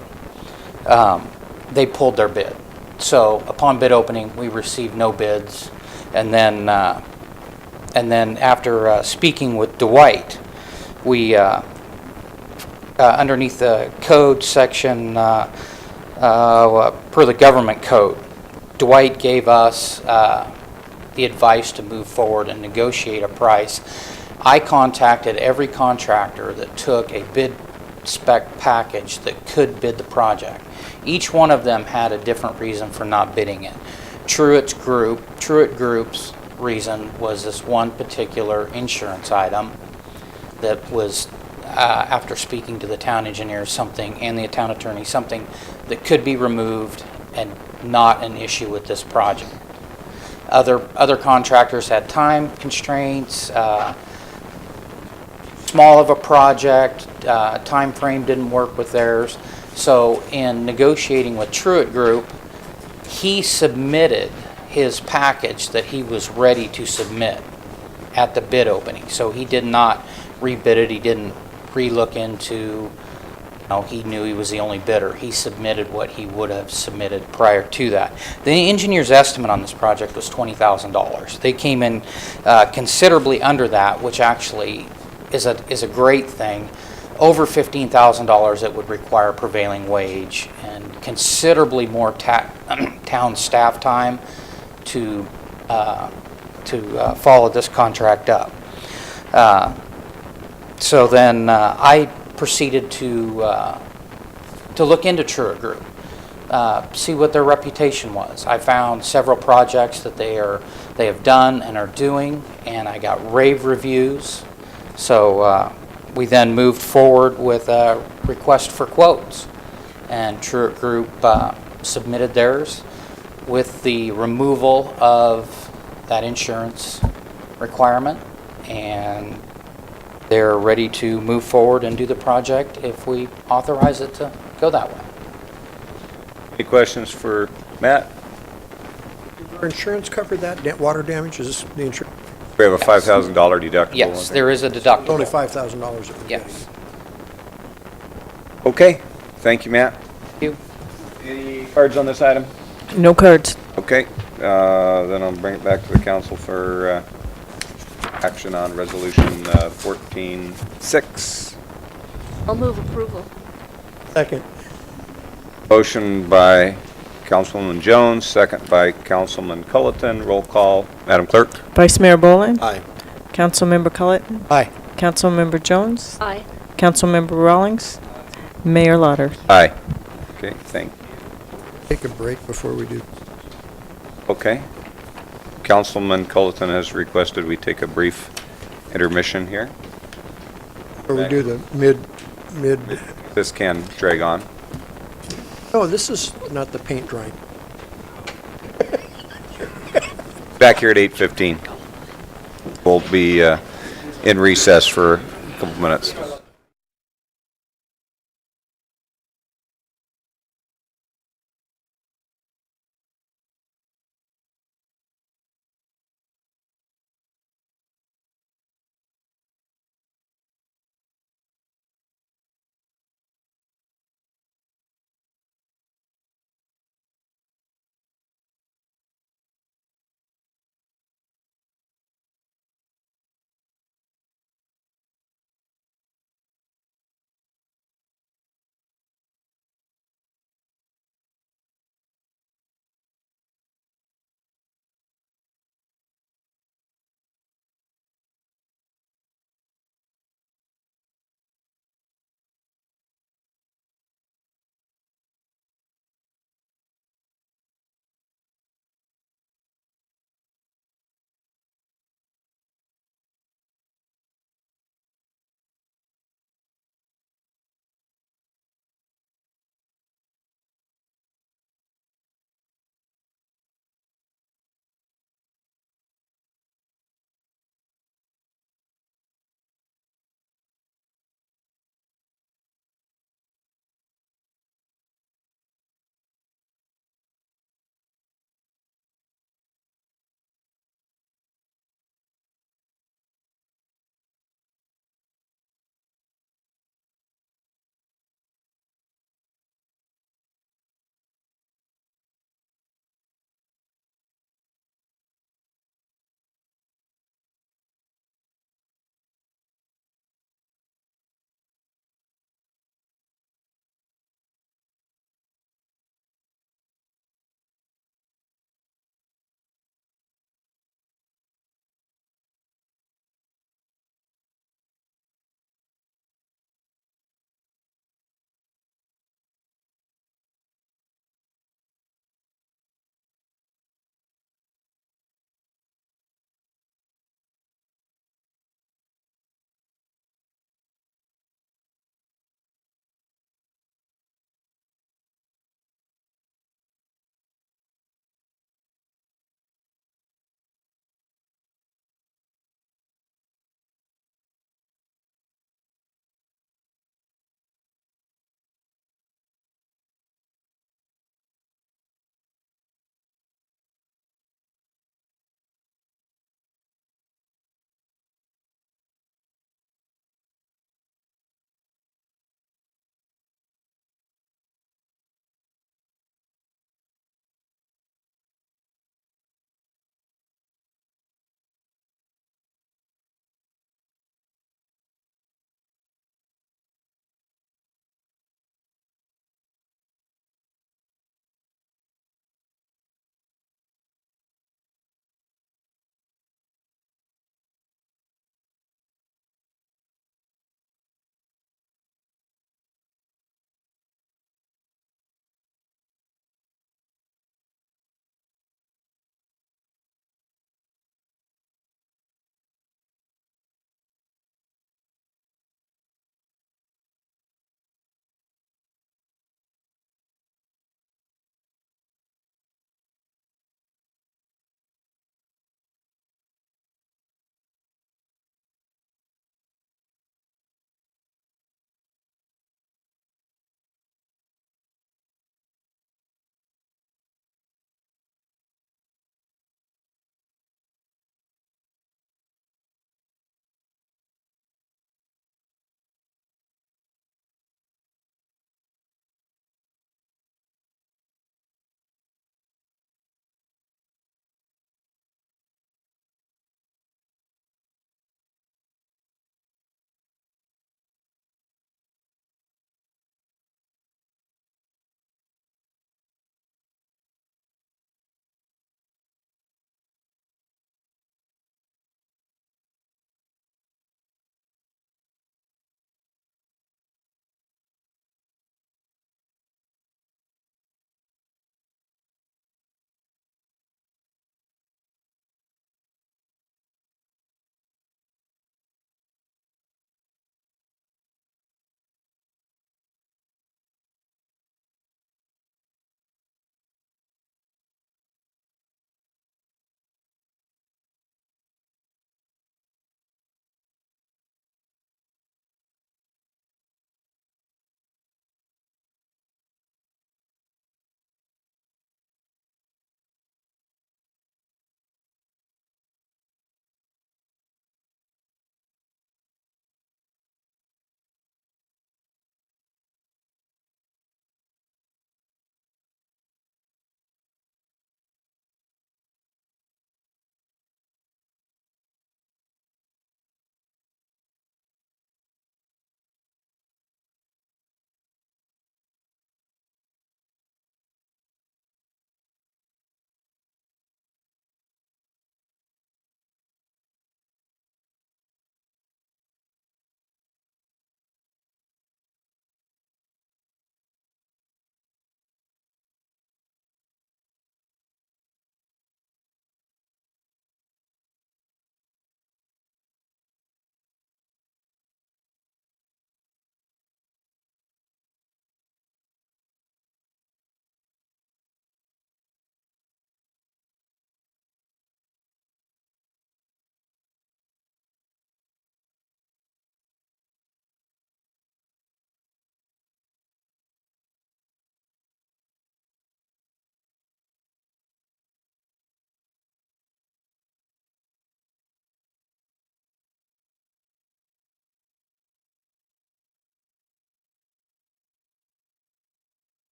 They pulled their bid. So upon bid opening, we received no bids, and then after speaking with Dwight, we underneath the code section per the government code, Dwight gave us the advice to move forward and negotiate a price. I contacted every contractor that took a bid spec package that could bid the project. Each one of them had a different reason for not bidding it. Truett Group's reason was this one particular insurance item that was, after speaking to the town engineer, and the town attorney, something that could be removed and not an issue with this project. Other contractors had time constraints, small of a project, time frame didn't work with theirs. So in negotiating with Truett Group, he submitted his package that he was ready to submit at the bid opening. So he did not rebid it, he didn't re-look into, he knew he was the only bidder. He submitted what he would have submitted prior to that. The engineer's estimate on this project was $20,000. They came in considerably under that, which actually is a great thing. Over $15,000 it would require prevailing wage and considerably more town staff time to follow this contract up. So then I proceeded to look into Truett Group, see what their reputation was. I found several projects that they have done and are doing, and I got rave reviews. So we then moved forward with a request for quotes, and Truett Group submitted theirs with the removal of that insurance requirement, and they're ready to move forward and do the project if we authorize it to go that way. Any questions for Matt? Does our insurance cover that, water damage? Is the insurance? We have a $5,000 deductible. Yes, there is a deductible. Only $5,000 that we're Yes. Okay, thank you, Matt. Thank you. Any cards on this item? No cards. Okay, then I'll bring it back to the council for action on resolution 14-6. I'll move approval. Second. Motion by Councilman Jones, second by Councilman Culleton. Roll call. Madam Clerk? Vice Mayor Boland? Aye. Councilmember Culleton? Aye. Councilmember Jones? Aye. Councilmember Rawlings? Mayor Lauder? Aye. Okay, thank you. Take a break before we do. Okay. Councilman Culleton has requested we take a brief intermission here. Or we do the mid this can drag on. No, this is not the paint drying. Back here at 8:15. We'll be in recess for a couple minutes.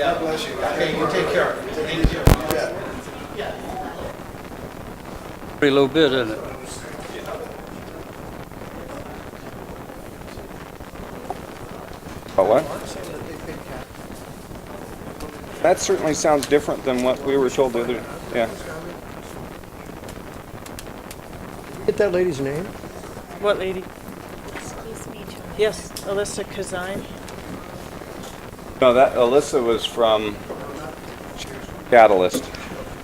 God bless you. Okay, you take care. Thank you. Pretty low bid, isn't it? But what? That certainly sounds different than what we were told the other, yeah. Get that lady's name? What lady? Yes, Alyssa Kazine. No, that Alyssa was from Catalyst.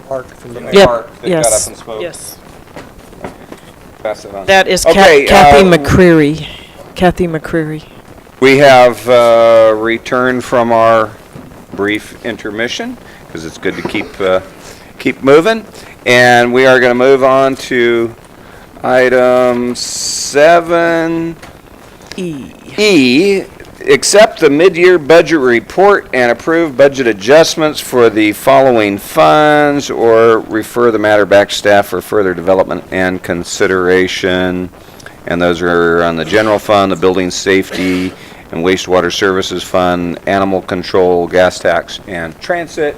Park from the Yep, park that got up and spoke. yes. Pass it on. That is Okay, Kathy McCreary. Kathy McCreary. We have returned from our brief intermission because it's good to keep moving, and we are going to move on to item 7E. Accept the mid-year budget report and approve budget adjustments for the following funds, or refer the matter back to staff for further development and consideration. And those are on the general fund, the building safety and wastewater services fund, animal control, gas tax, and transit.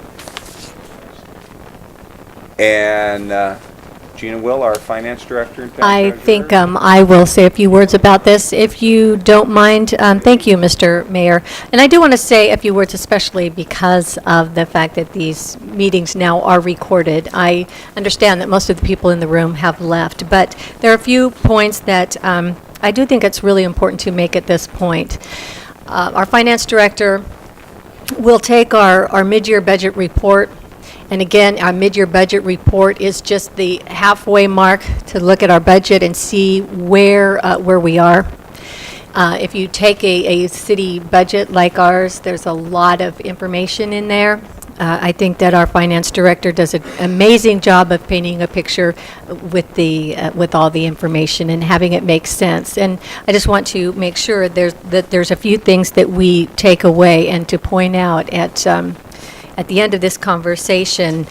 And Gina Will, our finance director. and town I treasurer. think I will say a few words about this, if you don't mind. Thank you, Mr. Mayor. And I do want to say a few words, especially because of the fact that these meetings now are recorded. I understand that most of the people in the room have left, but there are a few points that I do think it's really important to make at this point. Our finance director will take our mid-year budget report. And again, our mid-year budget report is just the halfway mark to look at our budget and see where we are. If you take a city budget like ours, there's a lot of information in there. I think that our finance director does an amazing job of painting a picture with all the information and having it make sense. And I just want to make sure that there's a few things that we take away and to point out at the end of this conversation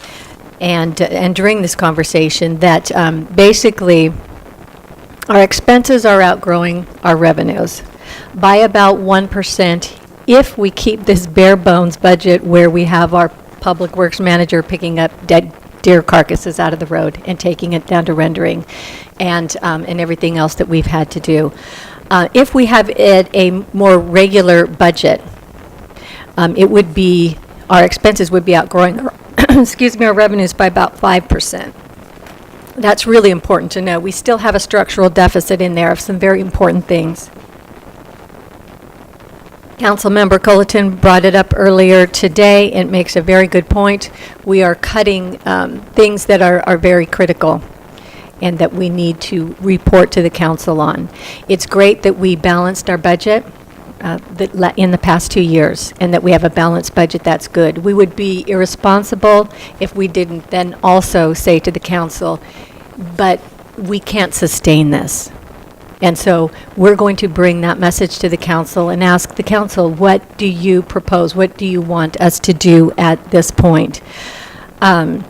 and during this conversation that basically our expenses are outgrowing our revenues by about 1% if we keep this bare bones budget where we have our public works manager picking up dead deer carcasses out of the road and taking it down to rendering and everything else that we've had to do. If we have a more regular budget, it would be our expenses would be outgrowing our, our revenues by about 5%. That's really important to know. We still have a structural deficit in there of some very important things. Councilmember Culleton brought it up earlier today and makes a very good point. We are cutting things that are very critical and that we need to report to the council on. It's great that we balanced our budget in the past 2 years, and that we have a balanced budget. That's good. We would be irresponsible if we didn't then also say to the council, but we can't sustain this. And so we're going to bring that message to the council and ask the council, what do you propose? What do you want us to do at this point? The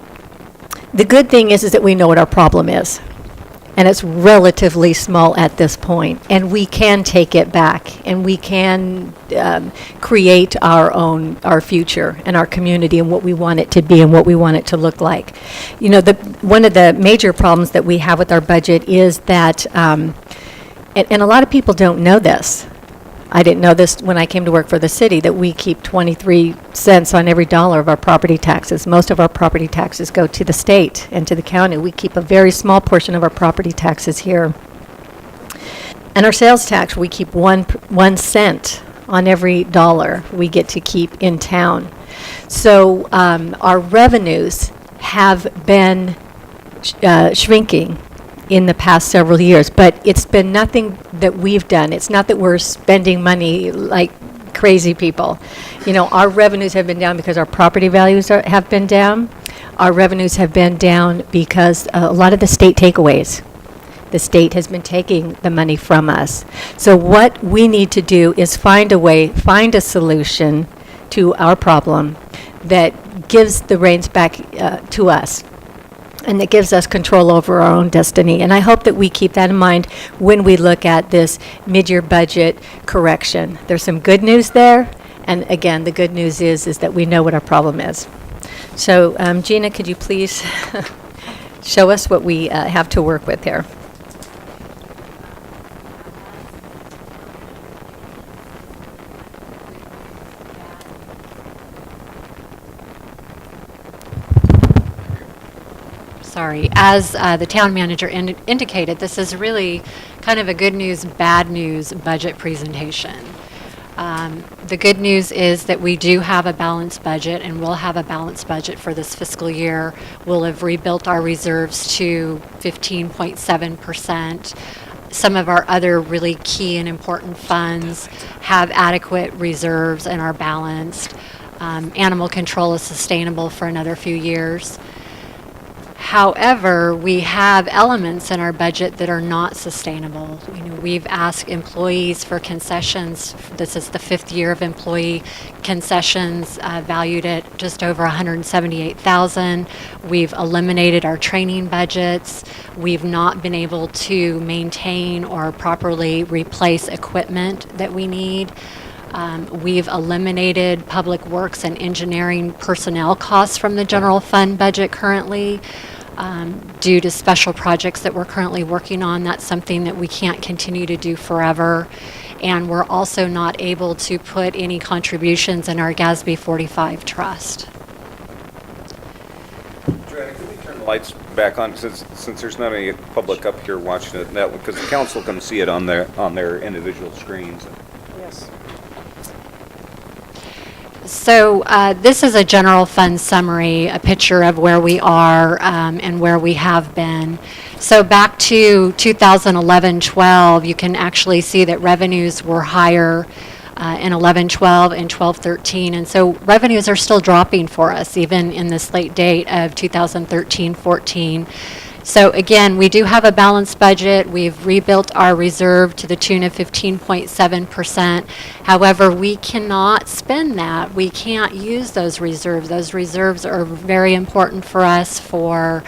good thing is that we know what our problem is. And it's relatively small at this point, and we can take it back, and we can create our future and our community and what we want it to be and what we want it to look like. You know, one of the major problems that we have with our budget is that, and a lot of people don't know this. I didn't know this when I came to work for the city, that we keep 23 cents on every dollar of our property taxes. Most of our property taxes go to the state and to the county. We keep a very small portion of our property taxes here. And our sales tax, we keep 1 cent on every dollar we get to keep in town. So our revenues have been shrinking in the past several years, but it's been nothing that we've done. It's not that we're spending money like crazy people. You know, our revenues have been down because our property values have been down. Our revenues have been down because a lot of the state takeaways. The state has been taking the money from us. So what we need to do is find a solution to our problem that gives the reins back to us, and that gives us control over our own destiny. And I hope that we keep that in mind when we look at this mid-year budget correction. There's some good news there, And again, the good news is that we know what our problem is. So Gina, could you please show us what we have to work with here? Sorry. As the town manager indicated, this is really kind of a good news, bad news budget presentation. The good news is that we do have a balanced budget, and we'll have a balanced budget for this fiscal year. We'll have rebuilt our reserves to 15.7%. Some of our other really key and important funds have adequate reserves and are balanced. Animal control is sustainable for another few years. However, we have elements in our budget that are not sustainable. We've asked employees for concessions. This is the 5th year of employee concessions, valued at just over $178,000. We've eliminated our training budgets. We've not been able to maintain or properly replace equipment that we need. We've eliminated public works and engineering personnel costs from the general fund budget currently. Due to special projects that we're currently working on, that's something that we can't continue to do forever. And we're also not able to put any contributions in our GASB 45 trust. Joanna, can we turn the lights back on since there's not any public up here watching it now, because the council can see it on their individual screens. Yes. So this is a general fund summary, a picture of where we are and where we have been. So back to 2011-12, you can actually see that revenues were higher in 11-12 and 12-13. And so revenues are still dropping for us, even in this late date of 2013-14. So again, we do have a balanced budget. We've rebuilt our reserve to the tune of 15.7%. However, we cannot spend that. We can't use those reserves. Those reserves are very important for us for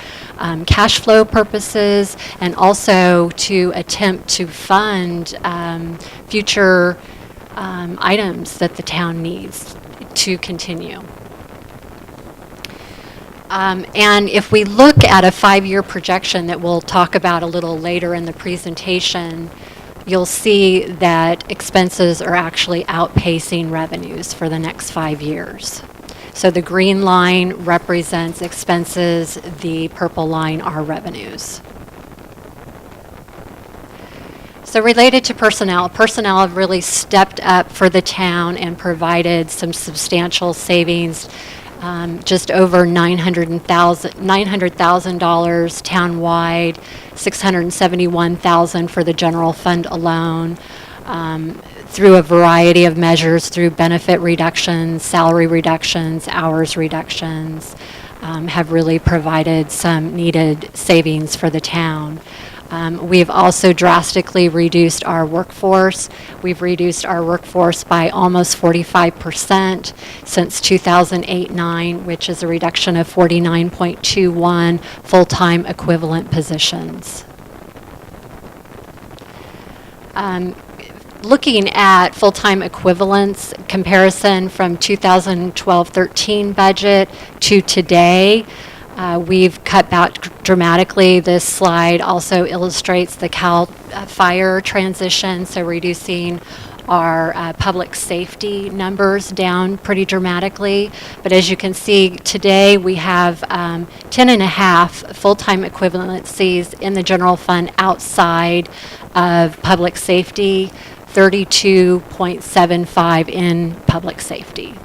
cash flow purposes, and also to attempt to fund future items that the town needs to continue. And if we look at a 5-year projection that we'll talk about a little later in the presentation, you'll see that expenses are actually outpacing revenues for the next 5 years. So the green line represents expenses, the purple line are revenues. So related to personnel have really stepped up for the town and provided some substantial savings. Just over $900,000 townwide, $671,000 for the general fund alone, through a variety of measures, through benefit reductions, salary reductions, hours reductions, have really provided some needed savings for the town. We've also drastically reduced our workforce. We've reduced our workforce by almost 45% since 2008-9, which is a reduction of 49.21 full-time equivalent positions. Looking at full-time equivalents, comparison from 2012-13 budget to today, we've cut back dramatically. This slide also illustrates the CAL FIRE transition, so reducing our public safety numbers down pretty dramatically. But as you can see, today we have 10.5 full-time equivalencies in the general fund outside of public safety, 32.75 in public safety.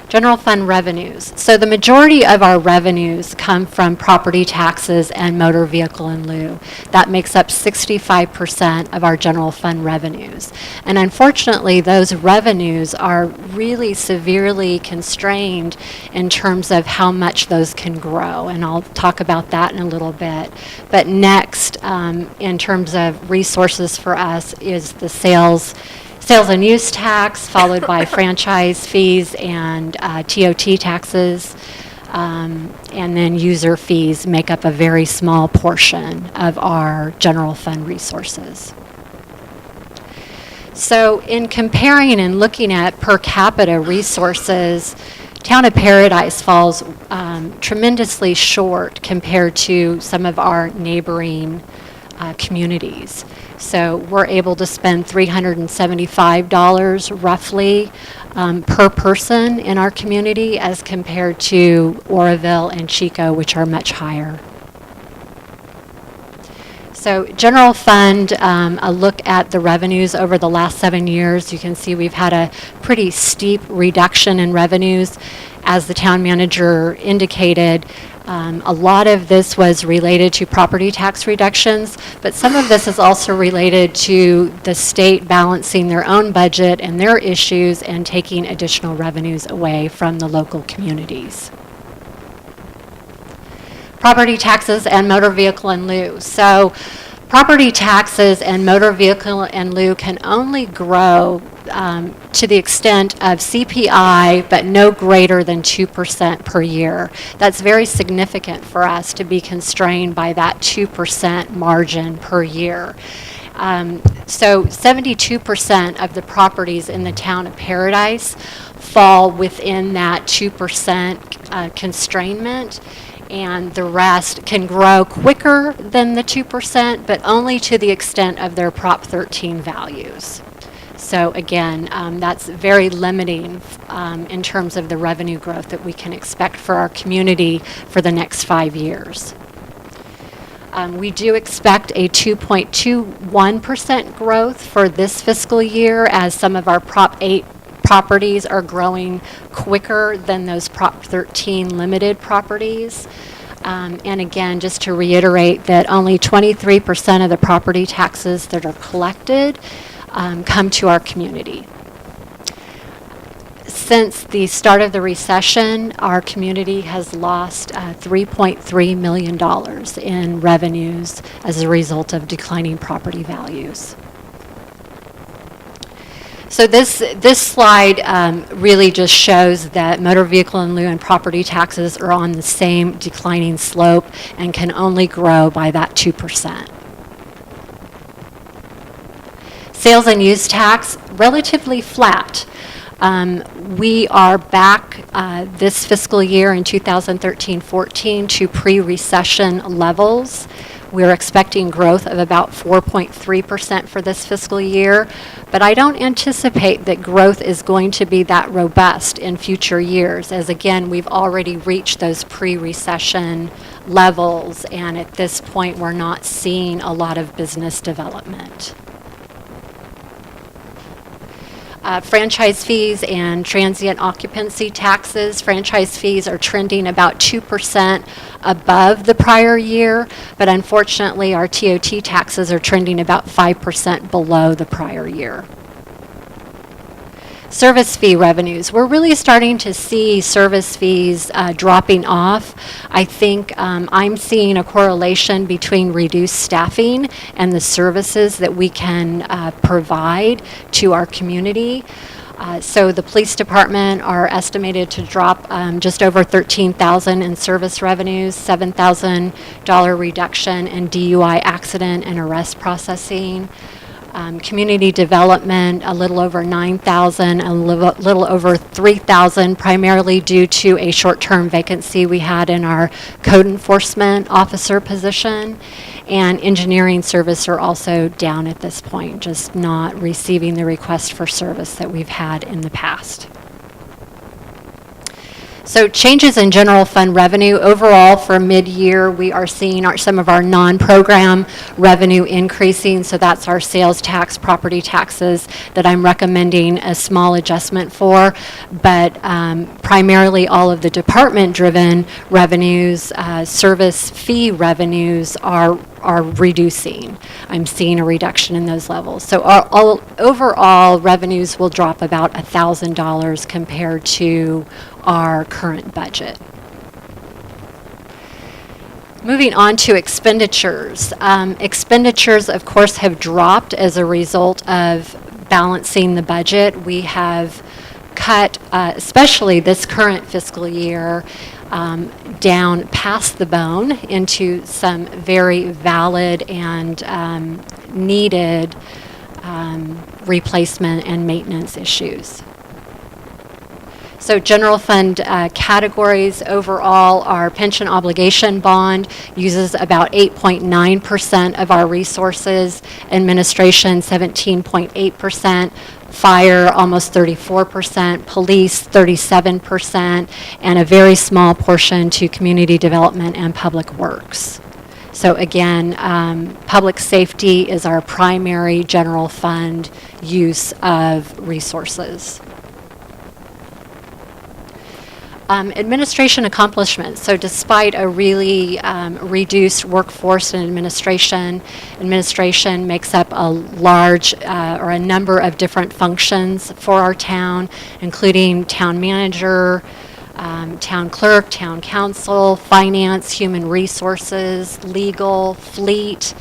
General fund revenues. So the majority of our revenues come from property taxes and motor vehicle in lieu. That makes up 65% of our general fund revenues. And unfortunately, those revenues are really severely constrained in terms of how much those can grow. And I'll talk about that in a little bit. But next, in terms of resources for us, is the sales and use tax, followed by franchise fees and TOT taxes, and then user fees make up a very small portion of our general fund resources. So in comparing and looking at per capita resources, Town of Paradise falls tremendously short compared to some of our neighboring communities. So we're able to spend $375 roughly per person in our community as compared to Oroville and Chico, which are much higher. So general fund, a look at the revenues over the last 7 years. You can see we've had a pretty steep reduction in revenues. As the town manager indicated, a lot of this was related to property tax reductions, but some of this is also related to the state balancing their own budget and their issues and taking additional revenues away from the local communities. Property taxes and motor vehicle in lieu. So property taxes and motor vehicle in lieu can only grow to the extent of CPI, but no greater than 2% per year. That's very significant for us to be constrained by that 2% margin per year. So 72% of the properties in the town of Paradise fall within that 2% constrainment, and the rest can grow quicker than the 2%, but only to the extent of their Prop 13 values. So again, that's very limiting in terms of the revenue growth that we can expect for our community for the next 5 years. We do expect a 2.21% growth for this fiscal year, as some of our Prop 8 properties are growing quicker than those Prop 13 limited properties. And again, just to reiterate that only 23% of the property taxes that are collected come to our community. Since the start of the recession, our community has lost $3.3 million in revenues as a result of declining property values. So this slide really just shows that motor vehicle in lieu and property taxes are on the same declining slope and can only grow by that 2%. Sales and use tax, relatively flat. We are back this fiscal year in 2013-14 to pre-recession levels. We're expecting growth of about 4.3% for this fiscal year, but I don't anticipate that growth is going to be that robust in future years, as again, we've already reached those pre-recession levels, and at this point, we're not seeing a lot of business development. Franchise fees and transient occupancy taxes. Franchise fees are trending about 2% above the prior year, but unfortunately our TOT taxes are trending about 5% below the prior year. Service fee revenues. We're really starting to see service fees dropping off. I think I'm seeing a correlation between reduced staffing and the services that we can provide to our community. So the police department are estimated to drop just over $13,000 in service revenues, $7,000 reduction in DUI accident and arrest processing. Community development, a little over $9,000, a little over $3,000, primarily due to a short-term vacancy we had in our code enforcement officer position. And engineering service are also down at this point, just not receiving the request for service that we've had in the past. So changes in general fund revenue. Overall, for mid-year, we are seeing some of our non-program revenue increasing. So that's our sales tax, property taxes that I'm recommending a small adjustment for. But primarily all of the department-driven revenues, service fee revenues are reducing. I'm seeing a reduction in those levels. So overall revenues will drop about $1,000 compared to our current budget. Moving on to expenditures. Expenditures, of course, have dropped as a result of balancing the budget. We have cut, especially this current fiscal year, down past the bone into some very valid and needed replacement and maintenance issues. So general fund categories overall, our pension obligation bond uses about 8.9% of our resources, administration 17.8%, fire almost 34%, police 37%, and a very small portion to community development and public works. So again, public safety is our primary general fund use of resources. Administration accomplishments. So despite a really reduced workforce in administration, administration makes up a large or a number of different functions for our town, including town manager, town clerk, town council, finance, human resources, legal, fleet,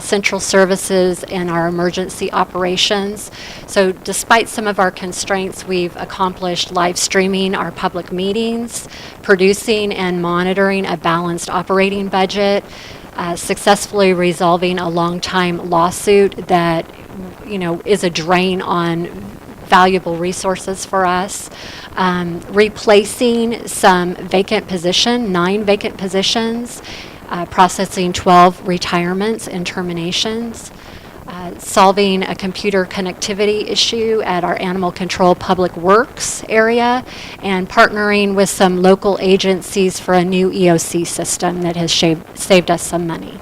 central services, and our emergency operations. So despite some of our constraints, we've accomplished live streaming our public meetings, producing and monitoring a balanced operating budget, successfully resolving a long-time lawsuit that, is a drain on valuable resources for us, replacing some vacant position, 9 vacant positions, processing 12 retirements and terminations, solving a computer connectivity issue at our animal control public works area, and partnering with some local agencies for a new EOC system that has saved us some money.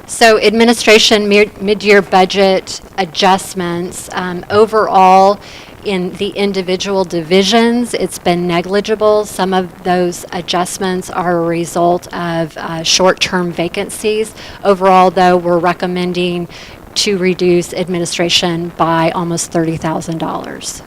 So administration mid-year budget adjustments, overall in the individual divisions, it's been negligible. Some of those adjustments are a result of short-term vacancies. Overall, though, we're recommending to reduce administration by almost $30,000.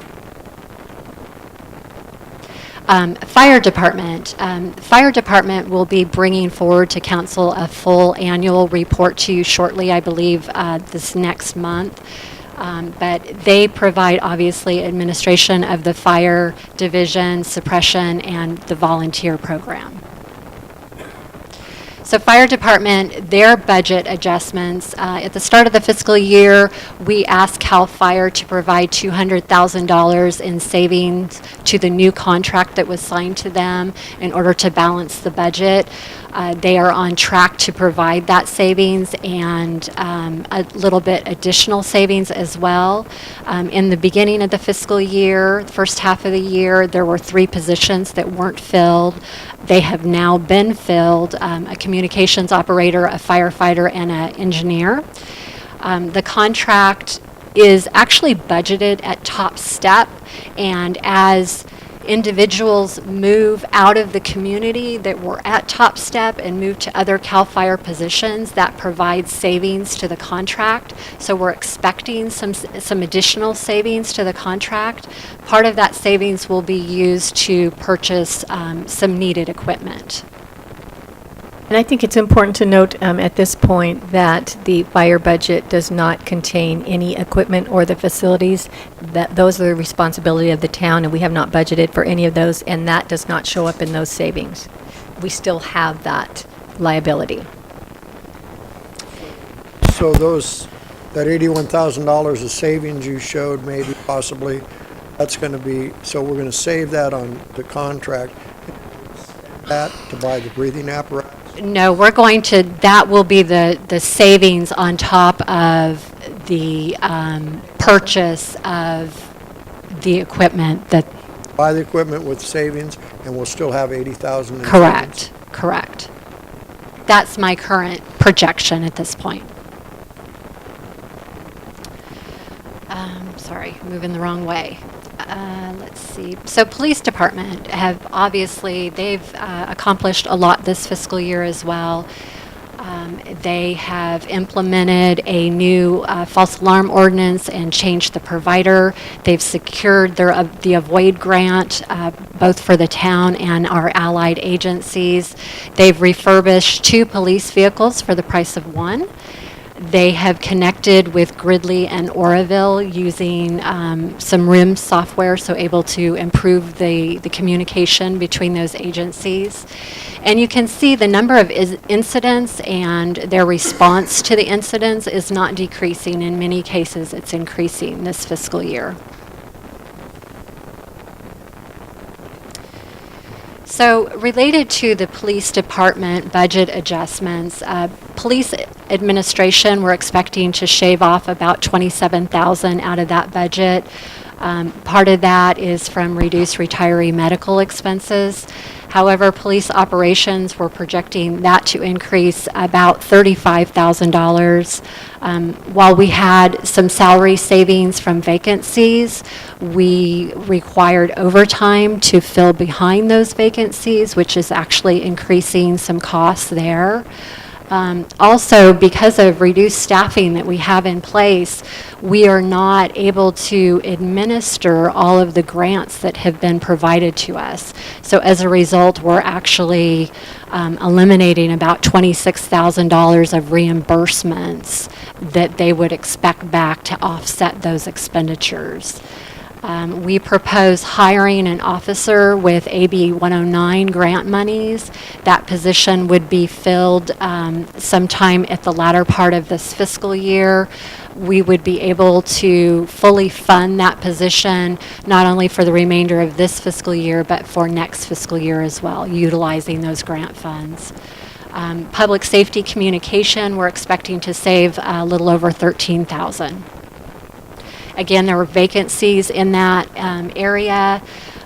Fire department. Fire department will be bringing forward to council a full annual report to you shortly, I believe this next month. But they provide, obviously, administration of the fire division, suppression, and the volunteer program. So fire department, their budget adjustments, at the start of the fiscal year, we asked CAL FIRE to provide $200,000 in savings to the new contract that was signed to them in order to balance the budget. They are on track to provide that savings and a little bit additional savings as well. In the beginning of the fiscal year, the first half of the year, there were 3 positions that weren't filled. They have now been filled, a communications operator, a firefighter, and an engineer. The contract is actually budgeted at top step, and as individuals move out of the community that were at Top Step and move to other CAL FIRE positions, that provides savings to the contract. So we're expecting some additional savings to the contract. Part of that savings will be used to purchase some needed equipment. And I think it's important to note at this point that the fire budget does not contain any equipment or the facilities. That those are the responsibility of the town, and we have not budgeted for any of those, and that does not show up in those savings. We still have that liability. So that $81,000 of savings you showed, maybe possibly, that's going to be, so we're going to save that on the contract, that to buy the breathing apparatus? No, we're going to, that will be the savings on top of the purchase of the equipment that. Buy the equipment with savings, and we'll still have $80,000 in Correct, savings? correct. That's my current projection at this point. Sorry, moving the wrong way. Let's see. So police department have obviously, they've accomplished a lot this fiscal year as well. They have implemented a new false alarm ordinance and changed the provider. They've secured the Avoid grant, both for the town and our allied agencies. They've refurbished 2 police vehicles for the price of 1. They have connected with Gridley and Oroville using some RIM software, so able to improve the communication between those agencies. And you can see the number of incidents and their response to the incidents is not decreasing. In many cases, it's increasing this fiscal year. So related to the police department budget adjustments, police administration, we're expecting to shave off about $27,000 out of that budget. Part of that is from reduced retiree medical expenses. However, police operations, we're projecting that to increase about $35,000. While we had some salary savings from vacancies, we required overtime to fill behind those vacancies, which is actually increasing some costs there. Also, because of reduced staffing that we have in place, we are not able to administer all of the grants that have been provided to us. So as a result, we're actually eliminating about $26,000 of reimbursements that they would expect back to offset those expenditures. We propose hiring an officer with AB 109 grant monies. That position would be filled sometime at the latter part of this fiscal year. We would be able to fully fund that position, not only for the remainder of this fiscal year, but for next fiscal year as well, utilizing those grant funds. Public safety communication, we're expecting to save a little over $13,000. Again, there were vacancies in that area.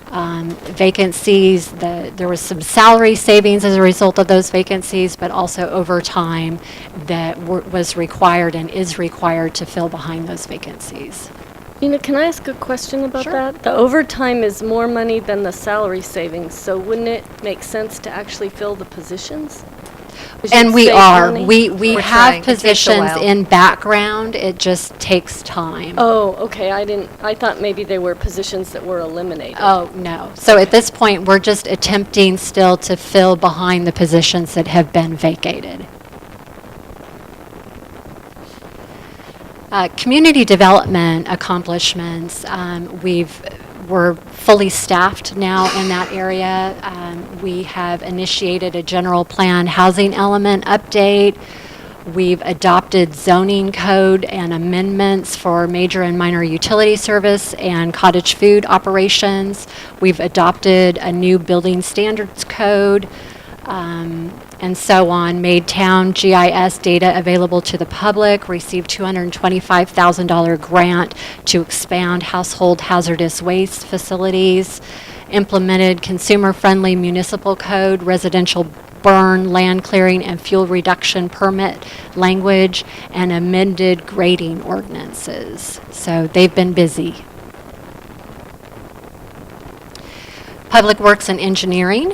Vacancies, there was some salary savings as a result of those vacancies, but also overtime that was required and is required to fill behind those vacancies. Can I ask a question about that? The overtime is more money than the salary savings, so wouldn't it make sense to actually fill the positions? And we are. We We're have trying. It takes a positions while. in background. It just takes time. Oh, okay. I thought maybe they were positions that were eliminated. Oh, no. So at this point, we're just attempting still to fill behind the positions that have been vacated. Community development accomplishments, we're fully staffed now in that area. We have initiated a general plan housing element update. We've adopted zoning code and amendments for major and minor utility service and cottage food operations. We've adopted a new building standards code, and so on, made town GIS data available to the public, received $225,000 grant to expand household hazardous waste facilities, implemented consumer-friendly municipal code, residential burn, land clearing, and fuel reduction permit language, and amended grading ordinances. So they've been busy. Public Works and Engineering,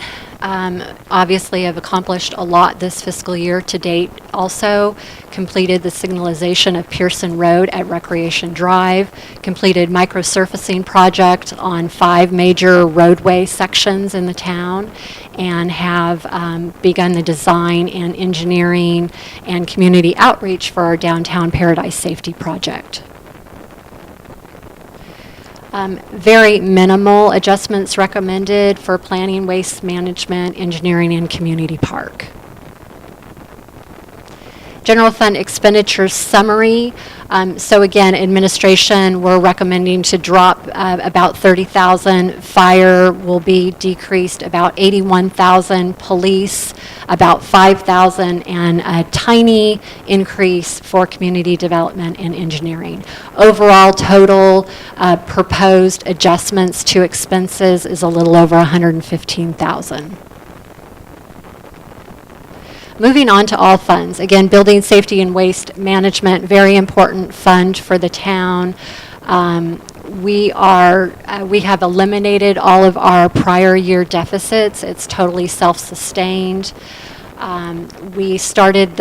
obviously have accomplished a lot this fiscal year to date. Also completed the signalization of Pearson Road at Recreation Drive, completed microsurfacing project on 5 major roadway sections in the town, and have begun the design and engineering and community outreach for our Downtown Paradise Safety Project. Very minimal adjustments recommended for planning, waste management, engineering, and community park. General fund expenditures summary. So again, administration, we're recommending to drop about 30,000. Fire will be decreased about 81,000. Police about 5,000, and a tiny increase for community development and engineering. Overall total proposed adjustments to expenses is a little over 115,000. Moving on to all funds. Again, building safety and waste management, very important fund for the town. We have eliminated all of our prior year deficits. It's totally self-sustained. We started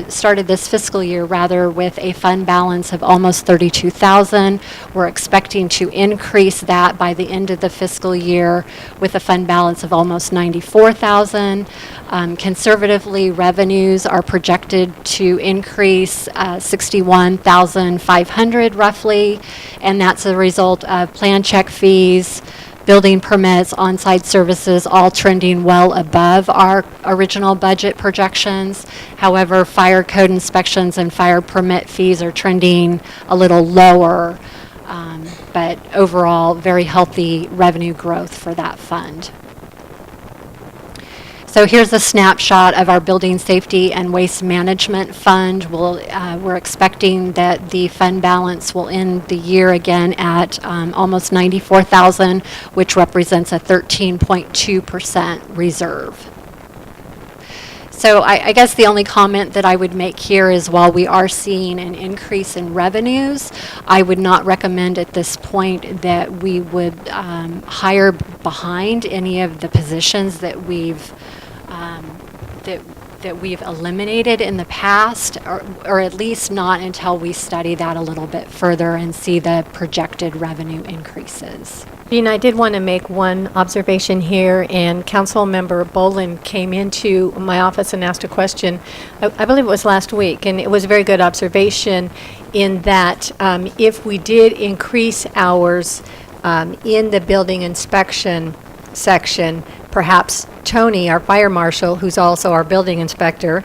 started this fiscal year rather with a fund balance of almost $32,000. We're expecting to increase that by the end of the fiscal year with a fund balance of almost $94,000. Conservatively, revenues are projected to increase $61,500 roughly, and that's a result of plan check fees, building permits, on-site services, all trending well above our original budget projections. However, fire code inspections and fire permit fees are trending a little lower, but overall, very healthy revenue growth for that fund. So here's a snapshot of our Building Safety and Waste Management Fund. We're expecting that the fund balance will end the year again at almost $94,000, which represents a 13.2% reserve. So I guess the only comment that I would make here is while we are seeing an increase in revenues, I would not recommend at this point that we would hire behind any of the positions that we've eliminated in the past, or at least not until we study that a little bit further and see the projected revenue increases. Dean, I did want to make one observation here, and Councilmember Boland came into my office and asked a question, I believe it was last week, and it was a very good observation in that if we did increase hours in the building inspection section, perhaps Tony, our fire marshal, who's also our building inspector,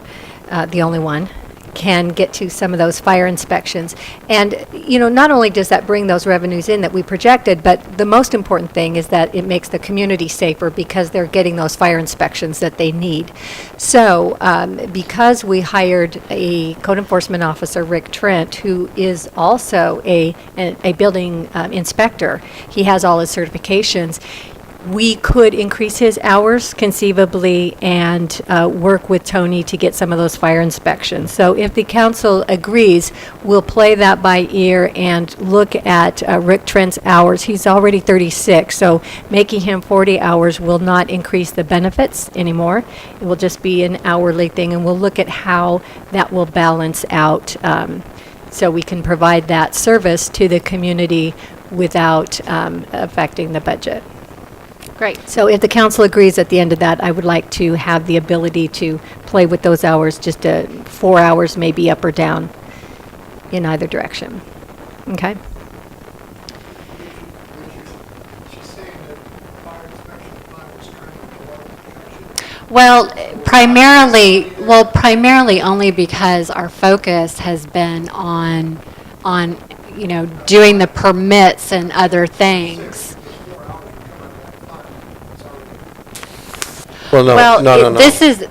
the only one, can get to some of those fire inspections. And, not only does that bring those revenues in that we projected, but the most important thing is that it makes the community safer because they're getting those fire inspections that they need. So, because we hired a code enforcement officer, Rick Trent, who is also a building inspector, he has all his certifications, we could increase his hours conceivably and work with Tony to get some of those fire inspections. So if the council agrees, we'll play that by ear and look at Rick Trent's hours. He's already 36, so making him 40 hours will not increase the benefits anymore. It will just be an hourly thing, and we'll look at how that will balance out so we can provide that service to the community without affecting the budget. Great. So if the council agrees at the end of that, I would like to have the ability to play with those hours, just 4 hours maybe up or down in either direction. Okay? Well, primarily only because our focus has been on doing the permits and other things. Well, no. This is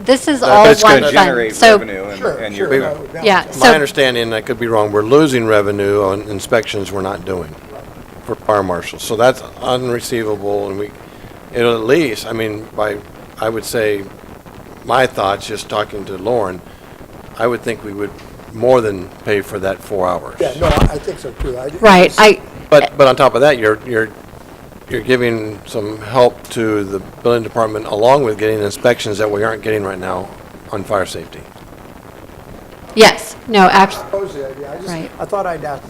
all That's one going to fund. generate So, revenue, and Sure, you're yeah. My So understanding, I could be wrong, we're losing revenue on inspections we're not doing for fire marshals. So that's unreceivable, and it'll at least, I would say, my thoughts, just talking to Lauren, I would think we would more than pay for that 4 hours. Yeah, no, I think so too. right. But on top of that, you're giving some help to the building department along with getting inspections that we aren't getting right now on fire safety. Yes. No. Actually. Oppose the idea. Right. I thought I'd ask.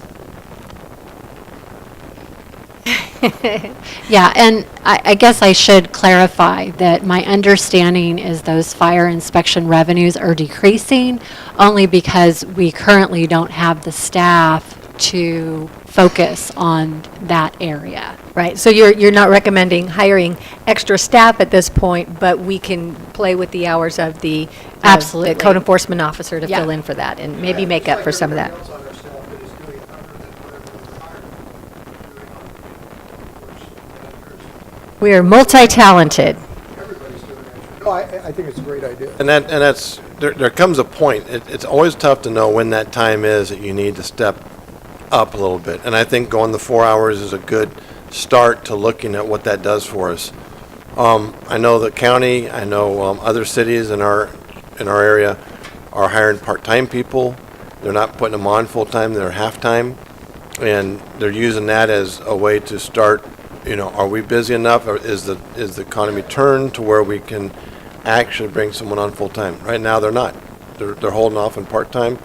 Yeah, and I guess I should clarify that my understanding is those fire inspection revenues are decreasing only because we currently don't have the staff to focus on that area. Right, so you're not recommending hiring extra staff at this point, but we can play with the hours of the Absolutely. the code enforcement officer to Yeah. fill in for that and maybe make up for some of that. We are multi-talented. No, I think it's a great idea. And that's, there comes a point, it's always tough to know when that time is that you need to step up a little bit. And I think going the 4 hours is a good start to looking at what that does for us. I know the county, I know other cities in our area are hiring part-time people. They're not putting them on full-time, they're half-time. And they're using that as a way to start, are we busy enough? Or is the economy turned to where we can actually bring someone on full-time. Right now, they're not. They're holding off on part-time.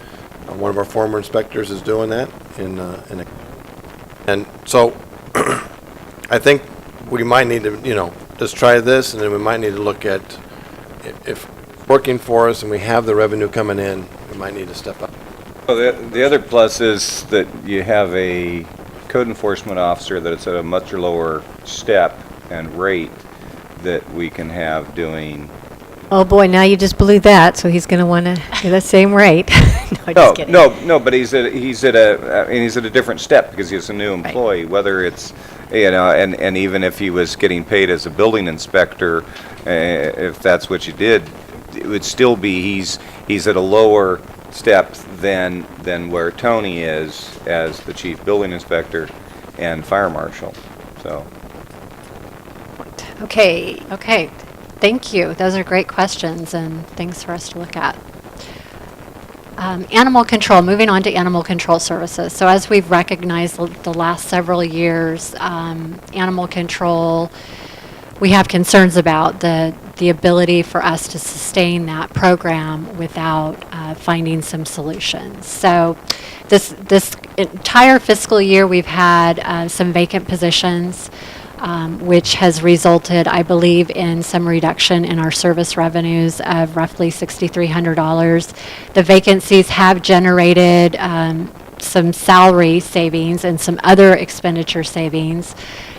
One of our former inspectors is doing that and so I think we might need to, just try this, and then we might need to look at if it's working for us and we have the revenue coming in, we might need to step up. Well, the other plus is that you have a code enforcement officer that's at a much lower step and rate that we can have doing. Oh, boy, now you just blew that, so he's going to want to get the same rate. No, just kidding. No, but he's at a different step because he's a new employee, whether it's, and even if he was getting paid as a building inspector, if that's what you did, it would still be, he's at a lower step than where Tony is as the chief building inspector and fire marshal, so. Okay. Thank you. Those are great questions and things for us to look at. Animal control, moving on to animal control services. So as we've recognized the last several years, animal control, we have concerns about the ability for us to sustain that program without finding some solutions. So this entire fiscal year, we've had some vacant positions, which has resulted, I believe, in some reduction in our service revenues of roughly $6,300. The vacancies have generated some salary savings and some other expenditure savings.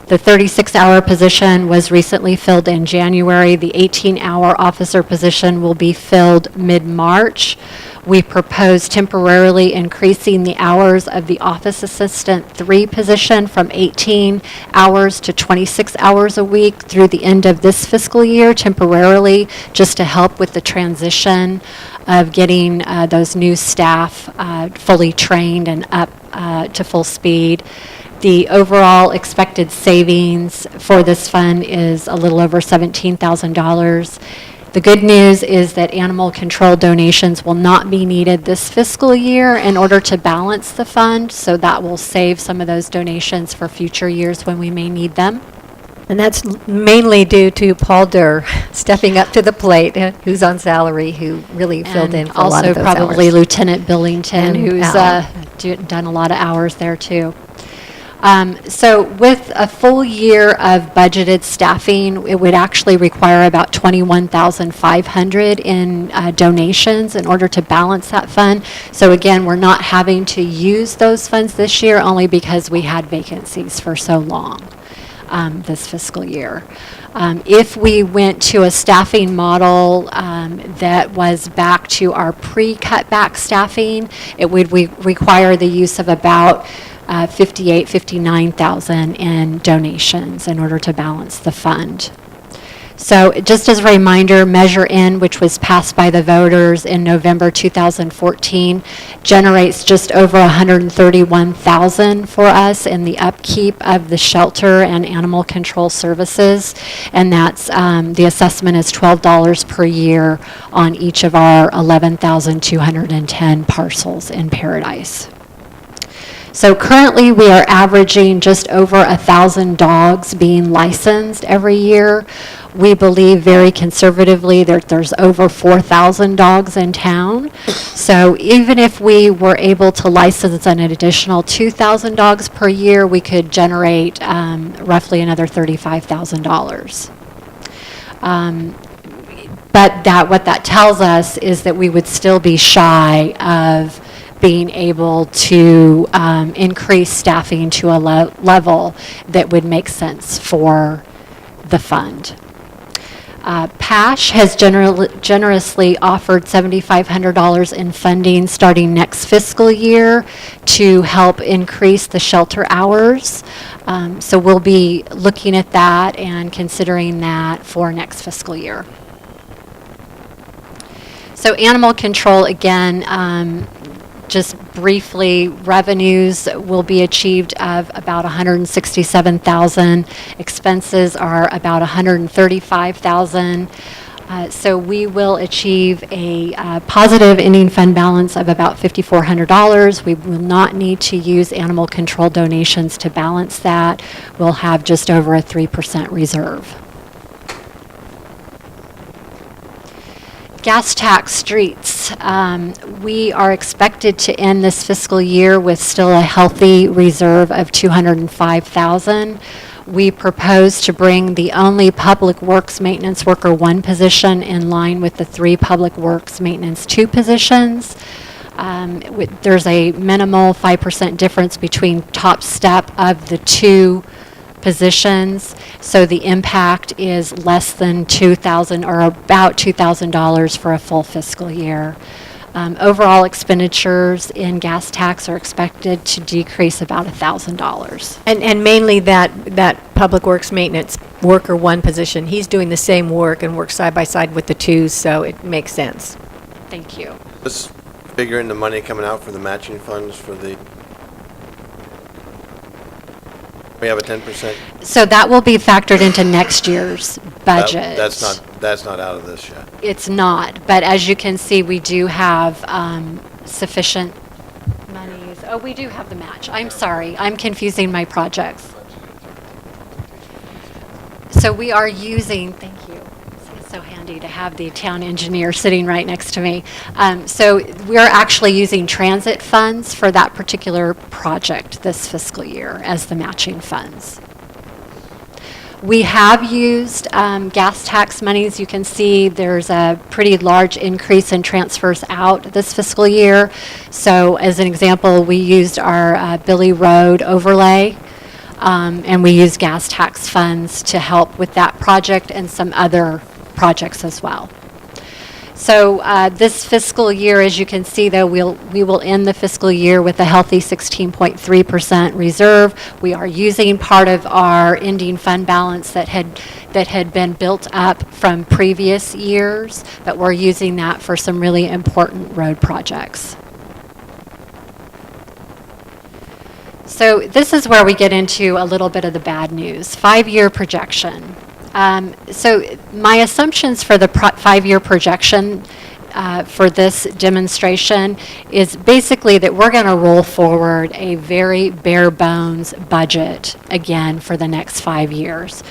The 36-hour position was recently filled in January. The 18-hour officer position will be filled mid-March. We propose temporarily increasing the hours of the Office Assistant 3 position from 18 hours to 26 hours a week through the end of this fiscal year temporarily, just to help with the transition of getting those new staff fully trained and up to full speed. The overall expected savings for this fund is a little over $17,000. The good news is that animal control donations will not be needed this fiscal year in order to balance the fund, so that will save some of those donations for future years when we may need them. And that's mainly due to Paul Durr stepping up to the plate, who's on salary, who really filled in for a lot of those also probably hours. Lieutenant Billington, And who's Alan. done a lot of hours there too. So with a full year of budgeted staffing, it would actually require about $21,500 in donations in order to balance that fund. So again, we're not having to use those funds this year only because we had vacancies for so long this fiscal year. If we went to a staffing model that was back to our pre-cutback staffing, it would require the use of about $59,000 in donations in order to balance the fund. So just as a reminder, Measure N, which was passed by the voters in November 2014, generates just over $131,000 for us in the upkeep of the shelter and animal control services, and that's the assessment is $12 per year on each of our 11,210 parcels in Paradise. So currently we are averaging just over 1,000 dogs being licensed every year. We believe very conservatively that there's over 4,000 dogs in town. So even if we were able to license an additional 2,000 dogs per year, we could generate roughly another $35,000. But what that tells us is that we would still be shy of being able to increase staffing to a level that would make sense for the fund. PASH has generously offered $7,500 in funding starting next fiscal year to help increase the shelter hours. So we'll be looking at that and considering that for next fiscal year. So animal control, again, just briefly, revenues will be achieved of about $167,000. Expenses are about $135,000. So we will achieve a positive ending fund balance of about $5,400. We will not need to use animal control donations to balance that. We'll have just over a 3% reserve. Gas tax streets. We are expected to end this fiscal year with still a healthy reserve of $205,000. We propose to bring the only Public Works Maintenance Worker 1 position in line with the 3 Public Works Maintenance 2 positions. There's a minimal 5% difference between top step of the 2 positions, so the impact is less than $2,000 or about $2,000 for a full fiscal year. Overall expenditures in gas tax are expected to decrease about $1,000. And mainly that Public Works Maintenance Worker 1 position, he's doing the same work and works side by side with the 2s, so it makes sense. Thank you. Let's figure in the money coming out for the matching funds for the, we have a 10%? So that will be factored into next year's budget. That's not out of this yet. It's not, but as you can see, we do have sufficient monies. Oh, we do have the match. I'm sorry, I'm confusing my projects. So we are using, thank you. It's so handy to have the town engineer sitting right next to me. So we're actually using transit funds for that particular project this fiscal year as the matching funds. We have used gas tax monies. You can see there's a pretty large increase in transfers out this fiscal year. So as an example, we used our Billy Road overlay, and we used gas tax funds to help with that project and some other projects as well. So this fiscal year, as you can see, though, we will end the fiscal year with a healthy 16.3% reserve. We are using part of our ending fund balance that had been built up from previous years, but we're using that for some really important road projects. So this is where we get into a little bit of the bad news, 5-year projection. So my assumptions for the 5-year projection for this demonstration is basically that we're going to roll forward a very bare bones budget again for the next 5 years.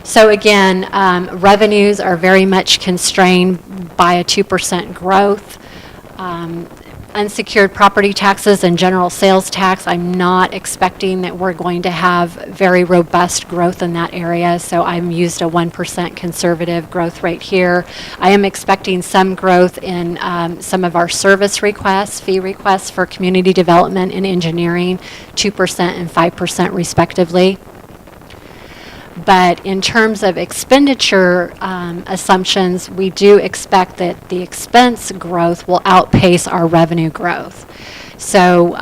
So again, revenues are very much constrained by a 2% growth. Unsecured property taxes and general sales tax, I'm not expecting that we're going to have very robust growth in that area, so I'm used a 1% conservative growth rate here. I am expecting some growth in some of our service requests, fee requests for community development and engineering, 2% and 5% respectively. But in terms of expenditure assumptions, we do expect that the expense growth will outpace our revenue growth. So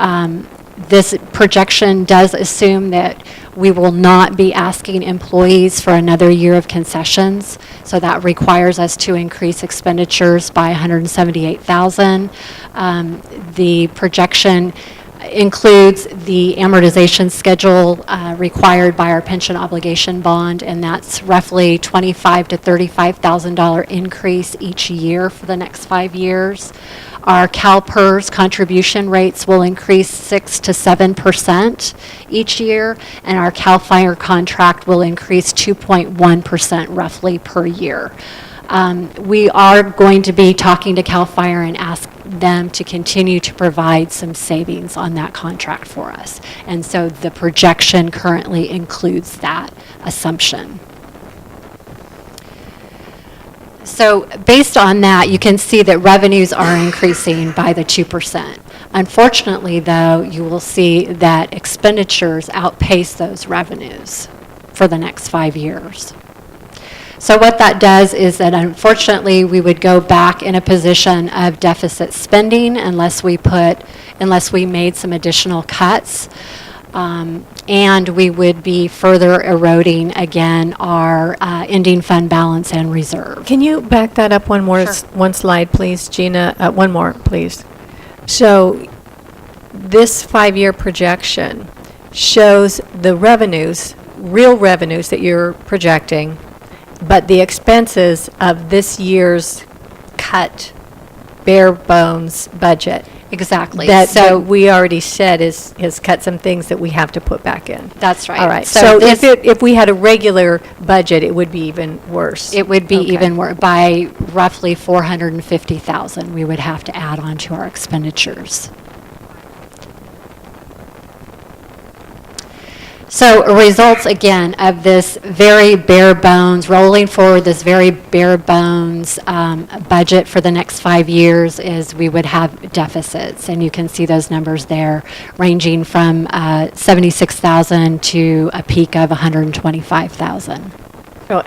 this projection does assume that we will not be asking employees for another year of concessions. So that requires us to increase expenditures by $178,000. The projection includes the amortization schedule required by our pension obligation bond, and that's roughly $25,000 to $35,000 increase each year for the next 5 years. Our CalPERS contribution rates will increase 6 to 7% each year, and our CAL FIRE contract will increase 2.1% roughly per year. We are going to be talking to CAL FIRE and ask them to continue to provide some savings on that contract for us. And so the projection currently includes that assumption. So based on that, you can see that revenues are increasing by the 2%. Unfortunately, though, you will see that expenditures outpace those revenues for the next 5 years. So what that does is that unfortunately we would go back in a position of deficit spending unless we made some additional cuts, and we would be further eroding again our ending fund balance and reserve. Can you back that up one slide, please, Gina? One more, please. So this 5-year projection shows the revenues, real revenues that you're projecting, but the expenses of this year's cut bare bones budget. Exactly. That So we already said has cut some things that we have to put back in. that's right. All right, So so this- if we had a regular budget, it would be even worse. It would be Okay. even worse. By roughly 450,000, we would have to add on to our expenditures. So results, again, of this very bare bones, rolling forward this very bare bones budget for the next 5 years is we would have deficits. And you can see those numbers there, ranging from 76,000 to a peak of 125,000. So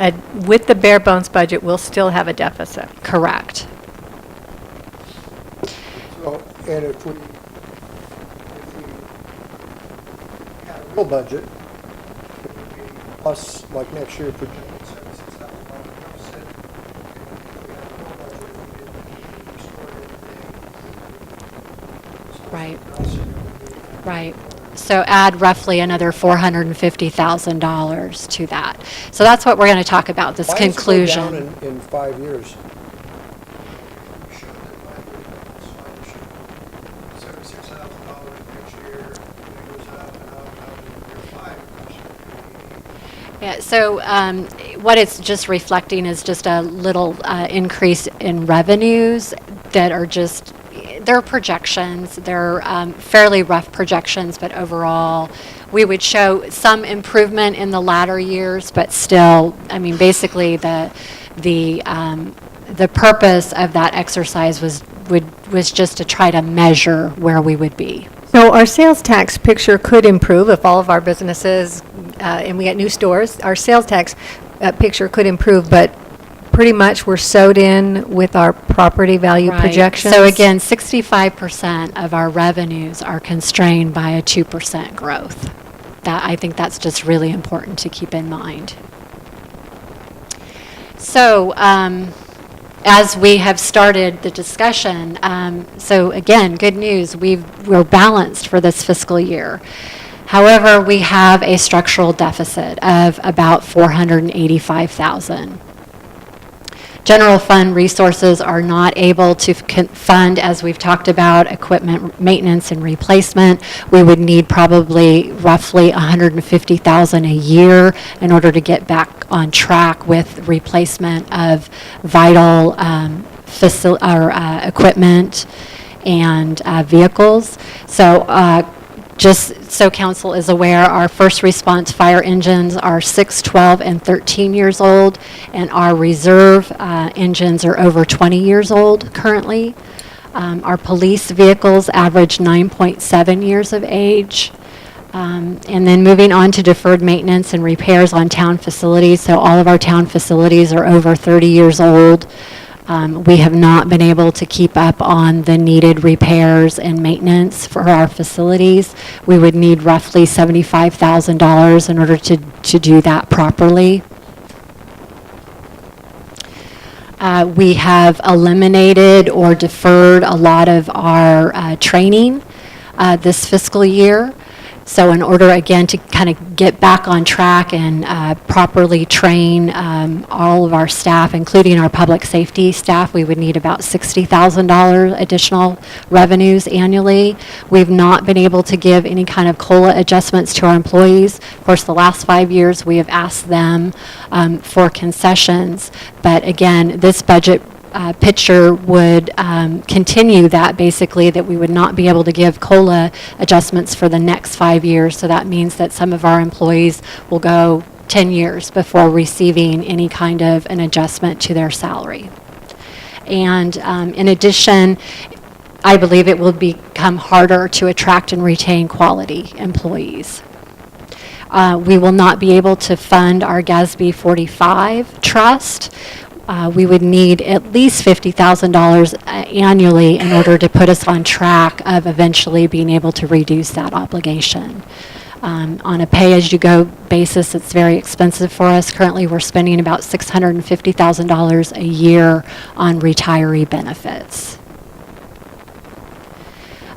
with the bare bones budget, we'll still have a deficit. Correct. So, and if we had a real budget, it would be plus, like next year, projected $76,000 deficit. If we had a real budget, we didn't restore everything. Right. Right. So add roughly another $450,000 to that. So that's what we're going to talk about, this Why does it go conclusion. down in 5 years? Yeah, so what it's just reflecting is just a little increase in revenues that are just, they're projections. They're fairly rough projections, but overall, we would show some improvement in the latter years, but still, I mean, basically the purpose of that exercise was just to try to measure where we would be. So our sales tax picture could improve if all of our businesses, and we get new stores, our sales tax picture could improve, but pretty much we're sewed in with our property value Right. projections. So again, 65% of our revenues are constrained by a 2% growth. I think that's just really important to keep in mind. So, as we have started the discussion, so again, good news, we're balanced for this fiscal year. However, we have a structural deficit of about $485,000. General fund resources are not able to fund, as we've talked about, equipment maintenance and replacement. We would need probably roughly $150,000 a year in order to get back on track with replacement of vital equipment and vehicles. So just so council is aware, our first response fire engines are 6, 12, and 13 years old, and our reserve engines are over 20 years old currently. Our police vehicles average 9.7 years of age. And then moving on to deferred maintenance and repairs on town facilities. So all of our town facilities are over 30 years old. We have not been able to keep up on the needed repairs and maintenance for our facilities. We would need roughly $75,000 in order to do that properly. We have eliminated or deferred a lot of our training this fiscal year. So in order, again, to kind of get back on track and properly train all of our staff, including our public safety staff, we would need about $60,000 additional revenues annually. We've not been able to give any kind of COLA adjustments to our employees. Of course, the last 5 years, we have asked them for concessions. But again, this budget picture would continue that, basically, that we would not be able to give COLA adjustments for the next 5 years. So that means that some of our employees will go 10 years before receiving any kind of an adjustment to their salary. And in addition, I believe it will become harder to attract and retain quality employees. We will not be able to fund our GASB 45 trust. We would need at least $50,000 annually in order to put us on track of eventually being able to reduce that obligation. On a pay-as-you-go basis, it's very expensive for us. Currently, we're spending about $650,000 a year on retiree benefits.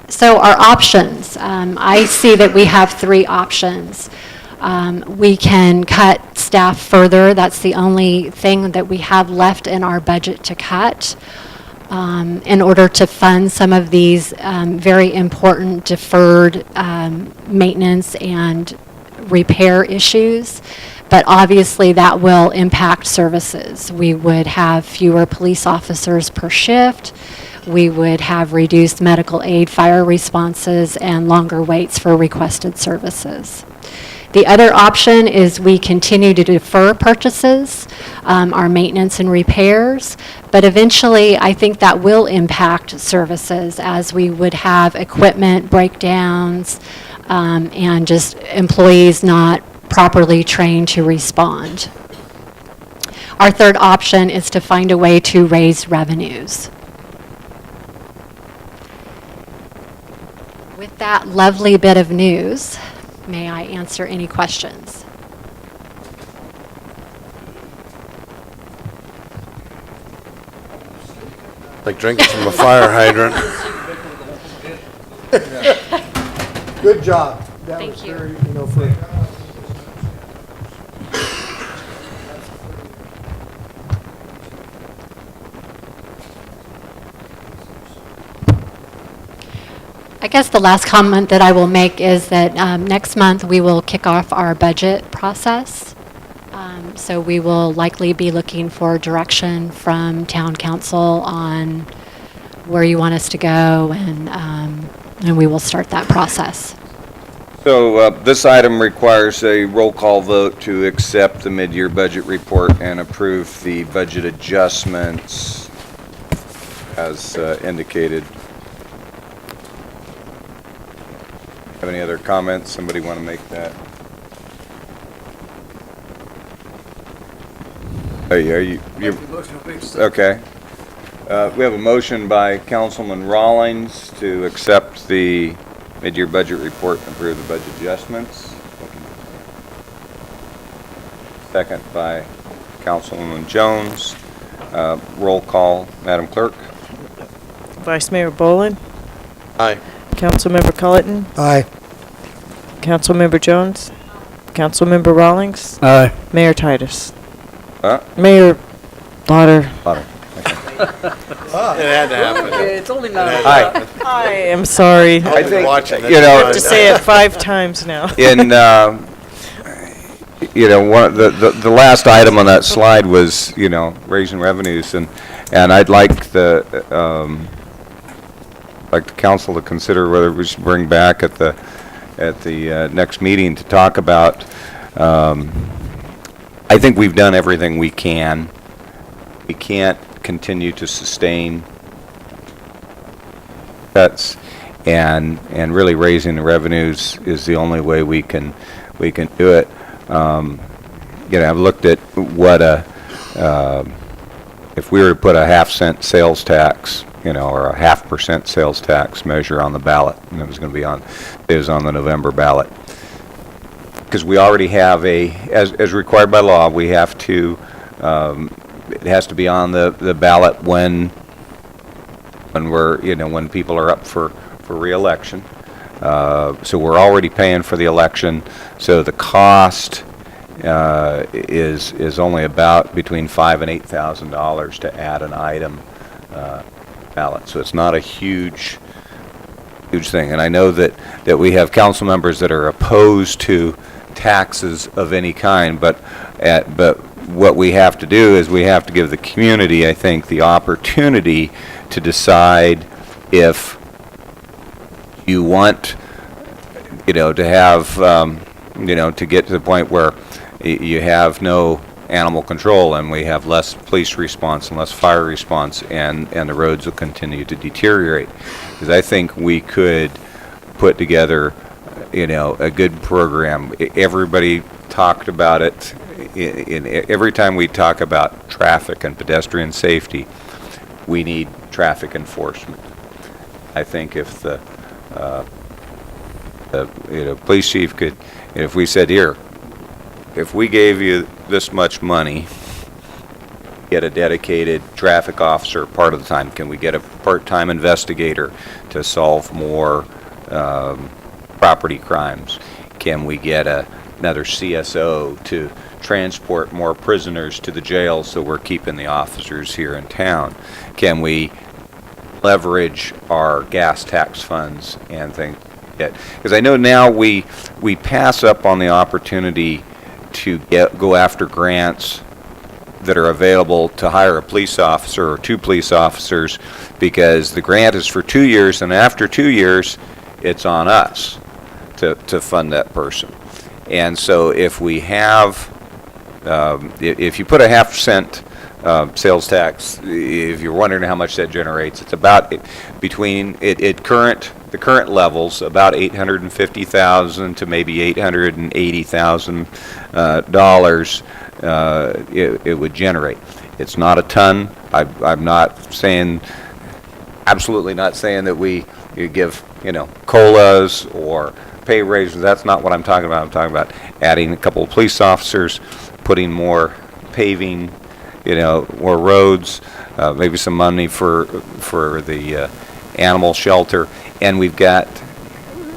So our options, I see that we have 3 options. We can cut staff further. That's the only thing that we have left in our budget to cut. in order to fund some of these very important deferred maintenance and repair issues. But obviously, that will impact services. We would have fewer police officers per shift. We would have reduced medical aid fire responses and longer waits for requested services. The other option is we continue to defer purchases, our maintenance and repairs, but eventually I think that will impact services as we would have equipment breakdowns and just employees not properly trained to respond. Our third option is to find a way to raise revenues. With that lovely bit of news, may I answer any questions? Like drinking from a fire hydrant. Good job. That Thank was you. very, for. I guess the last comment that I will make is that next month we will kick off our budget process. So we will likely be looking for direction from town council on where you want us to go, and we will start that process. So this item requires a roll call vote to accept the mid-year budget report and approve the budget adjustments as indicated. Have any other comments? Somebody want to make that? Are you okay. We have a motion by Councilman Rawlings to accept the mid-year budget report and approve the budget adjustments. Second by Councilwoman Jones. Roll call, Madam Clerk. Vice Mayor Boland. Aye. Councilmember Culleton. Aye. Councilmember Jones. Councilmember Rawlings. Aye. Mayor Titus. Mayor Mayor Lauder. It had to happen. It's only not. Aye. I am sorry. I think, Watching you know, I have to say it 5 times now. in, one of the last item on that slide was, raising revenues, and I'd like the council to consider whether we should bring back at the next meeting to talk about. I think we've done everything we can. We can't continue to sustain cuts, and really raising the revenues is the only way we can do it. I've looked at what if we were to put a half-cent sales tax, or a 0.5% sales tax measure on the ballot, and it was on the November ballot. Because we already have as required by law, we have to, it has to be on the ballot when when people are up for re-election. So we're already paying for the election, so the cost is only about between $5,000 and $8,000 to add an item ballot. So it's not a huge thing. And I know that we have council members that are opposed to taxes of any kind, but what we have to do is we have to give the community, I think, the opportunity to decide if you want, to have, to get to the point where you have no animal control and we have less police response and less fire response, and the roads will continue to deteriorate. Because I think we could put together a good program. Everybody talked about it. Every time we talk about traffic and pedestrian safety, we need traffic enforcement. I think if the police chief could, if we said, here, if we gave you this much money, get a dedicated traffic officer part of the time, can we get a part-time investigator to solve more property crimes? Can we get another CSO to transport more prisoners to the jail so we're keeping the officers here in town? Can we leverage our gas tax funds and things. Because I know now we pass up on the opportunity to go after grants that are available to hire a police officer or 2 police officers, because the grant is for 2 years, and after 2 years, it's on us to fund that person. And so if we have, if you put a 0.5 cent sales tax, if you're wondering how much that generates, it's about between the current levels, about $850,000 to maybe $880,000 it would generate. It's not a ton. I'm not saying, absolutely not saying that you give, COLAs or pay raises. That's not what I'm talking about. I'm talking about adding a couple of police officers, putting more paving, more roads, maybe some money for the animal shelter, and we got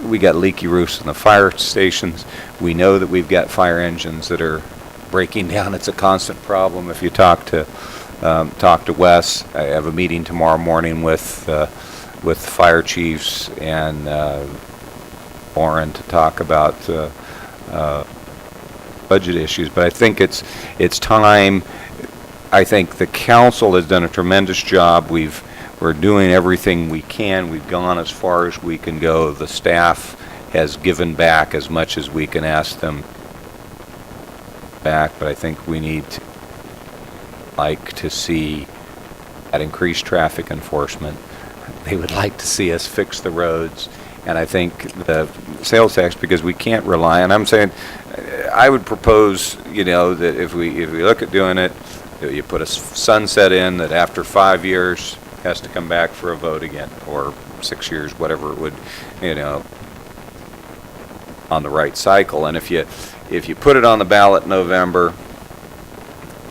leaky roofs in the fire stations. We know that we've got fire engines that are breaking down. It's a constant problem. If you talk to Wes, I have a meeting tomorrow morning with fire chiefs and Warren to talk about budget issues. But I think it's time. I think the council has done a tremendous job. We're doing everything we can. We've gone as far as we can go. The staff has given back as much as we can ask them back, but I think we need to see that increased traffic enforcement. They would like to see us fix the roads, and I think the sales tax, because we can't rely, and I'm saying, I would propose, that if we look at doing it, you put a sunset in that after 5 years has to come back for a vote again, or 6 years, whatever it would, on the right cycle. And if you put it on the ballot in November,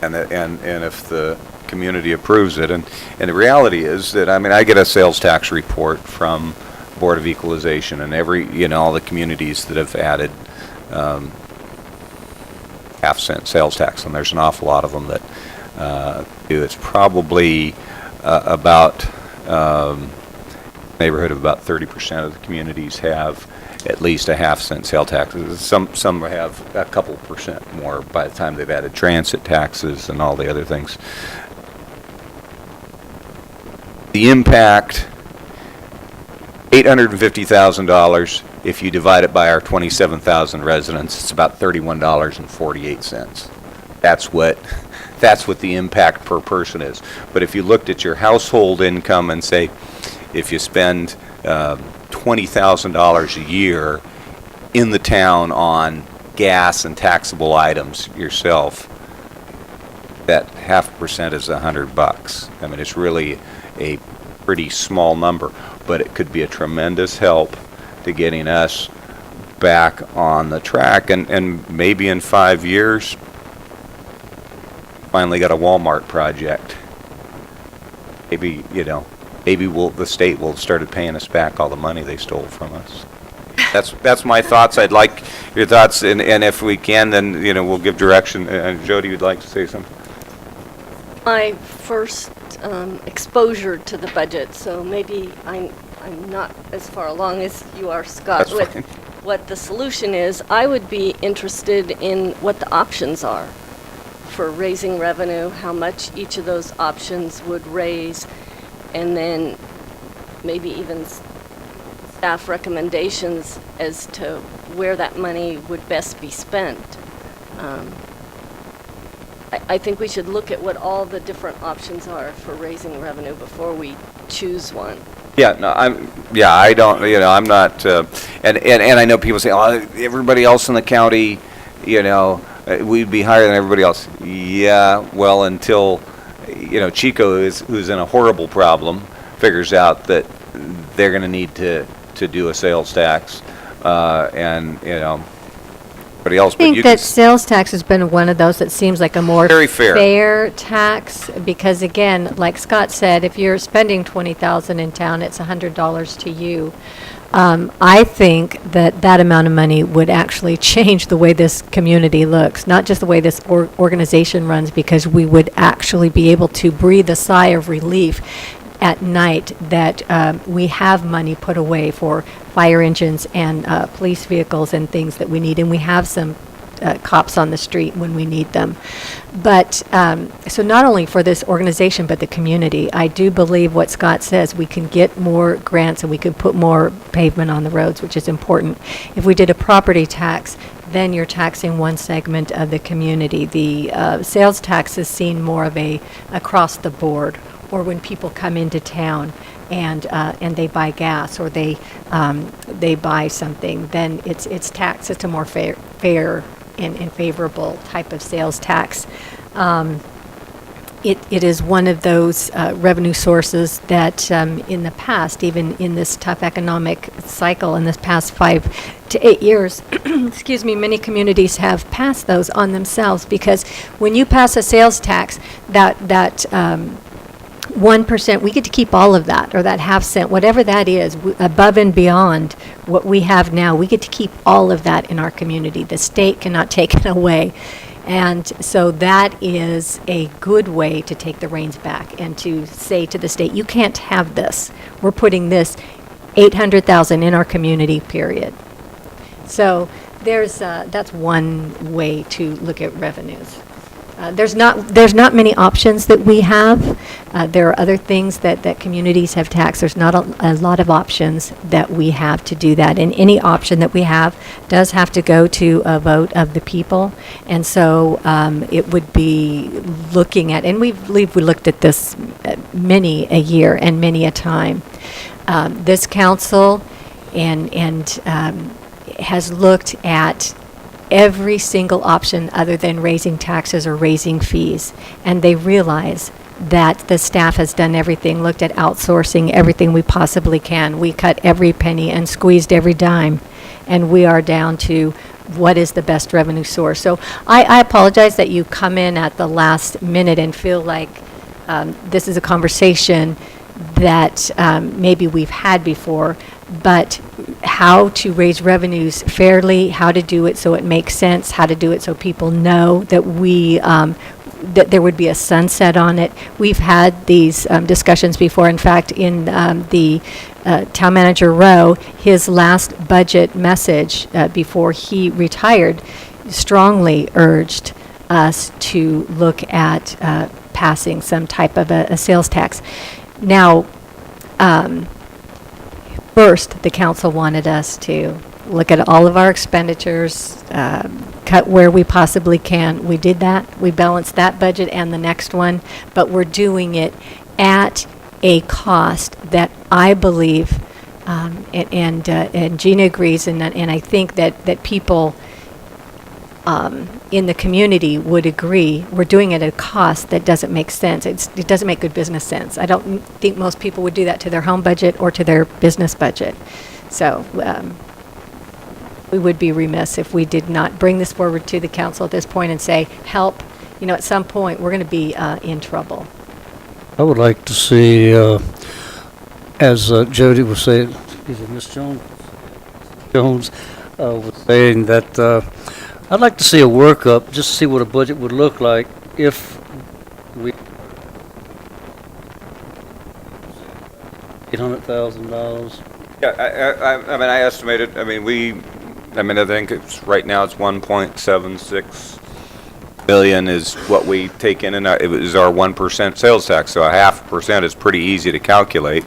and if the community approves it, and the reality is that, I get a sales tax report from Board of Equalization, and all the communities that have added 0.5 cent sales tax, and there's an awful lot of them that do. It's probably about neighborhood of about 30% of the communities have at least a 0.5 cent sale tax. Some have a couple percent more by the time they've added transit taxes and all the other things. The impact, $850,000. If you divide it by our 27,000 residents, it's about $31.48. That's what the impact per person is. But if you looked at your household income and say, if you spend $20,000 a year in the town on gas and taxable items yourself, that 0.5% is $100. It's really a pretty small number, but it could be a tremendous help to getting us back on the track, and maybe in 5 years, finally got a Walmart project. Maybe, the state will start paying us back all the money they stole from us. That's my thoughts. I'd like your thoughts, and if we can, then, we'll give direction. Jody, would like to say something? My first exposure to the budget, so maybe I'm not as far along as you are, Scott, That's with fine. what the solution is. I would be interested in what the options are for raising revenue, how much each of those options would raise, and then maybe even staff recommendations as to where that money would best be spent. I think we should look at what all the different options are for raising revenue before we choose one. Yeah, no, I don't, I'm not, and I know people say, oh, everybody else in the county, we'd be higher than everybody else. Yeah, well, until, Chico, who's in a horrible problem, figures out that they're going to need to do a sales tax, and, everybody else. I think that sales tax has been one of those that seems like a more very fair tax, because again, like Scott said, if you're spending $20,000 in town, it's $100 to you. I think that amount of money would actually change the way this community looks, not just the way this organization runs, because we would actually be able to breathe a sigh of relief at night that we have money put away for fire engines and police vehicles and things that we need, and we have some cops on the street when we need them. But, so not only for this organization, but the community, I do believe what Scott says, we can get more grants and we could put more pavement on the roads, which is important. If we did a property tax, then you're taxing one segment of the community. The sales tax is seen more of a across the board, or when people come into town and they buy gas, or they buy something, then it's taxed. It's a more fair and favorable type of sales tax. It is one of those revenue sources that in the past, even in this tough economic cycle in this past 5 to 8 years, excuse me, many communities have passed those on themselves, because when you pass a sales tax, that 1%, we get to keep all of that, or that half cent, whatever that is, above and beyond what we have now. We get to keep all of that in our community. The state cannot take it away. And so that is a good way to take the reins back and to say to the state, you can't have this. We're putting this $800,000 in our community, period. So that's one way to look at revenues. There's not many options that we have. There are other things that communities have taxed. There's not a lot of options that we have to do that. And any option that we have does have to go to a vote of the people. And so it would be looking at, and we looked at this many a year and many a time. This council has looked at every single option other than raising taxes or raising fees. And they realize that the staff has done everything, looked at outsourcing everything we possibly can. We cut every penny and squeezed every dime, and we are down to what is the best revenue source. So I apologize that you come in at the last minute and feel like this is a conversation that maybe we've had before, but how to raise revenues fairly, how to do it so it makes sense, how to do it so people know that that there would be a sunset on it. We've had these discussions before. In fact, in the Town Manager Rowe, his last budget message before he retired strongly urged us to look at passing some type of a sales tax. Now, first, the council wanted us to look at all of our expenditures, cut where we possibly can. We did that. We balanced that budget and the next one, but we're doing it at a cost that I believe, and Gina agrees, and I think that people in the community would agree, we're doing it at a cost that doesn't make sense. It doesn't make good business sense. I don't think most people would do that to their home budget or to their business budget. So we would be remiss if we did not bring this forward to the council at this point and say, help. You know, at some point, we're going to be in trouble. I would like to see, as Jody was saying, is it Ms. Jones was saying that I'd like to see a workup, just to see what a budget would look like if we $800,000. Yeah, I mean, I estimated, I think it's, right now it's 1.76 billion is what we take in, and it was our 1% sales tax, so a 0.5% is pretty easy to calculate.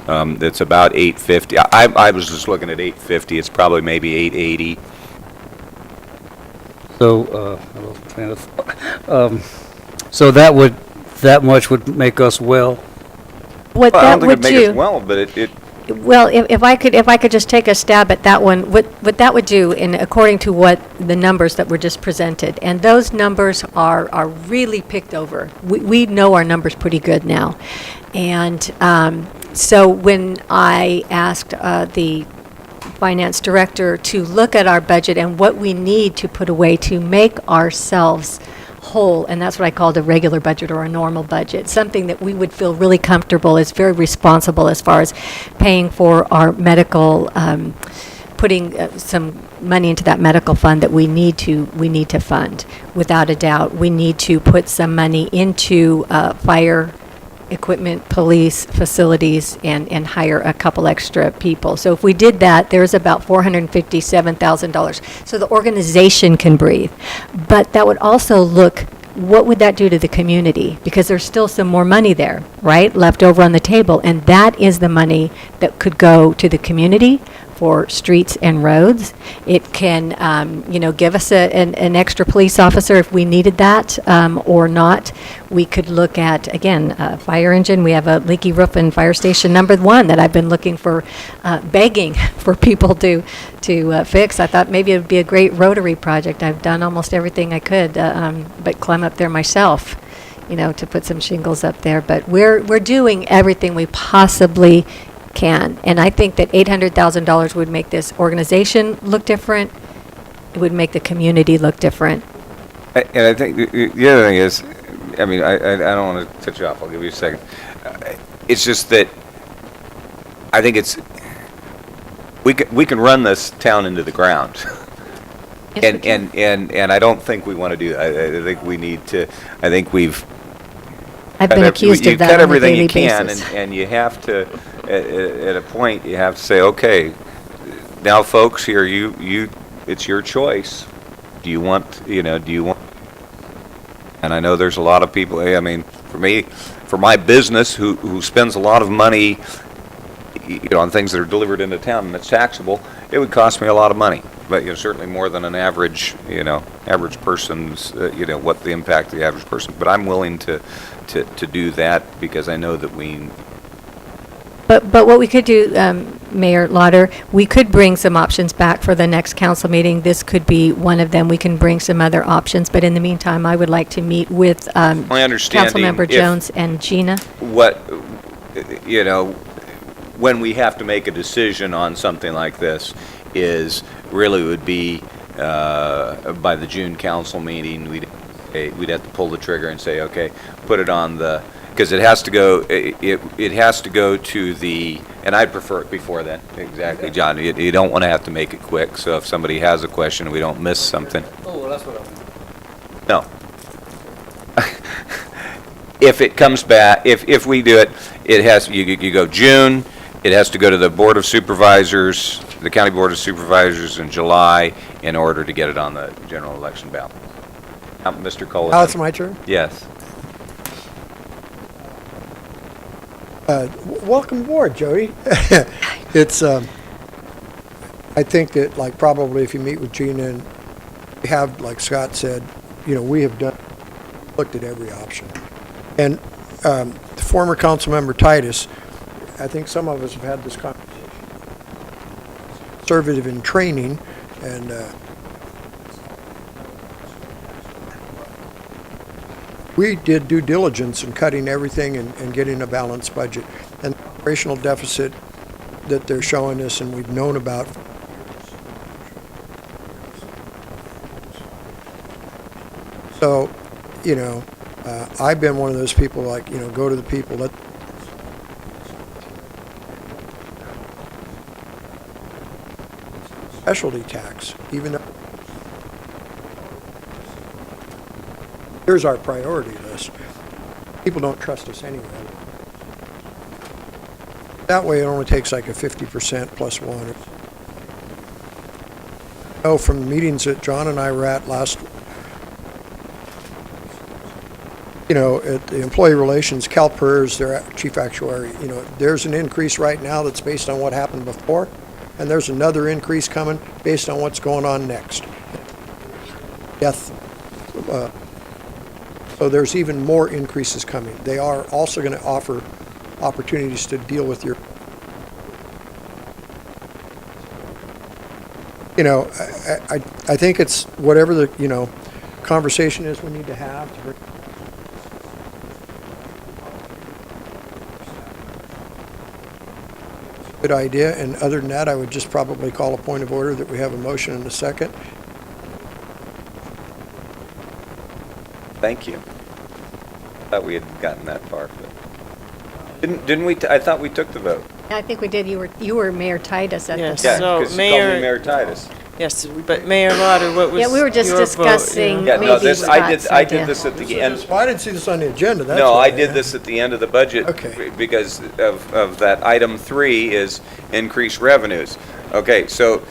It's about 850. I was just looking at 850. It's probably maybe 880. So, so that much would make us well. What Well, I that don't think would it'd make do. us well, but it Well, if I could just take a stab at that one, what that would do, and according to what the numbers that were just presented, and those numbers are really picked over. We know our numbers pretty good now, and so when I asked the finance director to look at our budget and what we need to put away to make ourselves whole, and that's what I called a regular budget or a normal budget, something that we would feel really comfortable, is very responsible as far as paying for our medical, putting some money into that medical fund that we need to fund, without a doubt. We need to put some money into fire equipment, police, facilities, and hire a couple extra people. So if we did that, there's about $457,000. So the organization can breathe. But that would also look, what would that do to the community? Because there's still some more money there, right, left over on the table. And that is the money that could go to the community for streets and roads. It can, give us an extra police officer if we needed that, or not. We could look at, again, a fire engine. We have a leaky roof in Fire Station number 1 that I've been looking for, begging for people to fix. I thought maybe it would be a great Rotary project. I've done almost everything I could, but climb up there myself, to put some shingles up there. But we're doing everything we possibly can. And I think that $800,000 would make this organization look different. It would make the community look different. And I think the other thing is, I mean, I don't want to touch you off. I'll give you a second. It's just that I think we can run this town into the ground. Yes, and I don't think we want to do that. I think we need to. I think I've been accused of that cut on a everything daily you can, basis. and you have to. At a point, you have to say, okay, now, folks, here, it's your choice. Do you want? And I know there's a lot of people. I mean, for my business, who spends a lot of money, on things that are delivered into town and it's taxable, it would cost me a lot of money. But certainly more than an average person's, what the impact of the average person. But I'm willing to do that because I know that we. But what we could do, Mayor Lauder, we could bring some options back for the next council meeting. This could be one of them. We can bring some other options. But in the meantime, I would like to meet with Councilmember Jones and Gina. When we have to make a decision on something like this is really would be by the June council meeting, we'd have to pull the trigger and say, okay, put it on because it has to go. It has to go to the, and I'd prefer it before then. Exactly, John. You don't want to have to make it quick. So if somebody has a question, we don't miss something. Oh, well, that's what No. If it comes back, if we do it, it has you go June. It has to go to the Board of Supervisors, the County Board of Supervisors in July, in order to get it on the general election ballot. Mr. Cullen. Now it's my turn. Yes. Welcome aboard, Jody. It's, I think that, like, probably if you meet with Gina and we have, like Scott said, we have looked at every option. And the former council member Titus, I think some of us have had this conversation. Conservative in training, and we did due diligence in cutting everything and getting a balanced budget. And the operational deficit that they're showing us and we've known about. So, I've been one of those people like, go to the people, let specialty tax, even though here's our priority list. People don't trust us anyway. That way it only takes like a 50% plus one. From the meetings that John and I were at last, at the employee relations, CalPERS, their chief actuary, there's an increase right now that's based on what happened before, and there's another increase coming based on what's going on next. Death. So there's even more increases coming. They are also going to offer opportunities to deal with your, I think it's whatever the, conversation is we need to have to bring. Good idea, and other than that, I would just probably call a point of order that we have a motion and a second. Thank you. I thought we had gotten that far. But didn't we? I thought we took the vote. I think we did. You were Mayor Titus at the time. Yeah, because you called me Mayor Titus. Yes, but Mayor Lauder, what was Yeah, we were just your vote? discussing Yeah, no, maybe this, I did Scott's idea. this at the end. Well, I didn't see this on the agenda, that's No, why. I did this at the end of the budget. Okay. Because of that item 3 is increased revenues. Okay, so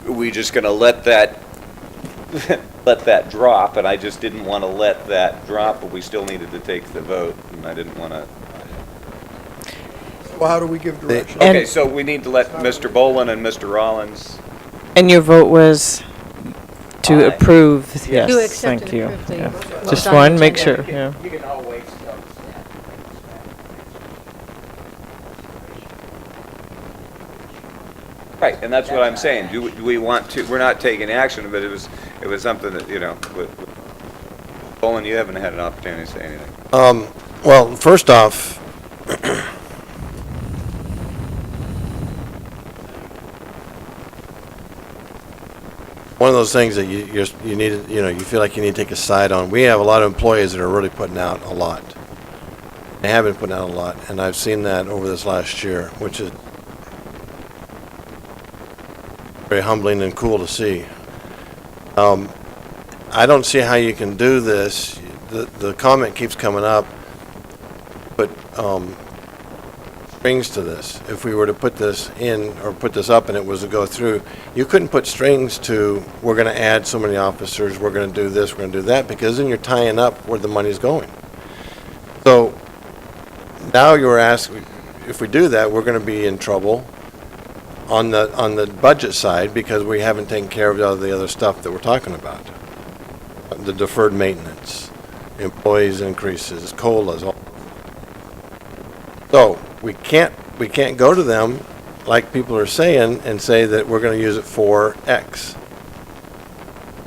we just gonna let that, let that drop, and I just didn't want to let that drop, but we still needed to take the vote, and I didn't want to. Well, how do we give direction? Okay, so we need to let Mr. Bolin and Mr. Rollins. And your vote was to approve, Yeah. yes, To accept thank and you. approve the- Yeah. what's Just on the one, make agenda. sure, yeah. You can always tell Right, and that's what I'm saying. Do we want to, we're not taking action, but it was something that, you know, Bolin, you haven't had an opportunity to say anything. Well, first off, one of those things that you need, you know, you feel like you need to take a side on. We have a lot of employees that are really putting out a lot. They have been putting out a lot, and I've seen that over this last year, which is very humbling and cool to see. I don't see how you can do this. The comment keeps coming up, but strings to this. If we were to put this in or put this up and it was to go through, you couldn't put strings to, we're going to add so many officers, we're going to do this, we're going to do that, because then you're tying up where the money's going. So now you're asking, if we do that, we're going to be in trouble on the budget side because we haven't taken care of all the other stuff that we're talking about. The deferred maintenance, employees increases, COLAs, all. So we can't go to them like people are saying and say that we're going to use it for X.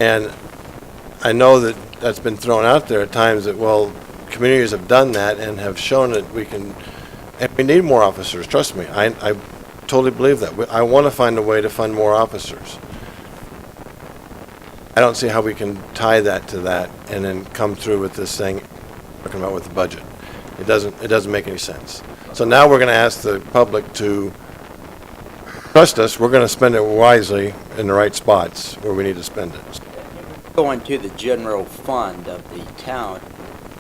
And I know that that's been thrown out there at times that, well, communities have done that and have shown that we can, and we need more officers, trust me. I totally believe that. I want to find a way to fund more officers. I don't see how we can tie that to that and then come through with this thing talking about with the budget. It doesn't make any sense. So now we're going to ask the public to trust us. We're going to spend it wisely in the right spots where we need to spend it. Going to the general fund of the town,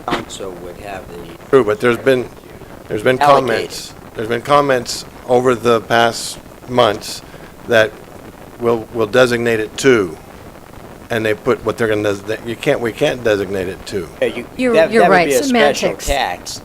council would have the. True, but there's been comments over the past months that we'll designate it to, and they put what they're going to, we can't designate it to. You're that right, would be a special semantics. tax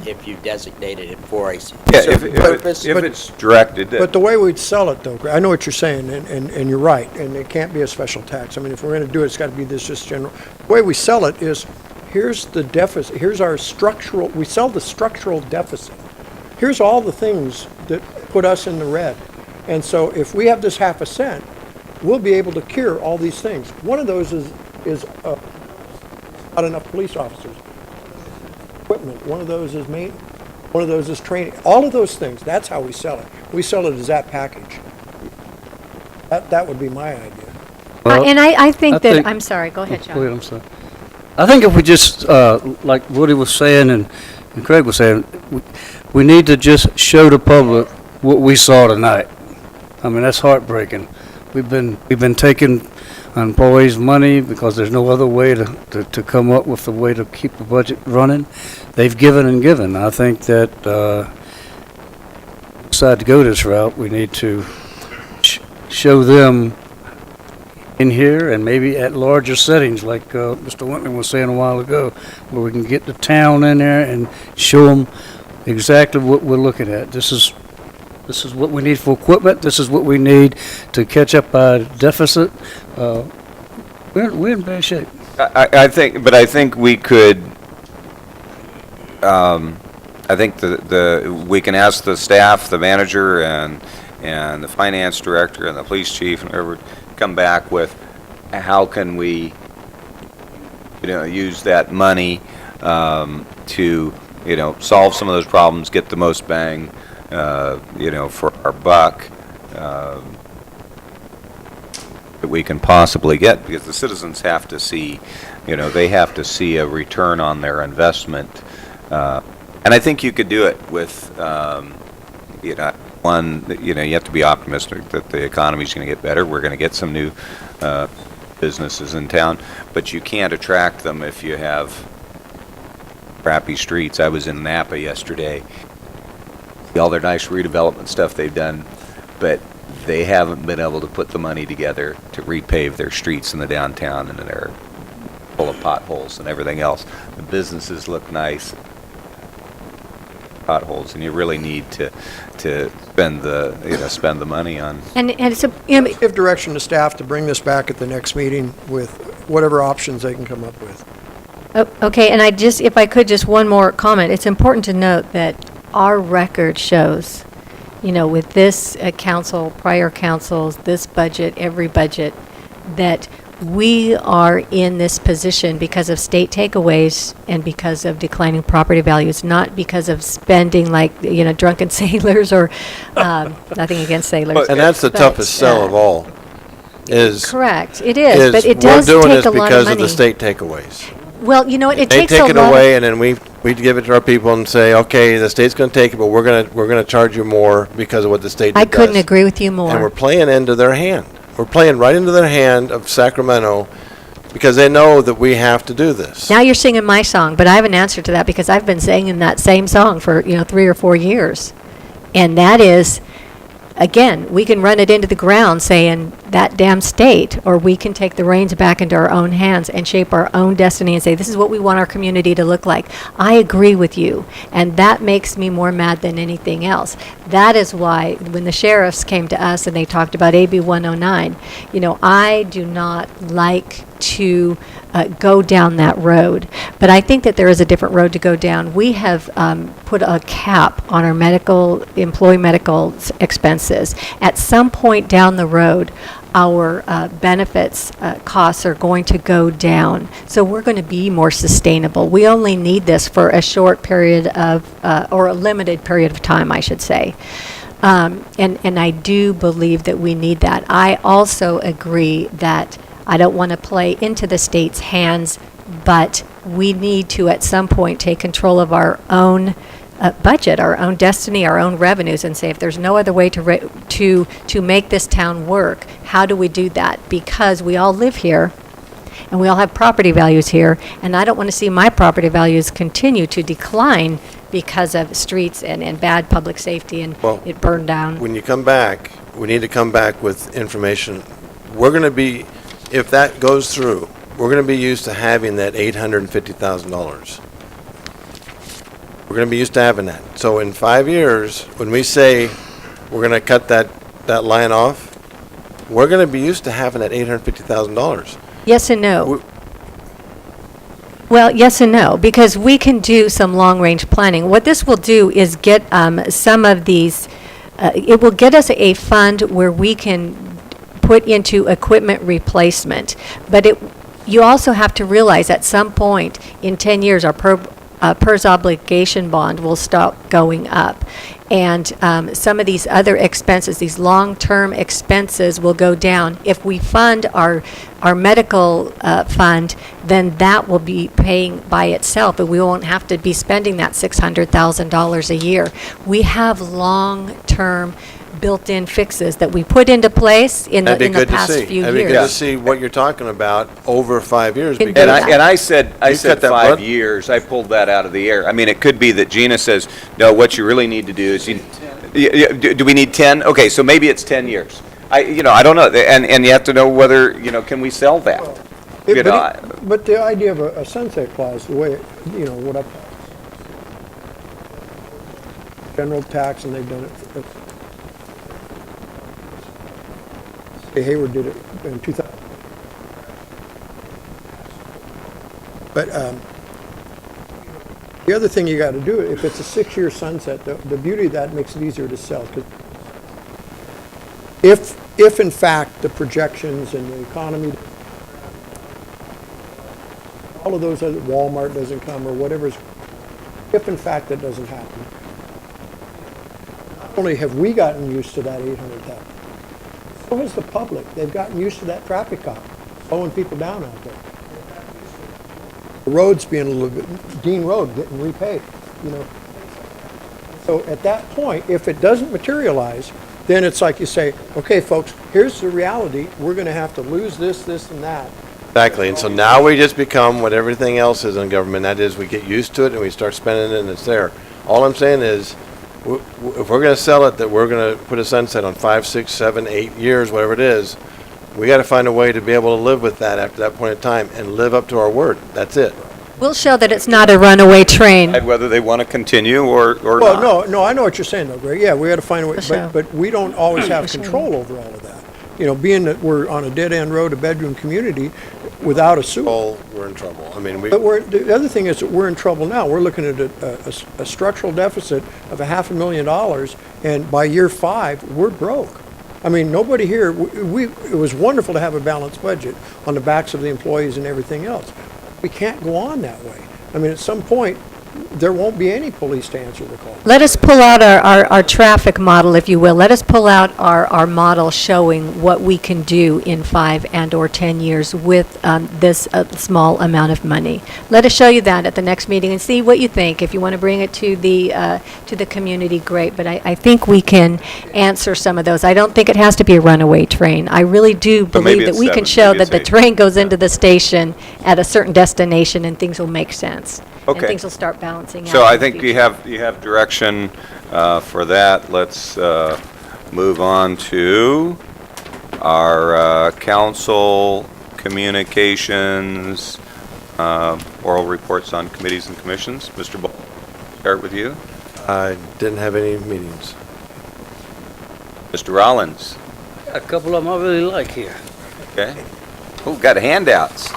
if you designated it for a Yeah, certain purpose. if it's directed. But the way we'd sell it, though, I know what you're saying, and you're right, and it can't be a special tax. I mean, if we're going to do it, it's got to be this just general. The way we sell it is, here's the deficit, here's our structural, we sell the structural deficit. Here's all the things that put us in the red. And so if we have this half a cent, we'll be able to cure all these things. One of those is not enough police officers. Equipment, one of those is maintenance, one of those is training. All of those things, that's how we sell it. We sell it as that package. That would be my idea. Well, And I think that, I'm sorry, go ahead, John. Wait, I'm sorry. I think if we just, like Woody was saying and Craig was saying, we need to just show the public what we saw tonight. I mean, that's heartbreaking. We've been taking employees' money because there's no other way to come up with a way to keep the budget running. They've given and given. I think that decide to go this route, we need to show them in here and maybe at larger settings, like Mr. Whitman was saying a while ago, where we can get the town in there and show them exactly what we're looking at. This is what we need for equipment. This is what we need to catch up our deficit. We're in bad shape. I think we could. I think we can ask the staff, the manager, and the finance director, and the police chief, and whoever, come back with how can we, use that money to, solve some of those problems, get the most bang, for our buck that we can possibly get, because the citizens have to see, they have to see a return on their investment. And I think you could do it with, one, you know, you have to be optimistic that the economy's going to get better. We're going to get some new businesses in town, but you can't attract them if you have crappy streets. I was in Napa yesterday. All their nice redevelopment stuff they've done, but they haven't been able to put the money together to repave their streets in the downtown, and they're full of potholes and everything else. The businesses look nice, potholes, and you really need to spend the money on. And it's a, you know, Give direction to staff to bring this back at the next meeting with whatever options they can come up with. okay, and if I could, just one more comment. It's important to note that our record shows, you know, with this council, prior councils, this budget, every budget, that we are in this position because of state takeaways and because of declining property values, not because of spending like, you know, drunken sailors or, nothing against sailors. And that's the but, toughest sell of all, is. Correct, it is, but it does we're doing take this a lot of because of money. the state takeaways. Well, you know what, it They takes a take lot it away, of, and then we give it to our people and say, okay, the state's going to take it, but we're going to charge you more because of what the state I does. couldn't agree with you And we're more. playing into their hand. We're playing right into their hand of Sacramento because they know that we have to do this. Now you're singing my song, but I have an answer to that because I've been singing that same song for, 3 or 4 years. And that is, again, we can run it into the ground saying that damn state, or we can take the reins back into our own hands and shape our own destiny and say, this is what we want our community to look like. I agree with you, and that makes me more mad than anything else. That is why when the sheriffs came to us and they talked about AB 109, I do not like to go down that road. But I think that there is a different road to go down. We have put a cap on our employee medical expenses. At some point down the road, our benefits costs are going to go down. So we're going to be more sustainable. We only need this for a short period of, or a limited period of time, I should say. And I do believe that we need that. I also agree that I don't want to play into the state's hands, but we need to at some point take control of our own budget, our own destiny, our own revenues, and say if there's no other way to make this town work, how do we do that? Because we all live here, and we all have property values here, and I don't want to see my property values continue to decline because of streets and bad public safety and it burned down. When you come back, we need to come back with information. We're going to be, if that goes through, we're going to be used to having that $850,000. We're going to be used to having that. So in 5 years, when we say we're going to cut that line off, we're going to be used to having that $850,000. Yes and no. Well, yes and no, because we can do some long-range planning. What this will do is get some of these, it will get us a fund where we can put into equipment replacement. But you also have to realize at some point in 10 years, our PERS obligation bond will stop going up. And some of these other expenses, these long-term expenses will go down. If we fund our medical fund, then that will be paying by itself, and we won't have to be spending that $600,000 a year. We have long-term built-in fixes that we put into place in the past few years. That'd be good to see what you're talking about over 5 years. And I said 5 years. I pulled that out of the air. I mean, it could be that Gina says, no, what you really need to do is, do we need 10? Okay, so maybe it's 10 years. I don't know. And you have to know whether, can we sell that? But the idea of a sunset clause, the way, what I, general tax, and they've done it. Hayward did it in 2000. But the other thing you got to do, if it's a 6-year sunset, the beauty of that makes it easier to sell. 'Cause if in fact the projections and the economy, all of those other, Walmart doesn't come or whatever, if in fact that doesn't happen, not only have we gotten used to that 800,000, so has the public. They've gotten used to that traffic cop slowing people down out there. The roads being a little bit, Dean Road getting repaid, So at that point, if it doesn't materialize, then it's like you say, okay, folks, here's the reality. We're going to have to lose this, this, and that. Exactly, and so now we just become what everything else is in government. That is, we get used to it and we start spending it and it's there. All I'm saying is, if we're going to sell it, that we're going to put a sunset on 5, 6, 7, 8 years, whatever it is, we got to find a way to be able to live with that after that point in time and live up to our word. That's it. We'll show that it's not a runaway train. Whether they want to continue or Well, not. no, I know what you're saying though, Greg. Yeah, we got to find a way, sure. but we don't always have For sure. control over all of that. You know, being that we're on a dead-end road, a bedroom community, without a sewer. Oh, we're in trouble. I mean, But the other thing is that we're in trouble now. We're looking at a structural deficit of $500,000, and by year 5, we're broke. I mean, nobody here, it was wonderful to have a balanced budget on the backs of the employees and everything else. We can't go on that way. I mean, at some point, there won't be any police to answer the call. Let us pull out our traffic model, if you will. Let us pull out our model showing what we can do in 5 and/or 10 years with this small amount of money. Let us show you that at the next meeting and see what you think. If you want to bring it to the community, great. But I think we can answer some of those. I don't think it has to be a runaway train. I really do But maybe believe that it's we can 7, show maybe that the it's 8. train goes into the station at a certain destination and things will make sense. And Okay. things will start balancing out. So I in the think future. you have direction for that. Let's move on to our council communications, oral reports on committees and commissions. Mr. Bull, start with you. I didn't have any meetings. Mr. Rollins. A couple of them I really like here. Okay. Oh, got handouts.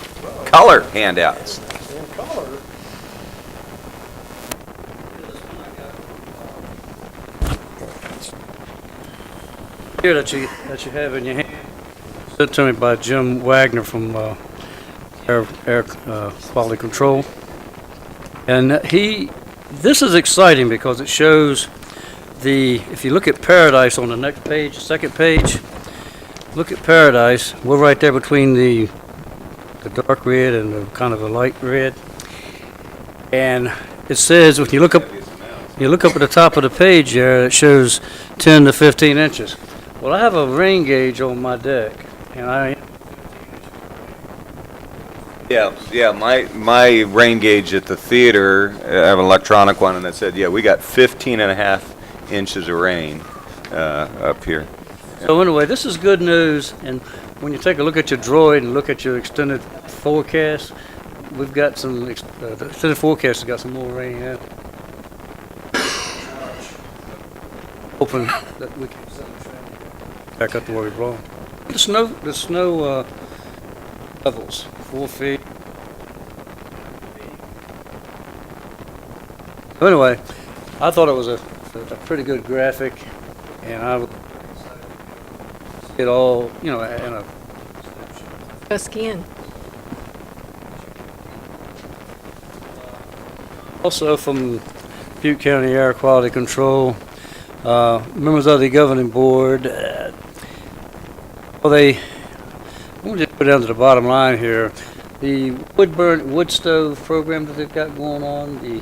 Color handouts. Here that you have in your hand, sent to me by Jim Wagner from Air Quality Control, and this is exciting because it shows if you look at Paradise on the next page, second page, look at Paradise. We're right there between the dark red and the kind of a light red, and it says when you look up at the top of the page there, it shows 10 to 15 inches. Well, I have a rain gauge on my deck, and Yeah, my rain gauge at the theater, I have an electronic one, and it said, yeah, we got 15.5 inches of rain up here. So anyway, this is good news, and when you take a look at your droid and look at your extended forecast, we've got some, the extended forecast has got some more rain in it. Hoping that we can back up to where we belong. The snow levels, 4 feet. So anyway, I thought it was a pretty good graphic, and I would it all, in a Go skiing. also from Butte County Air Quality Control, members of the governing board. Let me just go down to the bottom line here. The wood stove program that they've got going on, the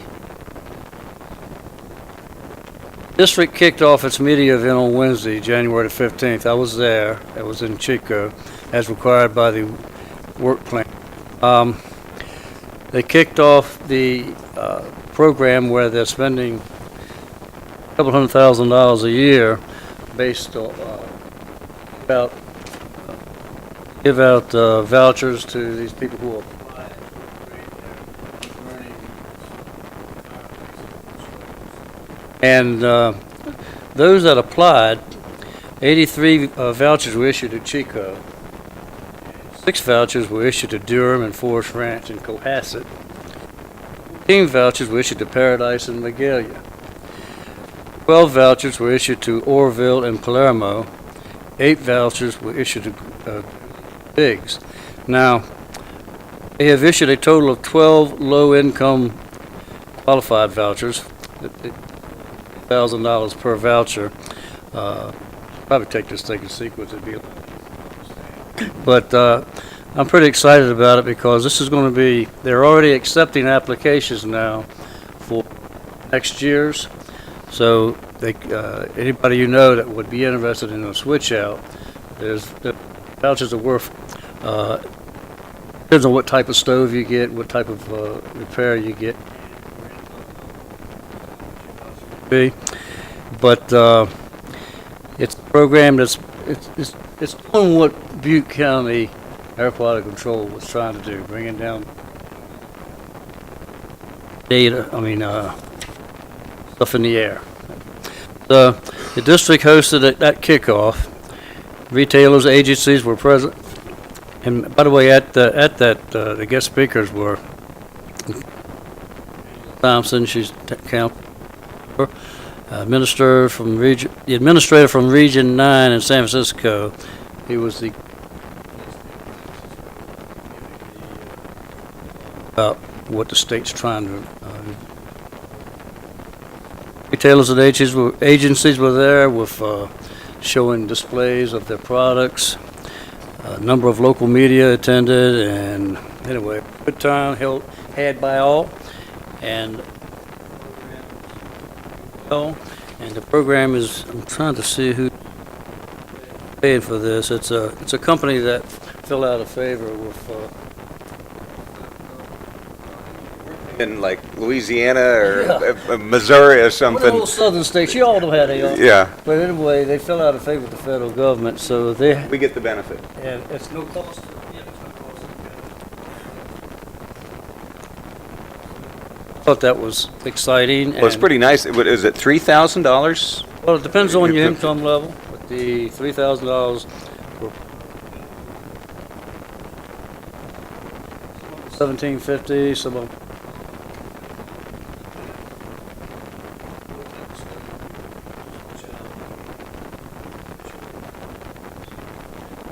district kicked off its media event on Wednesday, January the 15th. I was there. It was in Chico, as required by the work plan. They kicked off the program where they're spending a couple $100,000 a year based on give out vouchers to these people who apply. And those that applied, 83 vouchers were issued to Chico. 6 vouchers were issued to Durham and Forest Ranch and Cohasset. 15 vouchers were issued to Paradise and Magalia. 12 vouchers were issued to Orville and Palermo. 8 vouchers were issued to Biggs. Now, they have issued a total of 12 low-income qualified vouchers, $1,000 per voucher. Probably take this thing in sequence. But I'm pretty excited about it because this is going to be, they're already accepting applications now for next year's. So anybody you know that would be interested in a switch out, the vouchers are worth, depends on what type of stove you get, what type of repair you get. But it's a program it's doing what Butte County Air Quality Control was trying to do, bringing down stuff in the air. The district hosted that kickoff. Retailers, agencies were present, and by the way, at that the guest speakers were Thompson, she's council administrator from Region 9 in San Francisco. He was about what the state's trying to. Retailers and agencies were there with showing displays of their products. A number of local media attended, and anyway, good time had by all, and the program is. I'm trying to see who paying for this. It's a company that fell out of favor with. In like Louisiana or Missouri or something. One of those southern states, you all know how they are. Yeah. But anyway, they fell out of favor with the federal government, so we get the benefit. And it's no cost. I thought that was exciting. Well, it's pretty nice. Is it $3,000? Well, it depends on your income level. But the $3,000 for $1,750, some of them.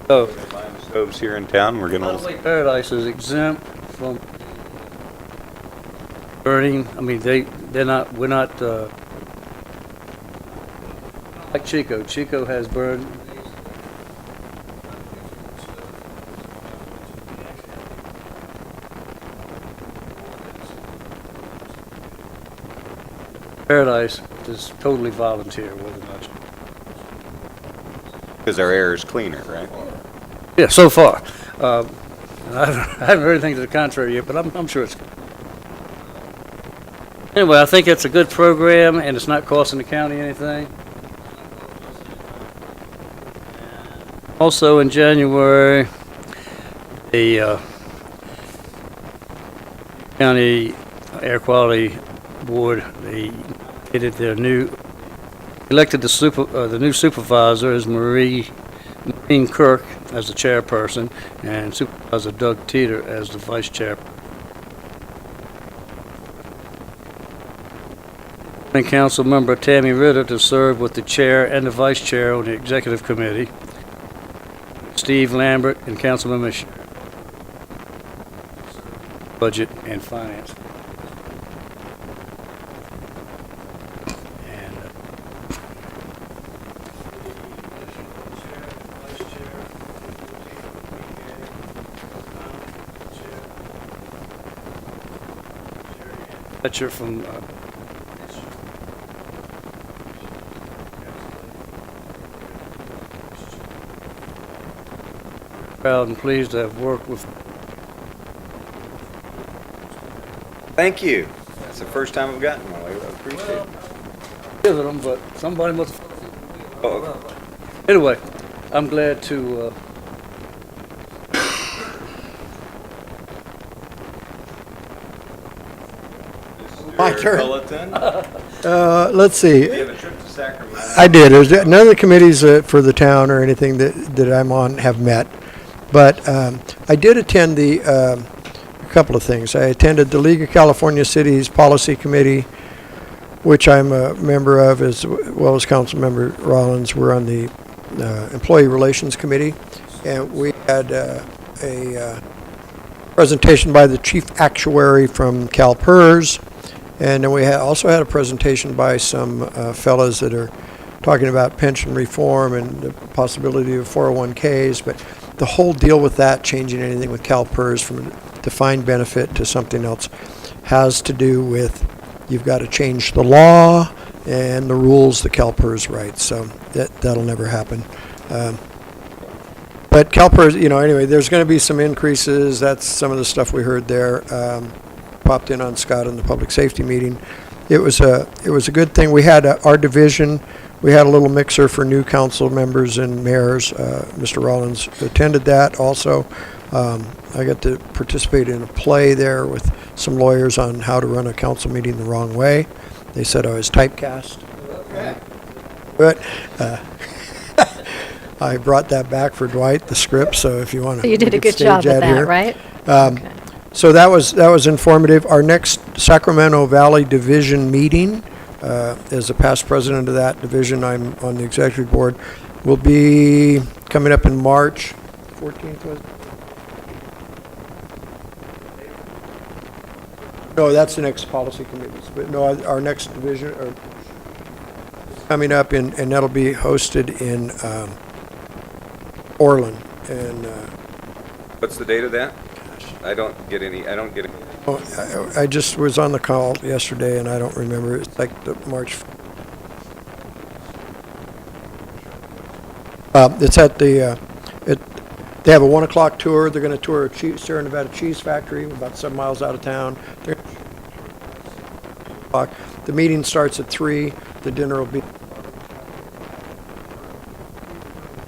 So, stoves here in town. We're gonna. Paradise is exempt from burning. I mean, they're not. We're not like Chico. Chico has burned. Paradise is totally volunteer, whether or not. Because our air is cleaner, right? Yeah, so far. I haven't heard anything to the contrary yet, but I'm sure it's good. Anyway, I think it's a good program, and it's not costing the county anything. Also, in January, the County Air Quality Board, they elected the new supervisor is Maureen Kirk as the chairperson, and Supervisor Doug Teeter as the vice chair. And Council Member Tammy Ritter to serve with the chair and the vice chair on the executive committee. Steve Lambert and Councilmember Budget and Finance. Fletcher from proud and pleased to have worked with. Thank you. That's the first time I've gotten one. I appreciate it. Giving them, but somebody must have. Anyway, I'm glad to. My turn. Let's You see. have a trip to Sacramento. I did. None of the committees for the town or anything that I'm on have met, but I did attend a couple of things. I attended the League of California Cities Policy Committee, which I'm a member of, as well as Councilmember Rollins. We're on the Employee Relations Committee, and we had a presentation by the Chief Actuary from CalPERS. And then we also had a presentation by some fellows that are talking about pension reform and the possibility of 401ks, but the whole deal with that, changing anything with CalPERS from a defined benefit to something else, has to do with you've got to change the law, and the rules the CalPERS writes, so that'll never happen. But CalPERS, anyway, there's going to be some increases. That's some of the stuff we heard there. Popped in on Scott in the public safety meeting. It was a good thing. We had our division. We had a little mixer for new council members and mayors. Mr. Rollins attended that also. I got to participate in a play there with some lawyers on how to run a council meeting the wrong way. They said I was typecast. But I brought that back for Dwight, the script, so if you want to. You did a good job at that, right? Okay. So that was informative. Our next Sacramento Valley Division meeting, as the past president of that division, I'm on the executive board, will be coming up in March 14th. Was it? No, that's the next policy committees. But no, our next division coming up, and that'll be hosted in Orland. And What's the date of that? I don't get any. Oh, I just was on the call yesterday, and I don't remember. It's like the March. It's at the. They have a 1 o'clock tour. They're going to tour a Sierra Nevada cheese factory about 7 miles out of town. The meeting starts at 3. The dinner will be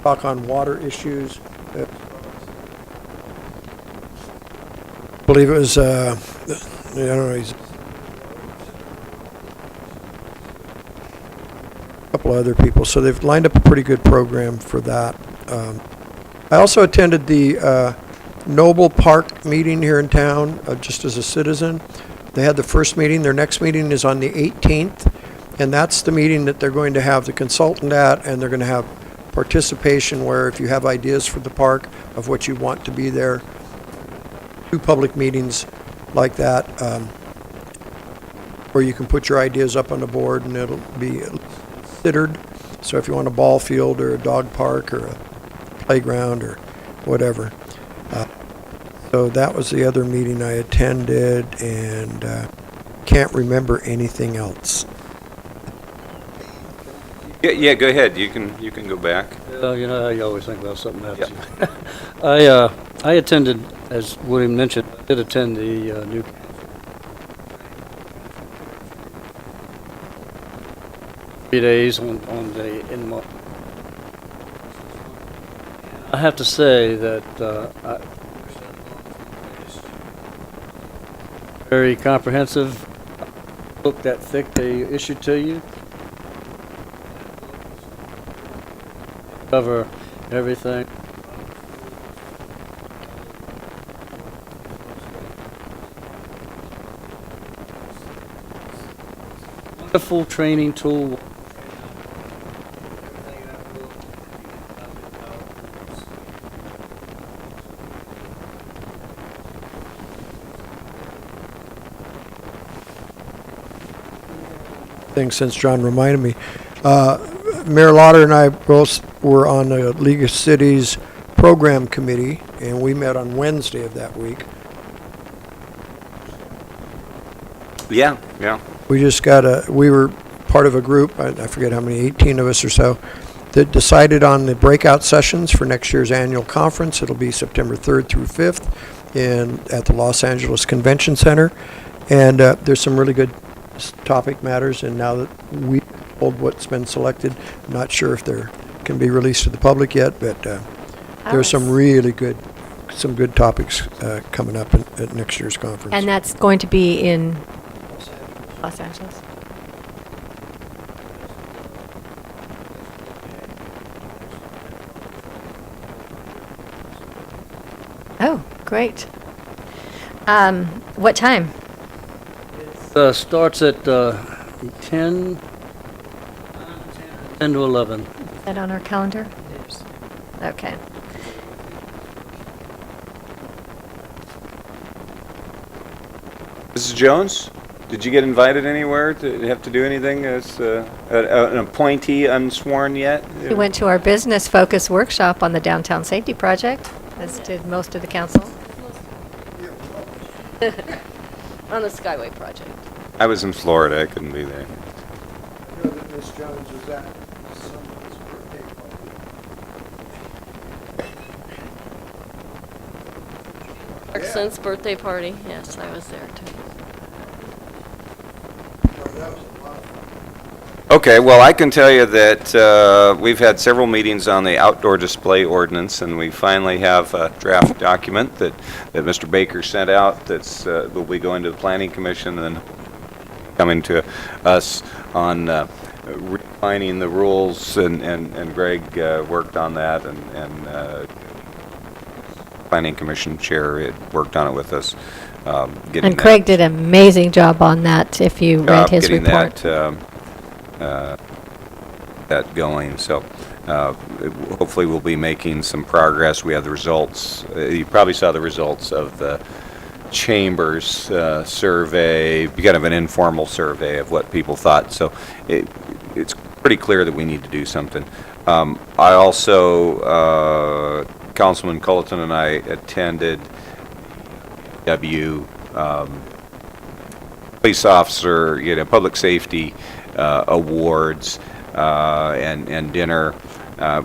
talk on water issues. I believe it was, I don't know, he's a couple of other people. So they've lined up a pretty good program for that. I also attended the Noble Park meeting here in town, just as a citizen. They had the first meeting. Their next meeting is on the 18th, and that's the meeting that they're going to have the consultant at, and they're going to have participation where if you have ideas for the park of what you want to be there, 2 public meetings like that, where you can put your ideas up on the board and it'll be considered. So if you want a ball field or a dog park or a playground or whatever. So that was the other meeting I attended, and can't remember anything else. Yeah, go ahead. You can go back. You always think about something else. Yep. I attended, as William mentioned, I did attend the new 3 days in March. I have to say that very comprehensive book, that thick they issued to you. Cover everything. Wonderful training tool. Thing since John reminded me. Mayor Lauder and I both were on the League of Cities program committee, and we met on Wednesday of that week. Yeah. We just we were part of a group, I forget how many, 18 of us or so, that decided on the breakout sessions for next year's annual conference. It'll be September 3rd through 5th at the Los Angeles Convention Center. And there's some really good topic matters, and now that we hold what's been selected, I'm not sure if they can be released to the public yet, but there's some really good topics coming up at next year's conference. And that's going to be in Los Angeles? Oh, great. What time? Starts at 10 to 11. Is that on our calendar? Okay. Mrs. Jones, did you get invited anywhere to have to do anything as an appointee unsworn yet? We went to our business focus workshop on the downtown safety project, as did most of the council. On the Skyway project. I was in Florida. I couldn't be there. Ms. Jones was at someone's birthday party. Clarkson's birthday party, yes, I was there too. Okay, well, I can tell you that we've had several meetings on the outdoor display ordinance, and we finally have a draft document that Mr. Baker sent out that's will be going to the Planning Commission and then coming to us on refining the rules, and Greg worked on that, and Planning Commission Chair had worked on it with us. And Craig did an amazing job on that, if you read his report. That going. So hopefully we'll be making some progress. We have the results. You probably saw the results of the Chamber's survey, kind of an informal survey of what people thought. So it's pretty clear that we need to do something. I also, Councilman Culleton and I attended police officer, public safety awards and dinner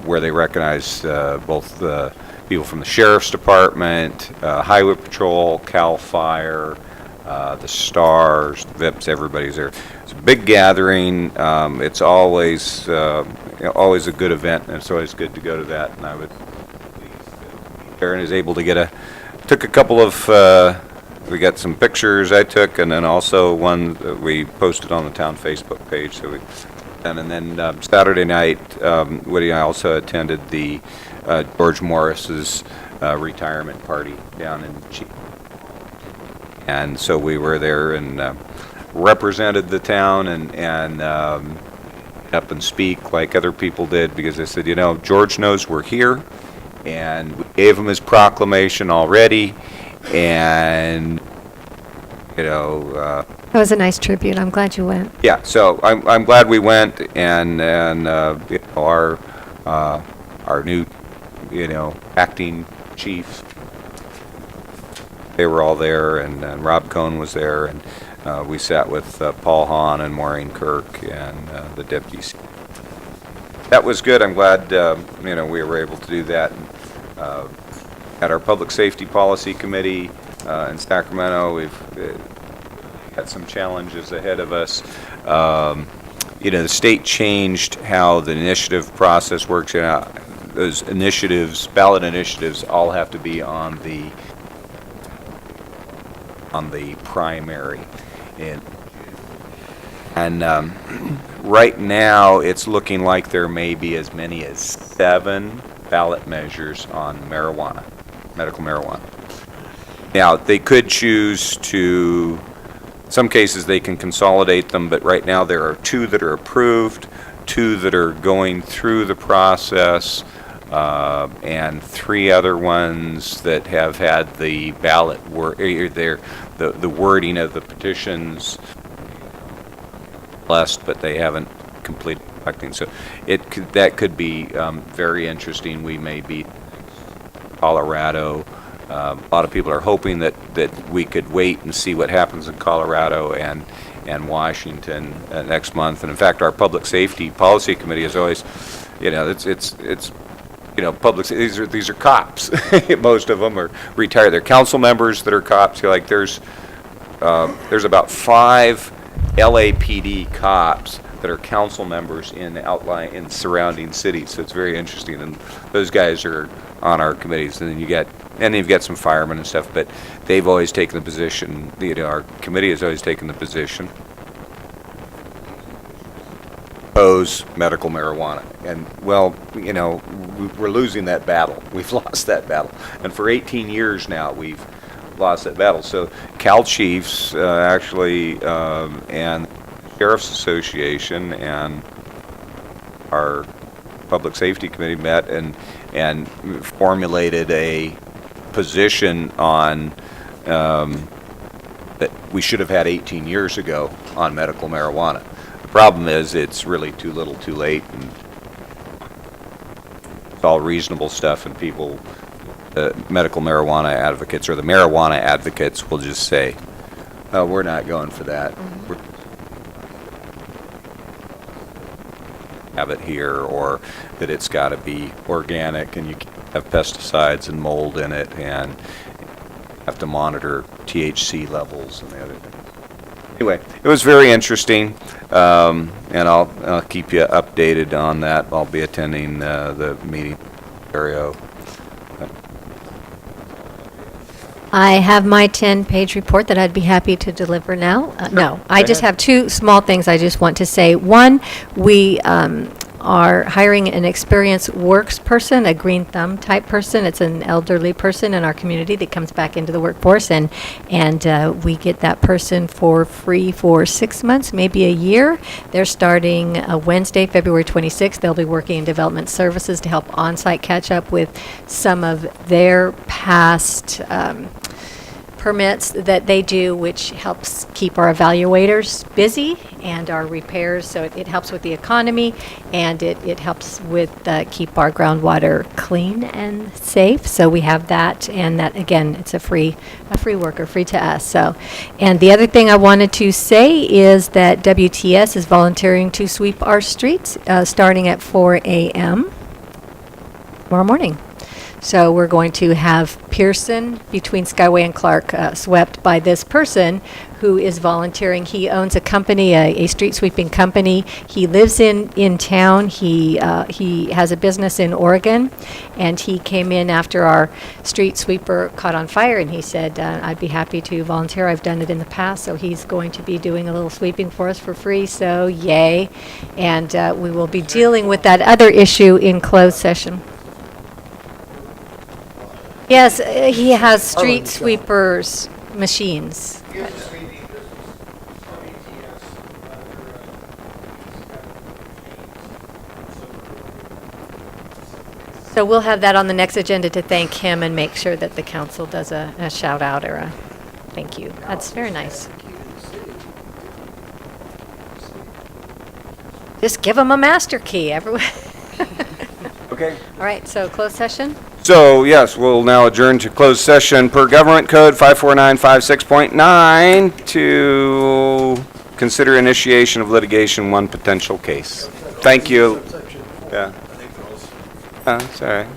where they recognized both the people from the Sheriff's Department, Highway Patrol, CAL FIRE, the STARS, VIPs, everybody's there. It's a big gathering. It's always always a good event, and it's always good to go to that. And I would Aaron is able to took a couple of we got some pictures I took, and then also one that we posted on the town Facebook page. So and then Saturday night, Woody and I also attended the George Morris's retirement party down in Chief. And so we were there and represented the town and up and speak like other people did, because I said, George knows we're here, and we gave him his proclamation already, and That was a nice tribute. I'm glad you went. Yeah, so I'm glad we went, and our new acting chief, they were all there, and Rob Cohn was there, and we sat with Paul Hahn and Maureen Kirk and the deputies. That was good. I'm glad we were able to do that. At our Public Safety Policy Committee in Sacramento, we've got some challenges ahead of us. The state changed how the initiative process works. Those initiatives, ballot initiatives, all have to be on the primary, and right now it's looking like there may be as many as 7 ballot measures on marijuana, medical marijuana. Now, they could choose to, in some cases they can consolidate them, but right now there are 2 that are approved, 2 that are going through the process, and 3 other ones that have had the ballot the wording of the petitions blessed, but they haven't completed collecting. So that could be very interesting. We may be Colorado. A lot of people are hoping that we could wait and see what happens in Colorado and Washington next month. And in fact, our Public Safety Policy Committee is always, it's public. These are cops. Most of them are retired. They're council members that are cops. There's about 5 LAPD cops that are council members in surrounding cities. So it's very interesting, and those guys are on our committees. And then you've got some firemen and stuff, but they've always taken the position. Our committee has always taken the position. Oppose medical marijuana, and we're losing that battle. We've lost that battle, and for 18 years now we've lost that battle. So Cal Chiefs actually and Sheriff's Association and our Public Safety Committee met and formulated a position on that we should have had 18 years ago on medical marijuana. The problem is it's really too little too late, and it's all reasonable stuff, and people, medical marijuana advocates or the marijuana advocates will just say, oh, we're not going for that. have it here, or that it's got to be organic and you can't have pesticides and mold in it, and have to monitor THC levels and the other things. Anyway, it was very interesting, and I'll keep you updated on that. I'll be attending the meeting in Ontario. I have my 10-page report that I'd be happy to deliver now. No, I just have two small things I just want to say. One, we are hiring an experienced works person, a green thumb type person. It's an elderly person in our community that comes back into the workforce, and we get that person for free for 6 months, maybe a year. They're starting Wednesday, February 26th. They'll be working in development services to help on-site catch up with some of their past permits that they do, which helps keep our evaluators busy and our repairs. So it helps with the economy, and it helps with keep our groundwater clean and safe. So we have that, and that again, it's a free worker, free to us. So, and the other thing I wanted to say is that WTS is volunteering to sweep our streets starting at 4 a.m. tomorrow morning. So we're going to have Pearson between Skyway and Clark swept by this person who is volunteering. He owns a company, a street sweeping company. He lives in town. He has a business in Oregon, and he came in after our street sweeper caught on fire, and he said, I'd be happy to volunteer. I've done it in the past, so he's going to be doing a little sweeping for us for free, so yay. And we will be dealing with that other issue in closed session. Yes, he has street sweepers machines. So we'll have that on the next agenda to thank him and make sure that the council does a shout out or a thank you. That's very nice. Just give him a master key, everyone. Okay. All right, so closed session? So, yes, we'll now adjourn to closed session per Government Code 54956.9 to consider initiation of litigation, one potential case. Thank you. Yeah. Sorry.